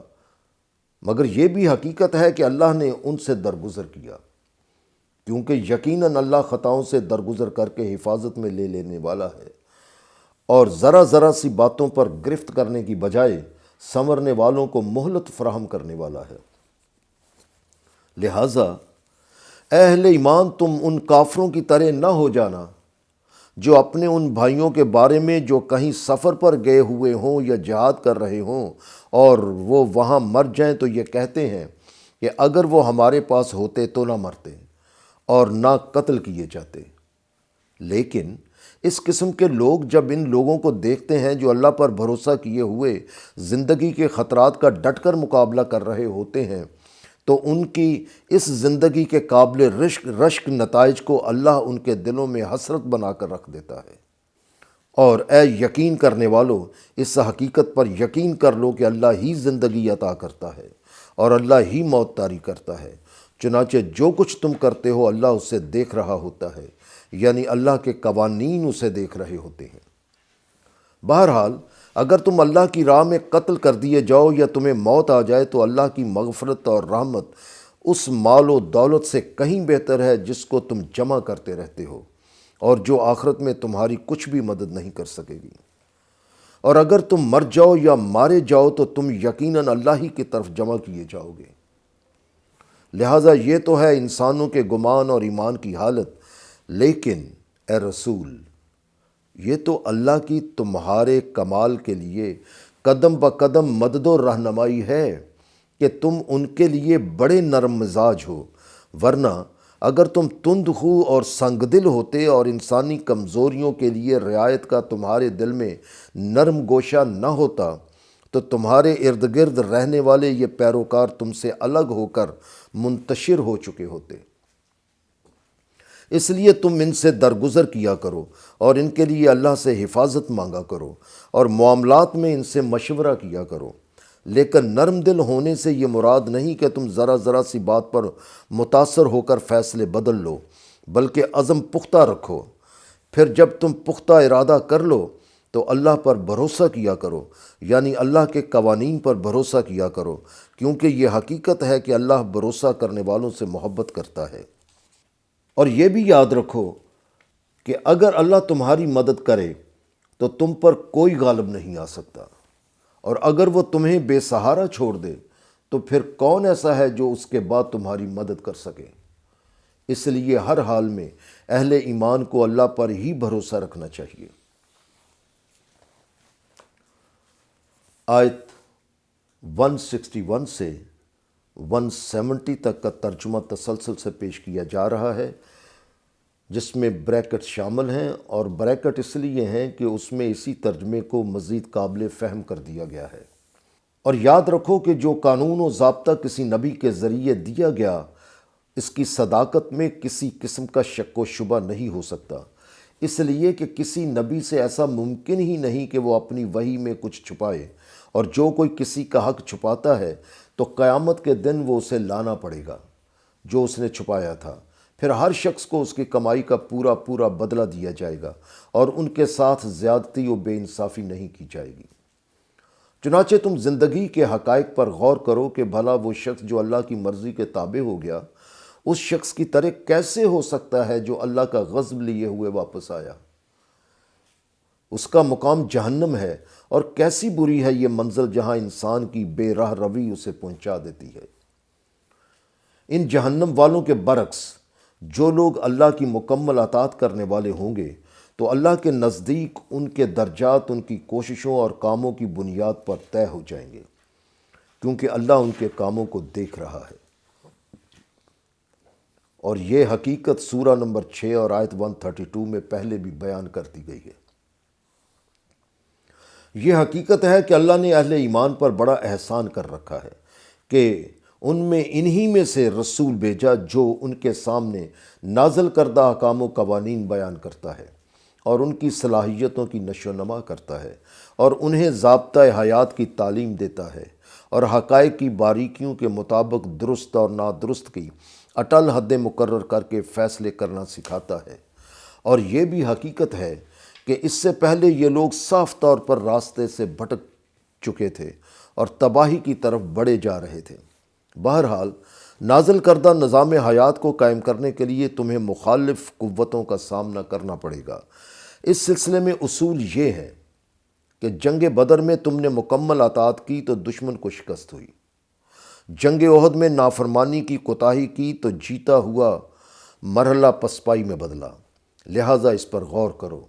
مگر یہ بھی حقیقت ہے کہ اللہ نے ان سے درگزر کیا، کیونکہ یقیناً اللہ خطاؤں سے درگزر کر کے حفاظت میں لے لینے والا ہے، اور ذرا ذرا سی باتوں پر گرفت کرنے کی بجائے سنورنے والوں کو مہلت فراہم کرنے والا ہے۔ لہٰذا اے اہل ایمان، تم ان کافروں کی طرح نہ ہو جانا جو اپنے ان بھائیوں کے بارے میں جو کہیں سفر پر گئے ہوئے ہوں یا جہاد کر رہے ہوں اور وہ وہاں مر جائیں تو یہ کہتے ہیں کہ اگر وہ ہمارے پاس ہوتے تو نہ مرتے اور نہ قتل کیے جاتے۔ لیکن اس قسم کے لوگ جب ان لوگوں کو دیکھتے ہیں جو اللہ پر بھروسہ کیے ہوئے زندگی کے خطرات کا ڈٹ کر مقابلہ کر رہے ہوتے ہیں تو ان کی اس زندگی کے قابل رشک نتائج کو اللہ ان کے دلوں میں حسرت بنا کر رکھ دیتا ہے۔ اور اے یقین کرنے والو، اس حقیقت پر یقین کر لو کہ اللہ ہی زندگی عطا کرتا ہے اور اللہ ہی موت طاری کرتا ہے، چنانچہ جو کچھ تم کرتے ہو اللہ اسے دیکھ رہا ہوتا ہے، یعنی اللہ کے قوانین اسے دیکھ رہے ہوتے ہیں۔ بہرحال اگر تم اللہ کی راہ میں قتل کر دیے جاؤ یا تمہیں موت آ جائے تو اللہ کی مغفرت اور رحمت اس مال و دولت سے کہیں بہتر ہے جس کو تم جمع کرتے رہتے ہو اور جو آخرت میں تمہاری کچھ بھی مدد نہیں کر سکے گی۔ اور اگر تم مر جاؤ یا مارے جاؤ تو تم یقیناً اللہ ہی کی طرف جمع کیے جاؤ گے۔ لہٰذا یہ تو ہے انسانوں کے گمان اور ایمان کی حالت، لیکن اے رسول، یہ تو اللہ کی تمہارے کمال کے لیے قدم بقدم مدد و رہنمائی ہے کہ تم ان کے لیے بڑے نرم مزاج ہو، ورنہ اگر تم تند خو اور سنگ دل ہوتے اور انسانی کمزوریوں کے لیے رعایت کا تمہارے دل میں نرم گوشہ نہ ہوتا تو تمہارے ارد گرد رہنے والے یہ پیروکار تم سے الگ ہو کر منتشر ہو چکے ہوتے۔ اس لیے تم ان سے درگزر کیا کرو اور ان کے لیے اللہ سے حفاظت مانگا کرو اور معاملات میں ان سے مشورہ کیا کرو، لیکن نرم دل ہونے سے یہ مراد نہیں کہ تم ذرا ذرا سی بات پر متاثر ہو کر فیصلے بدل لو، بلکہ عزم پختہ رکھو۔ پھر جب تم پختہ ارادہ کر لو تو اللہ پر بھروسہ کیا کرو، یعنی اللہ کے قوانین پر بھروسہ کیا کرو، کیونکہ یہ حقیقت ہے کہ اللہ بھروسہ کرنے والوں سے محبت کرتا ہے۔ اور یہ بھی یاد رکھو کہ اگر اللہ تمہاری مدد کرے تو تم پر کوئی غالب نہیں آ سکتا، اور اگر وہ تمہیں بے سہارا چھوڑ دے تو پھر کون ایسا ہے جو اس کے بعد تمہاری مدد کر سکے؟ اس لیے ہر حال میں اہل ایمان کو اللہ پر ہی بھروسہ رکھنا چاہیے۔ آیت 161 سے 170 تک کا ترجمہ تسلسل سے پیش کیا جا رہا ہے، جس میں بریکٹ شامل ہیں، اور بریکٹ اس لیے ہیں کہ اس میں اسی ترجمے کو مزید قابل فہم کر دیا گیا ہے۔ اور یاد رکھو کہ جو قانون و ضابطہ کسی نبی کے ذریعے دیا گیا، اس کی صداقت میں کسی قسم کا شک و شبہ نہیں ہو سکتا، اس لیے کہ کسی نبی سے ایسا ممکن ہی نہیں کہ وہ اپنی وحی میں کچھ چھپائے، اور جو کوئی کسی کا حق چھپاتا ہے تو قیامت کے دن وہ اسے لانا پڑے گا جو اس نے چھپایا تھا، پھر ہر شخص کو اس کی کمائی کا پورا پورا بدلہ دیا جائے گا، اور ان کے ساتھ زیادتی و بے انصافی نہیں کی جائے گی۔ چنانچہ تم زندگی کے حقائق پر غور کرو کہ بھلا وہ شخص جو اللہ کی مرضی کے تابع ہو گیا اس شخص کی طرح کیسے ہو سکتا ہے جو اللہ کا غضب لیے ہوئے واپس آیا؟ اس کا مقام جہنم ہے، اور کیسی بری ہے یہ منزل جہاں انسان کی بے راہ روی اسے پہنچا دیتی ہے۔ ان جہنم والوں کے برعکس جو لوگ اللہ کی مکمل اطاعت کرنے والے ہوں گے تو اللہ کے نزدیک ان کے درجات ان کی کوششوں اور کاموں کی بنیاد پر طے ہو جائیں گے، کیونکہ اللہ ان کے کاموں کو دیکھ رہا ہے۔ اور یہ حقیقت سورہ نمبر 6 اور آیت 132 میں پہلے بھی بیان کر دی گئی ہے۔ یہ حقیقت ہے کہ اللہ نے اہل ایمان پر بڑا احسان کر رکھا ہے کہ ان میں انہی میں سے رسول بھیجا جو ان کے سامنے نازل کردہ احکام و قوانین بیان کرتا ہے اور ان کی صلاحیتوں کی نشو و نما کرتا ہے اور انہیں ضابطۂ حیات کی تعلیم دیتا ہے اور حقائق کی باریکیوں کے مطابق درست اور نادرست کی اٹل حد مقرر کر کے فیصلے کرنا سکھاتا ہے۔ اور یہ بھی حقیقت ہے کہ اس سے پہلے یہ لوگ صاف طور پر راستے سے بھٹک چکے تھے اور تباہی کی طرف بڑھے جا رہے تھے۔ بہرحال نازل کردہ نظام حیات کو قائم کرنے کے لیے تمہیں مخالف قوتوں کا سامنا کرنا پڑے گا۔ اس سلسلے میں اصول یہ ہے کہ جنگ بدر میں تم نے مکمل اطاعت کی تو دشمن کو شکست ہوئی، جنگ احد میں نافرمانی کی کوتاہی کی تو جیتا ہوا مرحلہ پسپائی میں بدلا۔ لہٰذا اس پر غور کرو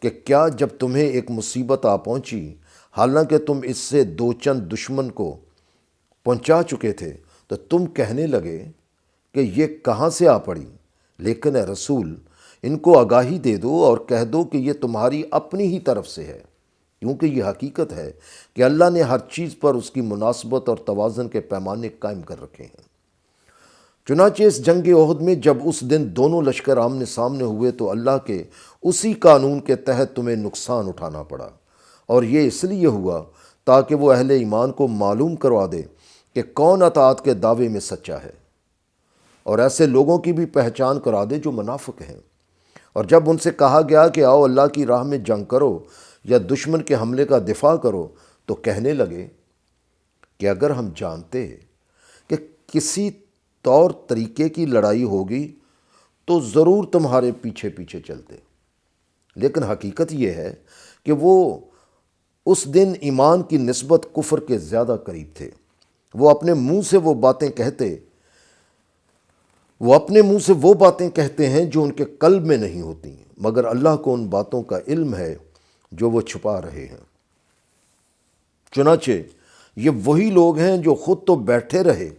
کہ کیا جب تمہیں ایک مصیبت آ پہنچی، حالانکہ تم اس سے دو چند دشمن کو پہنچا چکے تھے، تو تم کہنے لگے کہ یہ کہاں سے آ پڑی؟ لیکن اے رسول، ان کو آگاہی دے دو اور کہہ دو کہ یہ تمہاری اپنی ہی طرف سے ہے، کیونکہ یہ حقیقت ہے کہ اللہ نے ہر چیز پر اس کی مناسبت اور توازن کے پیمانے قائم کر رکھے ہیں۔ چنانچہ اس جنگ احد میں جب اس دن دونوں لشکر آمنے سامنے ہوئے تو اللہ کے اسی قانون کے تحت تمہیں نقصان اٹھانا پڑا، اور یہ اس لیے ہوا تاکہ وہ اہل ایمان کو معلوم کروا دے کہ کون اطاعت کے دعوے میں سچا ہے، اور ایسے لوگوں کی بھی پہچان کرا دے جو منافق ہیں۔ اور جب ان سے کہا گیا کہ آؤ اللہ کی راہ میں جنگ کرو یا دشمن کے حملے کا دفاع کرو، تو کہنے لگے کہ اگر ہم جانتے کہ کسی طور طریقے کی لڑائی ہوگی تو ضرور تمہارے پیچھے پیچھے چلتے۔ لیکن حقیقت یہ ہے کہ وہ اس دن ایمان کی نسبت کفر کے زیادہ قریب تھے۔ وہ اپنے منہ سے وہ باتیں کہتے ہیں جو ان کے قلب میں نہیں ہوتی، مگر اللہ کو ان باتوں کا علم ہے جو وہ چھپا رہے ہیں۔ چنانچہ یہ وہی لوگ ہیں جو خود تو بیٹھے رہے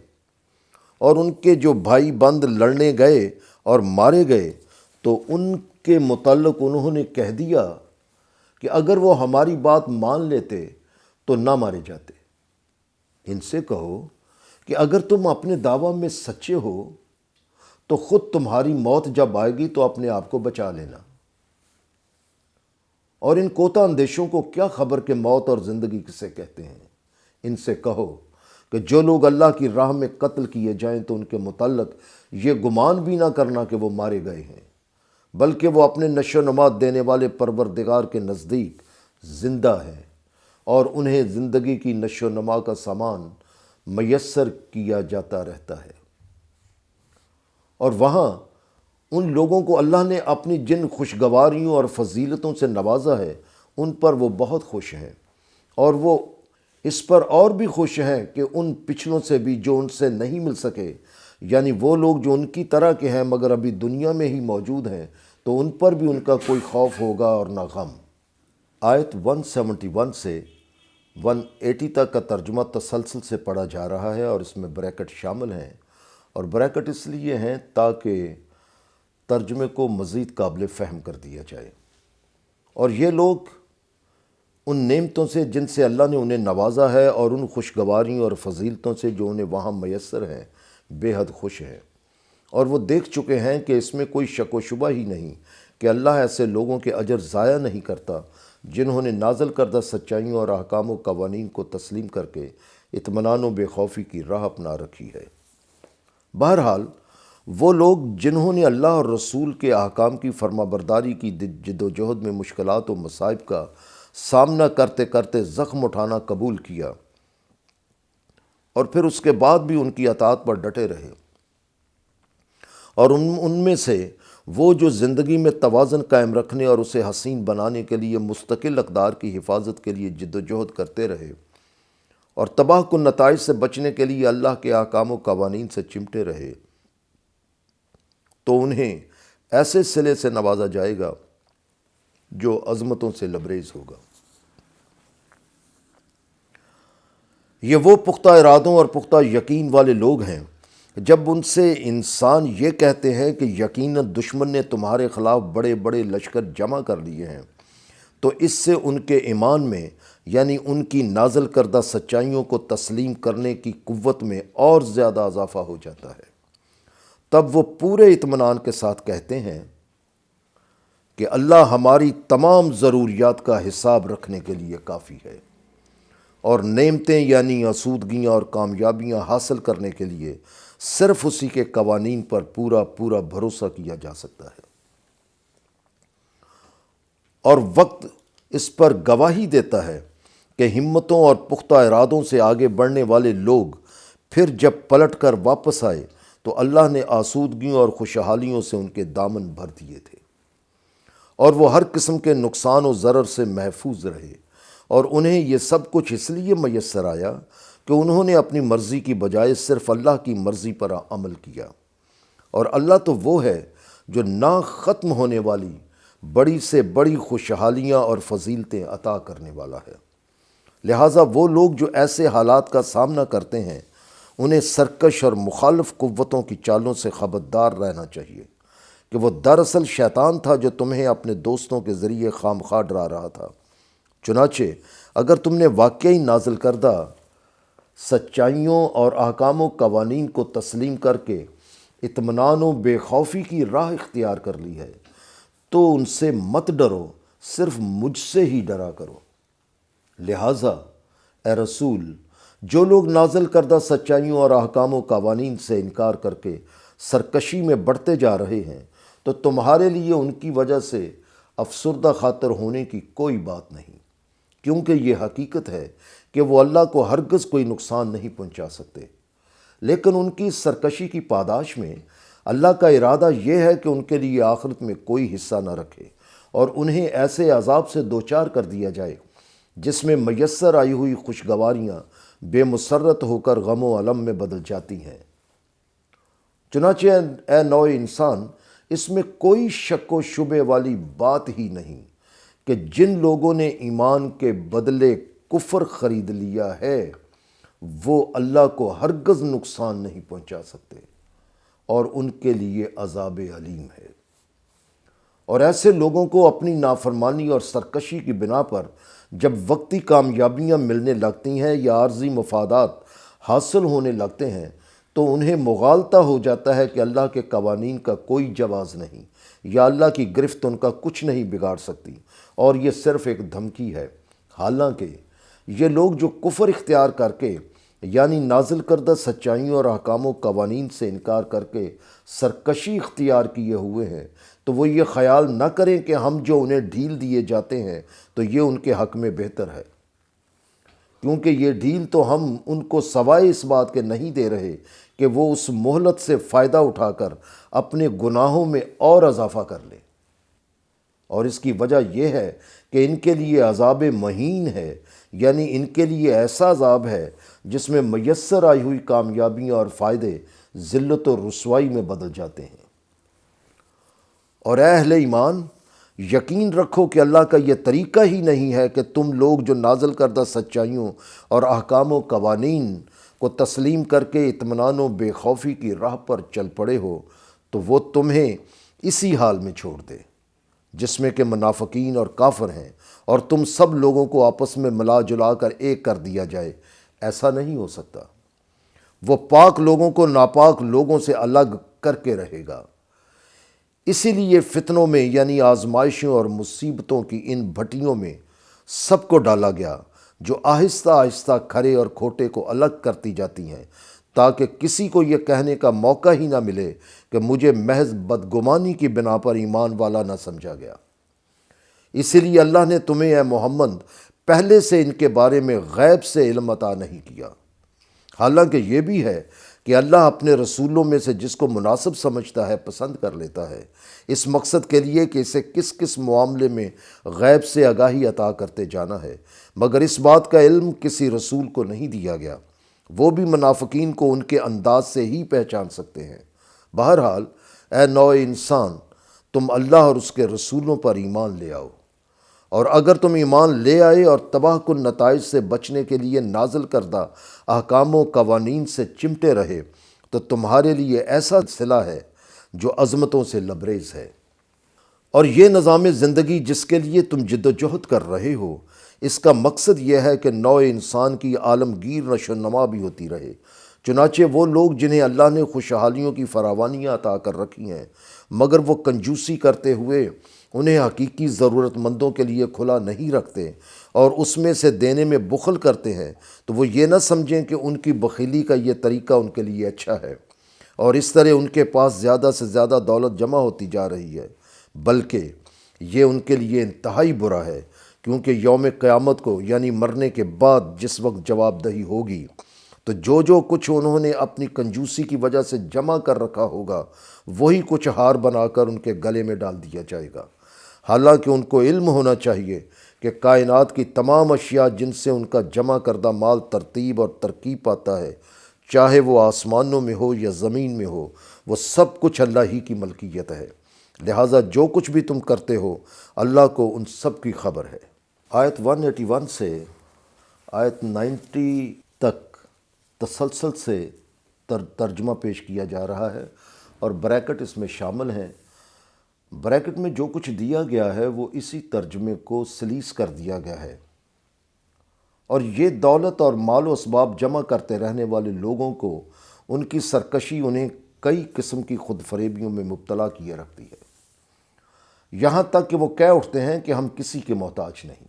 اور ان کے جو بھائی بند لڑنے گئے اور مارے گئے، تو ان کے متعلق انہوں نے کہہ دیا کہ اگر وہ ہماری بات مان لیتے تو نہ مارے جاتے۔ ان سے کہو کہ اگر تم اپنے دعویٰ میں سچے ہو تو خود تمہاری موت جب آئے گی تو اپنے آپ کو بچا لینا، اور ان کوتا اندیشوں کو کیا خبر کہ موت اور زندگی کسے کہتے ہیں۔ ان سے کہو کہ جو لوگ اللہ کی راہ میں قتل کیے جائیں تو ان کے متعلق یہ گمان بھی نہ کرنا کہ وہ مارے گئے ہیں، بلکہ وہ اپنے نشو و نما دینے والے پروردگار کے نزدیک زندہ ہیں، اور انہیں زندگی کی نشو و نما کا سامان میسر کیا جاتا رہتا ہے۔ اور وہاں ان لوگوں کو اللہ نے اپنی جن خوشگواریوں اور فضیلتوں سے نوازا ہے، ان پر وہ بہت خوش ہیں، اور وہ اس پر اور بھی خوش ہیں کہ ان پچھلوں سے بھی جو ان سے نہیں مل سکے، یعنی وہ لوگ جو ان کی طرح کے ہیں مگر ابھی دنیا میں ہی موجود ہیں، تو ان پر بھی ان کا کوئی خوف ہوگا اور نہ غم۔ آیت 171 سے 180 تک کا ترجمہ تسلسل سے پڑھا جا رہا ہے، اور اس میں بریکٹ شامل ہیں، اور بریکٹ اس لیے ہیں تاکہ ترجمے کو مزید قابل فہم کر دیا جائے۔ اور یہ لوگ ان نعمتوں سے جن سے اللہ نے انہیں نوازا ہے اور ان خوشگواریوں اور فضیلتوں سے جو انہیں وہاں میسر ہیں بے حد خوش ہیں، اور وہ دیکھ چکے ہیں کہ اس میں کوئی شک و شبہ ہی نہیں کہ اللہ ایسے لوگوں کے اجر ضائع نہیں کرتا جنہوں نے نازل کردہ سچائیوں اور احکام و قوانین کو تسلیم کر کے اطمینان و بے خوفی کی راہ اپنا رکھی ہے۔ بہرحال وہ لوگ جنہوں نے اللہ اور رسول کے احکام کی فرما برداری کی جد و جہد میں مشکلات و مصائب کا سامنا کرتے کرتے زخم اٹھانا قبول کیا، اور پھر اس کے بعد بھی ان کی اطاعت پر ڈٹے رہے، اور ان میں سے وہ جو زندگی میں توازن قائم رکھنے اور اسے حسین بنانے کے لیے مستقل اقدار کی حفاظت کے لیے جد و جہد کرتے رہے، اور تباہ کن نتائج سے بچنے کے لیے اللہ کے احکام و قوانین سے چمٹے رہے، تو انہیں ایسے صلے سے نوازا جائے گا جو عظمتوں سے لبریز ہوگا۔ یہ وہ پختہ ارادوں اور پختہ یقین والے لوگ ہیں جب ان سے انسان یہ کہتے ہیں کہ یقیناً دشمن نے تمہارے خلاف بڑے بڑے لشکر جمع کر لیے ہیں، تو اس سے ان کے ایمان میں یعنی ان کی نازل کردہ سچائیوں کو تسلیم کرنے کی قوت میں اور زیادہ اضافہ ہو جاتا ہے۔ تب وہ پورے اطمینان کے ساتھ کہتے ہیں کہ اللہ ہماری تمام ضروریات کا حساب رکھنے کے لیے کافی ہے، اور نعمتیں یعنی آسودگیاں اور کامیابیاں حاصل کرنے کے لیے صرف اسی کے قوانین پر پورا پورا بھروسہ کیا جا سکتا ہے۔ اور وقت اس پر گواہی دیتا ہے کہ ہمتوں اور پختہ ارادوں سے آگے بڑھنے والے لوگ پھر جب پلٹ کر واپس آئے تو اللہ نے آسودگیوں اور خوشحالیوں سے ان کے دامن بھر دیے تھے، اور وہ ہر قسم کے نقصان و ضرر سے محفوظ رہے، اور انہیں یہ سب کچھ اس لیے میسر آیا کہ انہوں نے اپنی مرضی کی بجائے صرف اللہ کی مرضی پر عمل کیا، اور اللہ تو وہ ہے جو نہ ختم ہونے والی بڑی سے بڑی خوشحالیاں اور فضیلتیں عطا کرنے والا ہے۔ لہٰذا وہ لوگ جو ایسے حالات کا سامنا کرتے ہیں انہیں سرکش اور مخالف قوتوں کی چالوں سے خبردار رہنا چاہیے کہ وہ دراصل شیطان تھا جو تمہیں اپنے دوستوں کے ذریعے خامخواہ ڈرا رہا تھا۔ چنانچہ اگر تم نے واقعی نازل کردہ سچائیوں اور احکام و قوانین کو تسلیم کر کے اطمینان و بے خوفی کی راہ اختیار کر لی ہے تو ان سے مت ڈرو، صرف مجھ سے ہی ڈرا کرو۔ لہٰذا اے رسول، جو لوگ نازل کردہ سچائیوں اور احکام و قوانین سے انکار کر کے سرکشی میں بڑھتے جا رہے ہیں تو تمہارے لیے ان کی وجہ سے افسردہ خاطر ہونے کی کوئی بات نہیں، کیونکہ یہ حقیقت ہے کہ وہ اللہ کو ہرگز کوئی نقصان نہیں پہنچا سکتے۔ لیکن ان کی سرکشی کی پاداش میں اللہ کا ارادہ یہ ہے کہ ان کے لیے آخرت میں کوئی حصہ نہ رکھے اور انہیں ایسے عذاب سے دوچار کر دیا جائے جس میں میسر آئی ہوئی خوشگواریاں بے مسرت ہو کر غم و الم میں بدل جاتی ہیں۔ چنانچہ اے نوع انسان، اس میں کوئی شک و شبے والی بات ہی نہیں کہ جن لوگوں نے ایمان کے بدلے کفر خرید لیا ہے وہ اللہ کو ہرگز نقصان نہیں پہنچا سکتے، اور ان کے لیے عذاب علیم ہے۔ اور ایسے لوگوں کو اپنی نافرمانی اور سرکشی کی بنا پر جب وقتی کامیابیاں ملنے لگتی ہیں یا عارضی مفادات حاصل ہونے لگتے ہیں تو انہیں مغالطہ ہو جاتا ہے کہ اللہ کے قوانین کا کوئی جواز نہیں، یا اللہ کی گرفت ان کا کچھ نہیں بگاڑ سکتی، اور یہ صرف ایک دھمکی ہے۔ حالانکہ یہ لوگ جو کفر اختیار کر کے یعنی نازل کردہ سچائیوں اور احکام و قوانین سے انکار کر کے سرکشی اختیار کیے ہوئے ہیں تو وہ یہ خیال نہ کریں کہ ہم جو انہیں ڈھیل دیے جاتے ہیں تو یہ ان کے حق میں بہتر ہے، کیونکہ یہ ڈھیل تو ہم ان کو سوائے اس بات کے نہیں دے رہے کہ وہ اس مہلت سے فائدہ اٹھا کر اپنے گناہوں میں اور اضافہ کر لیں، اور اس کی وجہ یہ ہے کہ ان کے لیے عذاب مہین ہے، یعنی ان کے لیے ایسا عذاب ہے جس میں میسر آئی ہوئی کامیابیاں اور فائدے ذلت و رسوائی میں بدل جاتے ہیں۔ اور اے اہل ایمان، یقین رکھو کہ اللہ کا یہ طریقہ ہی نہیں ہے کہ تم لوگ جو نازل کردہ سچائیوں اور احکام و قوانین کو تسلیم کر کے اطمینان و بے خوفی کی راہ پر چل پڑے ہو تو وہ تمہیں اسی حال میں چھوڑ دے جس میں کہ منافقین اور کافر ہیں، اور تم سب لوگوں کو آپس میں ملا جلا کر ایک کر دیا جائے۔ ایسا نہیں ہو سکتا۔ وہ پاک لوگوں کو ناپاک لوگوں سے الگ کر کے رہے گا۔ اسی لیے فتنوں میں یعنی آزمائشوں اور مصیبتوں کی ان بھٹیوں میں سب کو ڈالا گیا جو آہستہ آہستہ کھرے اور کھوٹے کو الگ کرتی جاتی ہیں، تاکہ کسی کو یہ کہنے کا موقع ہی نہ ملے کہ مجھے محض بدگمانی کی بنا پر ایمان والا نہ سمجھا گیا۔ اسی لیے اللہ نے تمہیں اے محمد پہلے سے ان کے بارے میں غیب سے علم عطا نہیں کیا، حالانکہ یہ بھی ہے کہ اللہ اپنے رسولوں میں سے جس کو مناسب سمجھتا ہے پسند کر لیتا ہے، اس مقصد کے لیے کہ اسے کس کس معاملے میں غیب سے آگاہی عطا کرتے جانا ہے، مگر اس بات کا علم کسی رسول کو نہیں دیا گیا۔ وہ بھی منافقین کو ان کے انداز سے ہی پہچان سکتے ہیں۔ بہرحال اے نوع انسان، تم اللہ اور اس کے رسولوں پر ایمان لے آؤ، اور اگر تم ایمان لے آئے اور تباہ کن نتائج سے بچنے کے لیے نازل کردہ احکام و قوانین سے چمٹے رہے تو تمہارے لیے ایسا صلہ ہے جو عظمتوں سے لبریز ہے۔ اور یہ نظام زندگی جس کے لیے تم جد و جہد کر رہے ہو، اس کا مقصد یہ ہے کہ نوع انسان کی عالمگیر نشو و نما بھی ہوتی رہے۔ چنانچہ وہ لوگ جنہیں اللہ نے خوشحالیوں کی فراوانیاں عطا کر رکھی ہیں مگر وہ کنجوسی کرتے ہوئے انہیں حقیقی ضرورت مندوں کے لیے کھلا نہیں رکھتے اور اس میں سے دینے میں بخل کرتے ہیں، تو وہ یہ نہ سمجھیں کہ ان کی بخیلی کا یہ طریقہ ان کے لیے اچھا ہے اور اس طرح ان کے پاس زیادہ سے زیادہ دولت جمع ہوتی جا رہی ہے، بلکہ یہ ان کے لیے انتہائی برا ہے، کیونکہ یوم قیامت کو یعنی مرنے کے بعد جس وقت جواب دہی ہوگی تو جو کچھ انہوں نے اپنی کنجوسی کی وجہ سے جمع کر رکھا ہوگا وہی کچھ ہار بنا کر ان کے گلے میں ڈال دیا جائے گا۔ حالانکہ ان کو علم ہونا چاہیے کہ کائنات کی تمام اشیاء جن سے ان کا جمع کردہ مال ترتیب اور ترکیب پاتا ہے، چاہے وہ آسمانوں میں ہو یا زمین میں ہو، وہ سب کچھ اللہ ہی کی ملکیت ہے، لہٰذا جو کچھ بھی تم کرتے ہو اللہ کو ان سب کی خبر ہے۔ آیت 181 سے آیت 90 تک تسلسل سے ترجمہ پیش کیا جا رہا ہے اور بریکٹ اس میں شامل ہیں۔ بریکٹ میں جو کچھ دیا گیا ہے وہ اسی ترجمے کو سلیس کر دیا گیا ہے، اور یہ دولت اور مال و اسباب جمع کرتے رہنے والے لوگوں کو ان کی سرکشی انہیں کئی قسم کی خود فریبیوں میں مبتلا کیے رکھتی ہے، یہاں تک کہ وہ کہہ اٹھتے ہیں کہ ہم کسی کے محتاج نہیں۔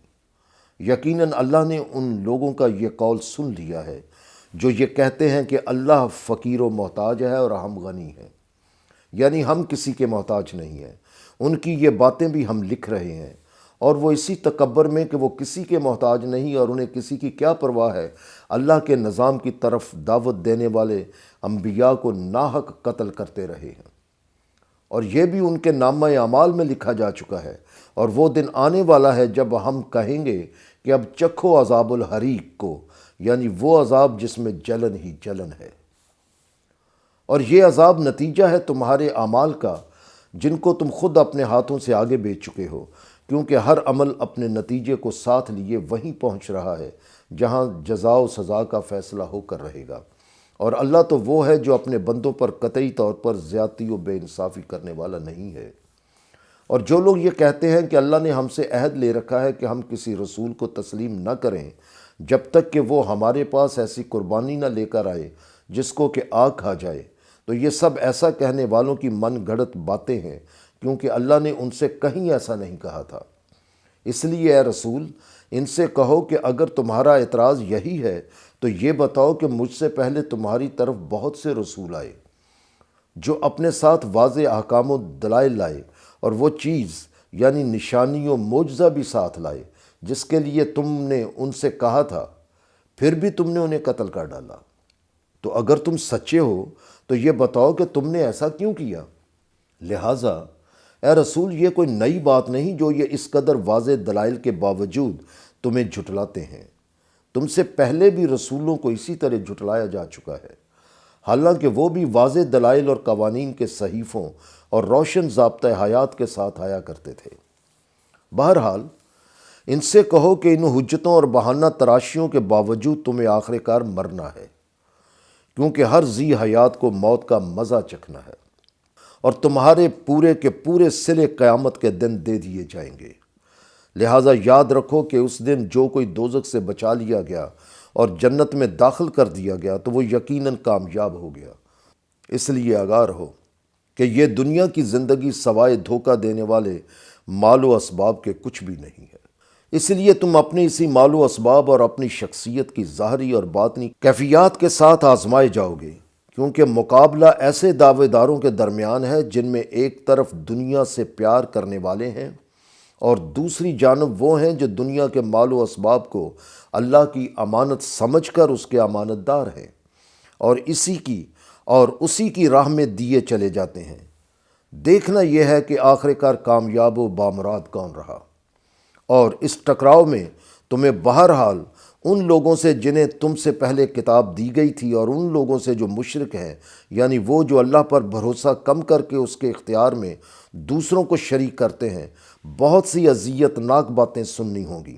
یقیناً اللہ نے ان لوگوں کا یہ قول سن لیا ہے جو یہ کہتے ہیں کہ اللہ فقیر و محتاج ہے اور ہم غنی ہیں، یعنی ہم کسی کے محتاج نہیں ہیں۔ ان کی یہ باتیں بھی ہم لکھ رہے ہیں، اور وہ اسی تکبر میں کہ وہ کسی کے محتاج نہیں اور انہیں کسی کی کیا پرواہ ہے، اللہ کے نظام کی طرف دعوت دینے والے انبیاء کو ناحق قتل کرتے رہے ہیں، اور یہ بھی ان کے نامہ اعمال میں لکھا جا چکا ہے۔ اور وہ دن آنے والا ہے جب ہم کہیں گے کہ اب چکھو عذاب الحریق کو، یعنی وہ عذاب جس میں جلن ہی جلن ہے، اور یہ عذاب نتیجہ ہے تمہارے اعمال کا جن کو تم خود اپنے ہاتھوں سے آگے بیچ چکے ہو، کیونکہ ہر عمل اپنے نتیجے کو ساتھ لیے وہیں پہنچ رہا ہے جہاں جزا و سزا کا فیصلہ ہو کر رہے گا، اور اللہ تو وہ ہے جو اپنے بندوں پر قطعی طور پر زیادتی و بے انصافی کرنے والا نہیں ہے۔ اور جو لوگ یہ کہتے ہیں کہ اللہ نے ہم سے عہد لے رکھا ہے کہ ہم کسی رسول کو تسلیم نہ کریں جب تک کہ وہ ہمارے پاس ایسی قربانی نہ لے کر آئے جس کو کہ آگ کھا جائے، تو یہ سب ایسا کہنے والوں کی من گھڑت باتیں ہیں، کیونکہ اللہ نے ان سے کہیں ایسا نہیں کہا تھا۔ اس لیے اے رسول ان سے کہو کہ اگر تمہارا اعتراض یہی ہے تو یہ بتاؤ کہ مجھ سے پہلے تمہاری طرف بہت سے رسول آئے جو اپنے ساتھ واضح احکام و دلائل لائے، اور وہ چیز یعنی نشانی و معجزہ بھی ساتھ لائے جس کے لیے تم نے ان سے کہا تھا، پھر بھی تم نے انہیں قتل کر ڈالا۔ تو اگر تم سچے ہو تو یہ بتاؤ کہ تم نے ایسا کیوں کیا؟ لہٰذا اے رسول یہ کوئی نئی بات نہیں جو یہ اس قدر واضح دلائل کے باوجود تمہیں جھٹلاتے ہیں، تم سے پہلے بھی رسولوں کو اسی طرح جھٹلایا جا چکا ہے، حالانکہ وہ بھی واضح دلائل اور قوانین کے صحیفوں اور روشن ضابطہ حیات کے ساتھ آیا کرتے تھے۔ بہرحال ان سے کہو کہ ان حجتوں اور بہانہ تراشیوں کے باوجود تمہیں آخر کار مرنا ہے، کیونکہ ہر ذی حیات کو موت کا مزہ چکھنا ہے، اور تمہارے پورے کے پورے صلے قیامت کے دن دے دیے جائیں گے۔ لہٰذا یاد رکھو کہ اس دن جو کوئی دوزخ سے بچا لیا گیا اور جنت میں داخل کر دیا گیا تو وہ یقیناً کامیاب ہو گیا۔ اس لیے آگاہ رہو کہ یہ دنیا کی زندگی سوائے دھوکہ دینے والے مال و اسباب کے کچھ بھی نہیں ہے۔ اس لیے تم اپنی اسی مال و اسباب اور اپنی شخصیت کی ظاہری اور باطنی کیفیات کے ساتھ آزمائے جاؤ گے، کیونکہ مقابلہ ایسے دعوے داروں کے درمیان ہے جن میں ایک طرف دنیا سے پیار کرنے والے ہیں اور دوسری جانب وہ ہیں جو دنیا کے مال و اسباب کو اللہ کی امانت سمجھ کر اس کے امانت دار ہیں اور اسی کی راہ میں دیے چلے جاتے ہیں۔ دیکھنا یہ ہے کہ آخر کار کامیاب و بامراد کون رہا، اور اس ٹکراؤ میں تمہیں بہرحال ان لوگوں سے جنہیں تم سے پہلے کتاب دی گئی تھی اور ان لوگوں سے جو مشرک ہیں، یعنی وہ جو اللہ پر بھروسہ کم کر کے اس کے اختیار میں دوسروں کو شریک کرتے ہیں، بہت سی اذیت ناک باتیں سننی ہوں گی۔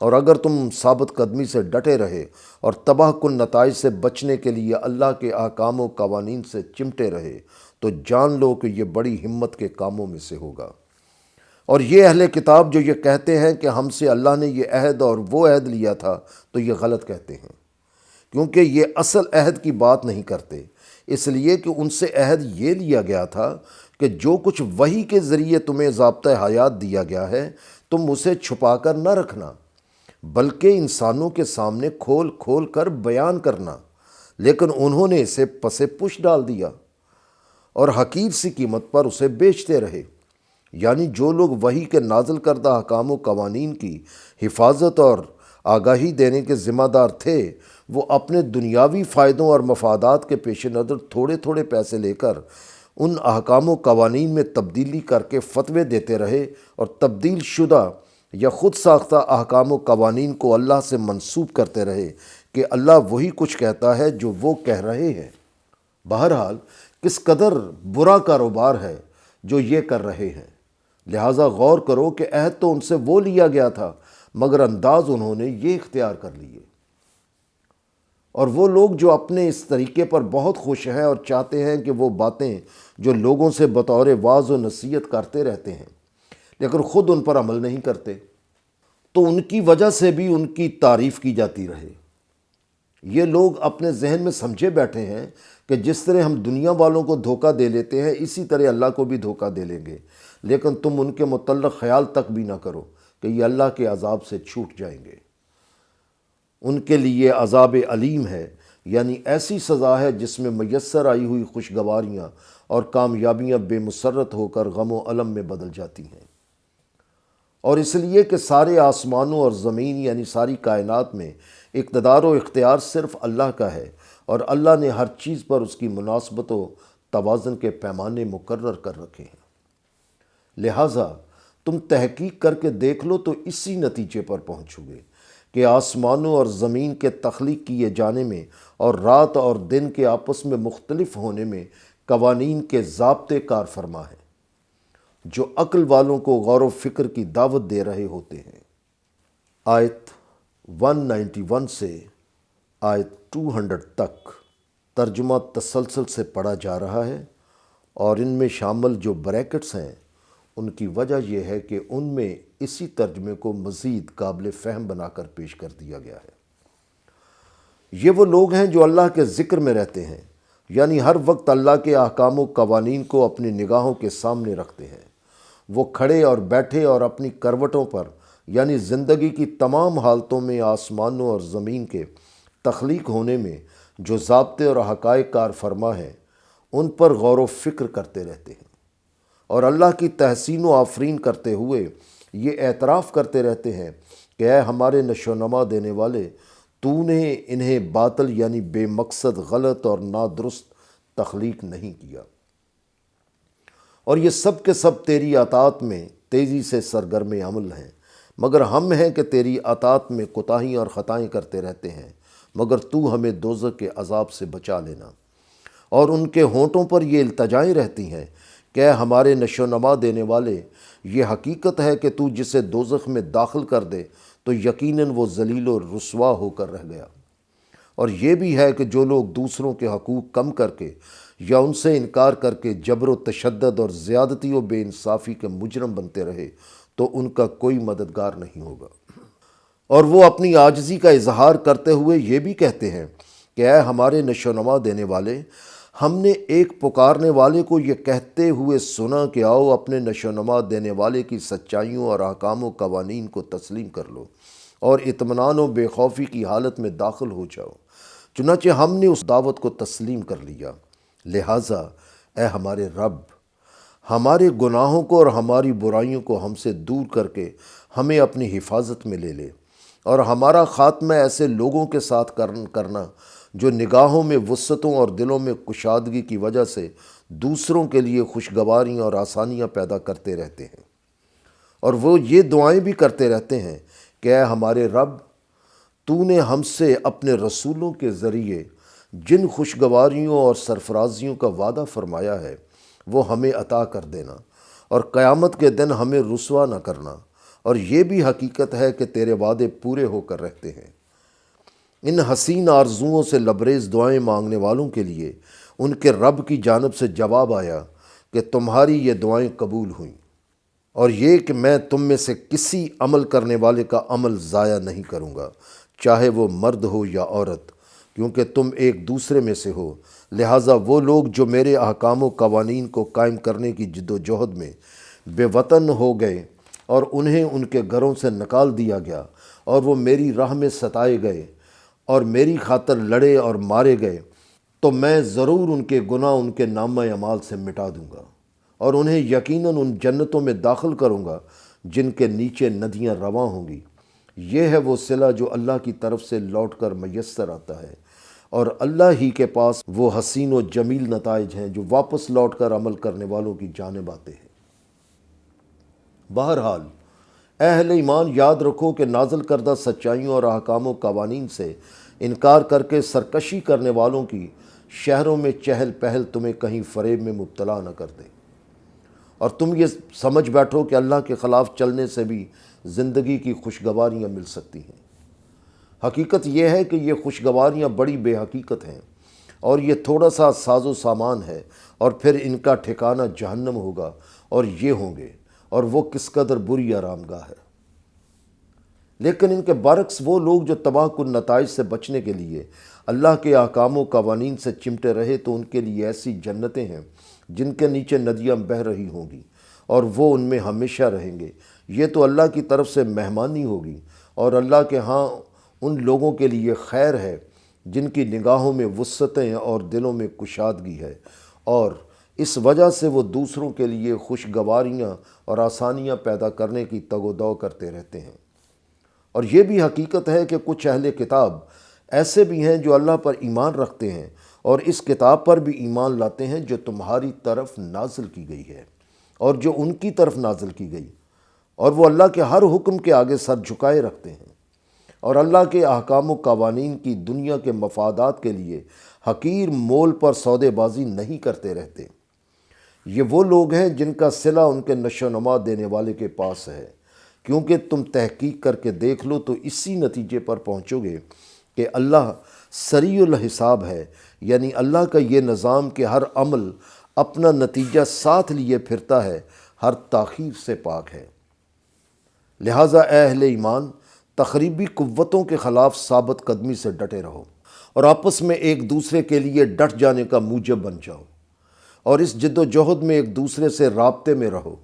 اور اگر تم ثابت قدمی سے ڈٹے رہے اور تباہ کن نتائج سے بچنے کے لیے اللہ کے احکام و قوانین سے چمٹے رہے تو جان لو کہ یہ بڑی ہمت کے کاموں میں سے ہوگا۔ اور یہ اہل کتاب جو یہ کہتے ہیں کہ ہم سے اللہ نے یہ عہد اور وہ عہد لیا تھا، تو یہ غلط کہتے ہیں، کیونکہ یہ اصل عہد کی بات نہیں کرتے، اس لیے کہ ان سے عہد یہ لیا گیا تھا کہ کہ جو کچھ وحی کے ذریعے تمہیں ضابطۂ حیات دیا گیا ہے تم اسے چھپا کر نہ رکھنا، بلکہ انسانوں کے سامنے کھول کھول کر بیان کرنا، لیکن انہوں نے اسے پس پش ڈال دیا اور حقیر سی قیمت پر اسے بیچتے رہے۔ یعنی جو لوگ وحی کے نازل کردہ احکام و قوانین کی حفاظت اور آگاہی دینے کے ذمہ دار تھے، وہ اپنے دنیاوی فائدوں اور مفادات کے پیش نظر تھوڑے تھوڑے پیسے لے کر ان احکام و قوانین میں تبدیلی کر کے فتوے دیتے رہے اور تبدیل شدہ یا خود ساختہ احکام و قوانین کو اللہ سے منسوب کرتے رہے کہ اللہ وہی کچھ کہتا ہے جو وہ کہہ رہے ہیں۔ بہرحال کس قدر برا کاروبار ہے جو یہ کر رہے ہیں، لہٰذا غور کرو کہ عہد تو ان سے وہ لیا گیا تھا مگر انداز انہوں نے یہ اختیار کر لیے۔ اور وہ لوگ جو اپنے اس طریقے پر بہت خوش ہیں اور چاہتے ہیں کہ وہ باتیں جو لوگوں سے بطور واعظ و نصیحت کرتے رہتے ہیں لیکن خود ان پر عمل نہیں کرتے، تو ان کی وجہ سے بھی ان کی تعریف کی جاتی رہے۔ یہ لوگ اپنے ذہن میں سمجھے بیٹھے ہیں کہ جس طرح ہم دنیا والوں کو دھوکہ دے لیتے ہیں اسی طرح اللہ کو بھی دھوکہ دے لیں گے، لیکن تم ان کے متعلق خیال تک بھی نہ کرو کہ یہ اللہ کے عذاب سے چھوٹ جائیں گے۔ ان کے لیے عذاب علیم ہے، یعنی ایسی سزا ہے جس میں میسر آئی ہوئی خوشگواریاں اور کامیابیاں بے مسرت ہو کر غم و الم میں بدل جاتی ہیں۔ اور اس لیے کہ سارے آسمانوں اور زمین یعنی ساری کائنات میں اقتدار و اختیار صرف اللہ کا ہے، اور اللہ نے ہر چیز پر اس کی مناسبت و توازن کے پیمانے مقرر کر رکھے ہیں۔ لہٰذا تم تحقیق کر کے دیکھ لو تو اسی نتیجے پر پہنچو گے کہ آسمانوں اور زمین کے تخلیق کیے جانے میں اور رات اور دن کے آپس میں مختلف ہونے میں قوانین کے ضابطے کار فرما ہیں جو عقل والوں کو غور و فکر کی دعوت دے رہے ہوتے ہیں۔ آیت 191 سے آیت 200 تک ترجمہ تسلسل سے پڑھا جا رہا ہے، اور ان میں شامل جو بریکٹس ہیں ان کی وجہ یہ ہے کہ ان میں اسی ترجمے کو مزید قابل فہم بنا کر پیش کر دیا گیا ہے۔ یہ وہ لوگ ہیں جو اللہ کے ذکر میں رہتے ہیں، یعنی ہر وقت اللہ کے احکام و قوانین کو اپنی نگاہوں کے سامنے رکھتے ہیں۔ وہ کھڑے اور بیٹھے اور اپنی کروٹوں پر یعنی زندگی کی تمام حالتوں میں آسمانوں اور زمین کے تخلیق ہونے میں جو ضابطے اور حقائق کار فرما ہیں ان پر غور و فکر کرتے رہتے ہیں، اور اللہ کی تحسین و آفرین کرتے ہوئے یہ اعتراف کرتے رہتے ہیں کہ اے ہمارے نشو و نما دینے والے، تو نے انہیں باطل یعنی بے مقصد غلط اور نادرست تخلیق نہیں کیا، اور یہ سب کے سب تیری اطاعت میں تیزی سے سرگرم عمل ہیں، مگر ہم ہیں کہ تیری اطاعت میں کوتاہیاں اور خطائیں کرتے رہتے ہیں، مگر تو ہمیں دوزخ کے عذاب سے بچا لینا۔ اور ان کے ہونٹوں پر یہ التجائیں رہتی ہیں کہ اے ہمارے نشو و نما دینے والے، یہ حقیقت ہے کہ تو جسے دوزخ میں داخل کر دے تو یقیناً وہ ذلیل و رسوا ہو کر رہ گیا۔ اور یہ بھی ہے کہ جو لوگ دوسروں کے حقوق کم کر کے یا ان سے انکار کر کے جبر و تشدد اور زیادتی و بے انصافی کے مجرم بنتے رہے تو ان کا کوئی مددگار نہیں ہوگا۔ اور وہ اپنی عاجزی کا اظہار کرتے ہوئے یہ بھی کہتے ہیں کہ اے ہمارے نشو و نما دینے والے، ہم نے ایک پکارنے والے کو یہ کہتے ہوئے سنا کہ آؤ اپنے نشو و نما دینے والے کی سچائیوں اور احکام و قوانین کو تسلیم کر لو اور اطمینان و بے خوفی کی حالت میں داخل ہو جاؤ۔ چنانچہ ہم نے اس دعوت کو تسلیم کر لیا۔ لہٰذا اے ہمارے رب، ہمارے گناہوں کو اور ہماری برائیوں کو ہم سے دور کر کے ہمیں اپنی حفاظت میں لے لے، اور ہمارا خاتمہ ایسے لوگوں کے ساتھ کرنا جو نگاہوں میں وسعتوں اور دلوں میں کشادگی کی وجہ سے دوسروں کے لیے خوشگواریاں اور آسانیاں پیدا کرتے رہتے ہیں، اور وہ یہ دعائیں بھی کرتے رہتے ہیں کہ اے ہمارے رب، تو نے ہم سے اپنے رسولوں کے ذریعے جن خوشگواریوں اور سرفرازیوں کا وعدہ فرمایا ہے وہ ہمیں عطا کر دینا، اور قیامت کے دن ہمیں رسوا نہ کرنا۔ اور یہ بھی حقیقت ہے کہ تیرے وعدے پورے ہو کر رہتے ہیں۔ ان حسین آرزوؤں سے لبریز دعائیں مانگنے والوں کے لیے ان کے رب کی جانب سے جواب آیا کہ تمہاری یہ دعائیں قبول ہوئیں، اور یہ کہ میں تم میں سے کسی عمل کرنے والے کا عمل ضائع نہیں کروں گا، چاہے وہ مرد ہو یا عورت، کیونکہ تم ایک دوسرے میں سے ہو، لہٰذا وہ لوگ جو میرے احکام و قوانین کو قائم کرنے کی جد و جہد میں بے وطن ہو گئے اور انہیں ان کے گھروں سے نکال دیا گیا اور وہ میری راہ میں ستائے گئے اور میری خاطر لڑے اور مارے گئے، تو میں ضرور ان کے گناہ ان کے نامہ اعمال سے مٹا دوں گا اور انہیں یقیناً ان جنتوں میں داخل کروں گا جن کے نیچے ندیاں رواں ہوں گی۔ یہ ہے وہ صلہ جو اللہ کی طرف سے لوٹ کر میسر آتا ہے، اور اللہ ہی کے پاس وہ حسین و جمیل نتائج ہیں جو واپس لوٹ کر عمل کرنے والوں کی جانب آتے ہیں۔ بہرحال اے اہل ایمان، یاد رکھو کہ نازل کردہ سچائیوں اور احکام و قوانین سے انکار کر کے سرکشی کرنے والوں کی شہروں میں چہل پہل تمہیں کہیں فریب میں مبتلا نہ کر دے، اور تم یہ سمجھ بیٹھو کہ اللہ کے خلاف چلنے سے بھی زندگی کی خوشگواریاں مل سکتی ہیں۔ حقیقت یہ ہے کہ یہ خوشگواریاں بڑی بے حقیقت ہیں، اور یہ تھوڑا سا ساز و سامان ہے، اور پھر ان کا ٹھکانہ جہنم ہوگا، اور یہ ہوں گے، اور وہ کس قدر بری آرام گاہ ہے۔ لیکن ان کے برعکس وہ لوگ جو تباہ کن نتائج سے بچنے کے لیے اللہ کے احکام و قوانین سے چمٹے رہے، تو ان کے لیے ایسی جنتیں ہیں جن کے نیچے ندیاں بہہ رہی ہوں گی، اور وہ ان میں ہمیشہ رہیں گے۔ یہ تو اللہ کی طرف سے مہمانی ہوگی، اور اللہ کے ہاں ان لوگوں کے لیے خیر ہے جن کی نگاہوں میں وسعتیں اور دلوں میں کشادگی ہے، اور اس وجہ سے وہ دوسروں کے لیے خوشگواریاں اور آسانیاں پیدا کرنے کی تگ و دو کرتے رہتے ہیں۔ اور یہ بھی حقیقت ہے کہ کچھ اہل کتاب ایسے بھی ہیں جو اللہ پر ایمان رکھتے ہیں اور اس کتاب پر بھی ایمان لاتے ہیں جو تمہاری طرف نازل کی گئی ہے اور جو ان کی طرف نازل کی گئی، اور وہ اللہ کے ہر حکم کے آگے سر جھکائے رکھتے ہیں، اور اللہ کے احکام و قوانین کی دنیا کے مفادات کے لیے حقیر مول پر سودے بازی نہیں کرتے رہتے۔ یہ وہ لوگ ہیں جن کا صلہ ان کے نشو و نما دینے والے کے پاس ہے، کیونکہ تم تحقیق کر کے دیکھ لو تو اسی نتیجے پر پہنچو گے کہ اللہ سریع الحساب ہے، یعنی اللہ کا یہ نظام کہ ہر عمل اپنا نتیجہ ساتھ لیے پھرتا ہے، ہر تاخیر سے پاک ہے۔ لہٰذا اے اہل ایمان، تخریبی قوتوں کے خلاف ثابت قدمی سے ڈٹے رہو، اور آپس میں ایک دوسرے کے لیے ڈٹ جانے کا موجب بن جاؤ، اور اس جد و جہد میں ایک دوسرے سے رابطے میں رہو،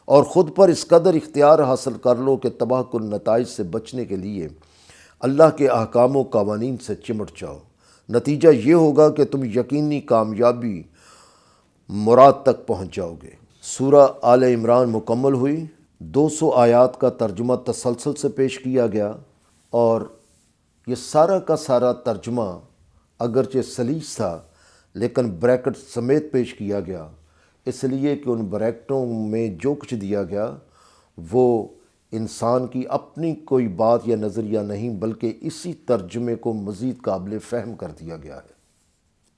اور خود پر اس قدر اختیار حاصل کر لو کہ تباہ کن نتائج سے بچنے کے لیے اللہ کے احکام و قوانین سے چمٹ جاؤ۔ نتیجہ یہ ہوگا کہ تم یقینی کامیابی مراد تک پہنچ جاؤ گے۔ سورہ آل عمران مکمل ہوئی، 200 آیات کا ترجمہ تسلسل سے پیش کیا گیا، اور یہ سارا کا سارا ترجمہ اگرچہ سلیس تھا لیکن بریکٹ سمیت پیش کیا گیا، اس لیے کہ ان بریکٹوں میں جو کچھ دیا گیا وہ انسان کی اپنی کوئی بات یا نظریہ نہیں، بلکہ اسی ترجمے کو مزید قابل فہم کر دیا گیا ہے۔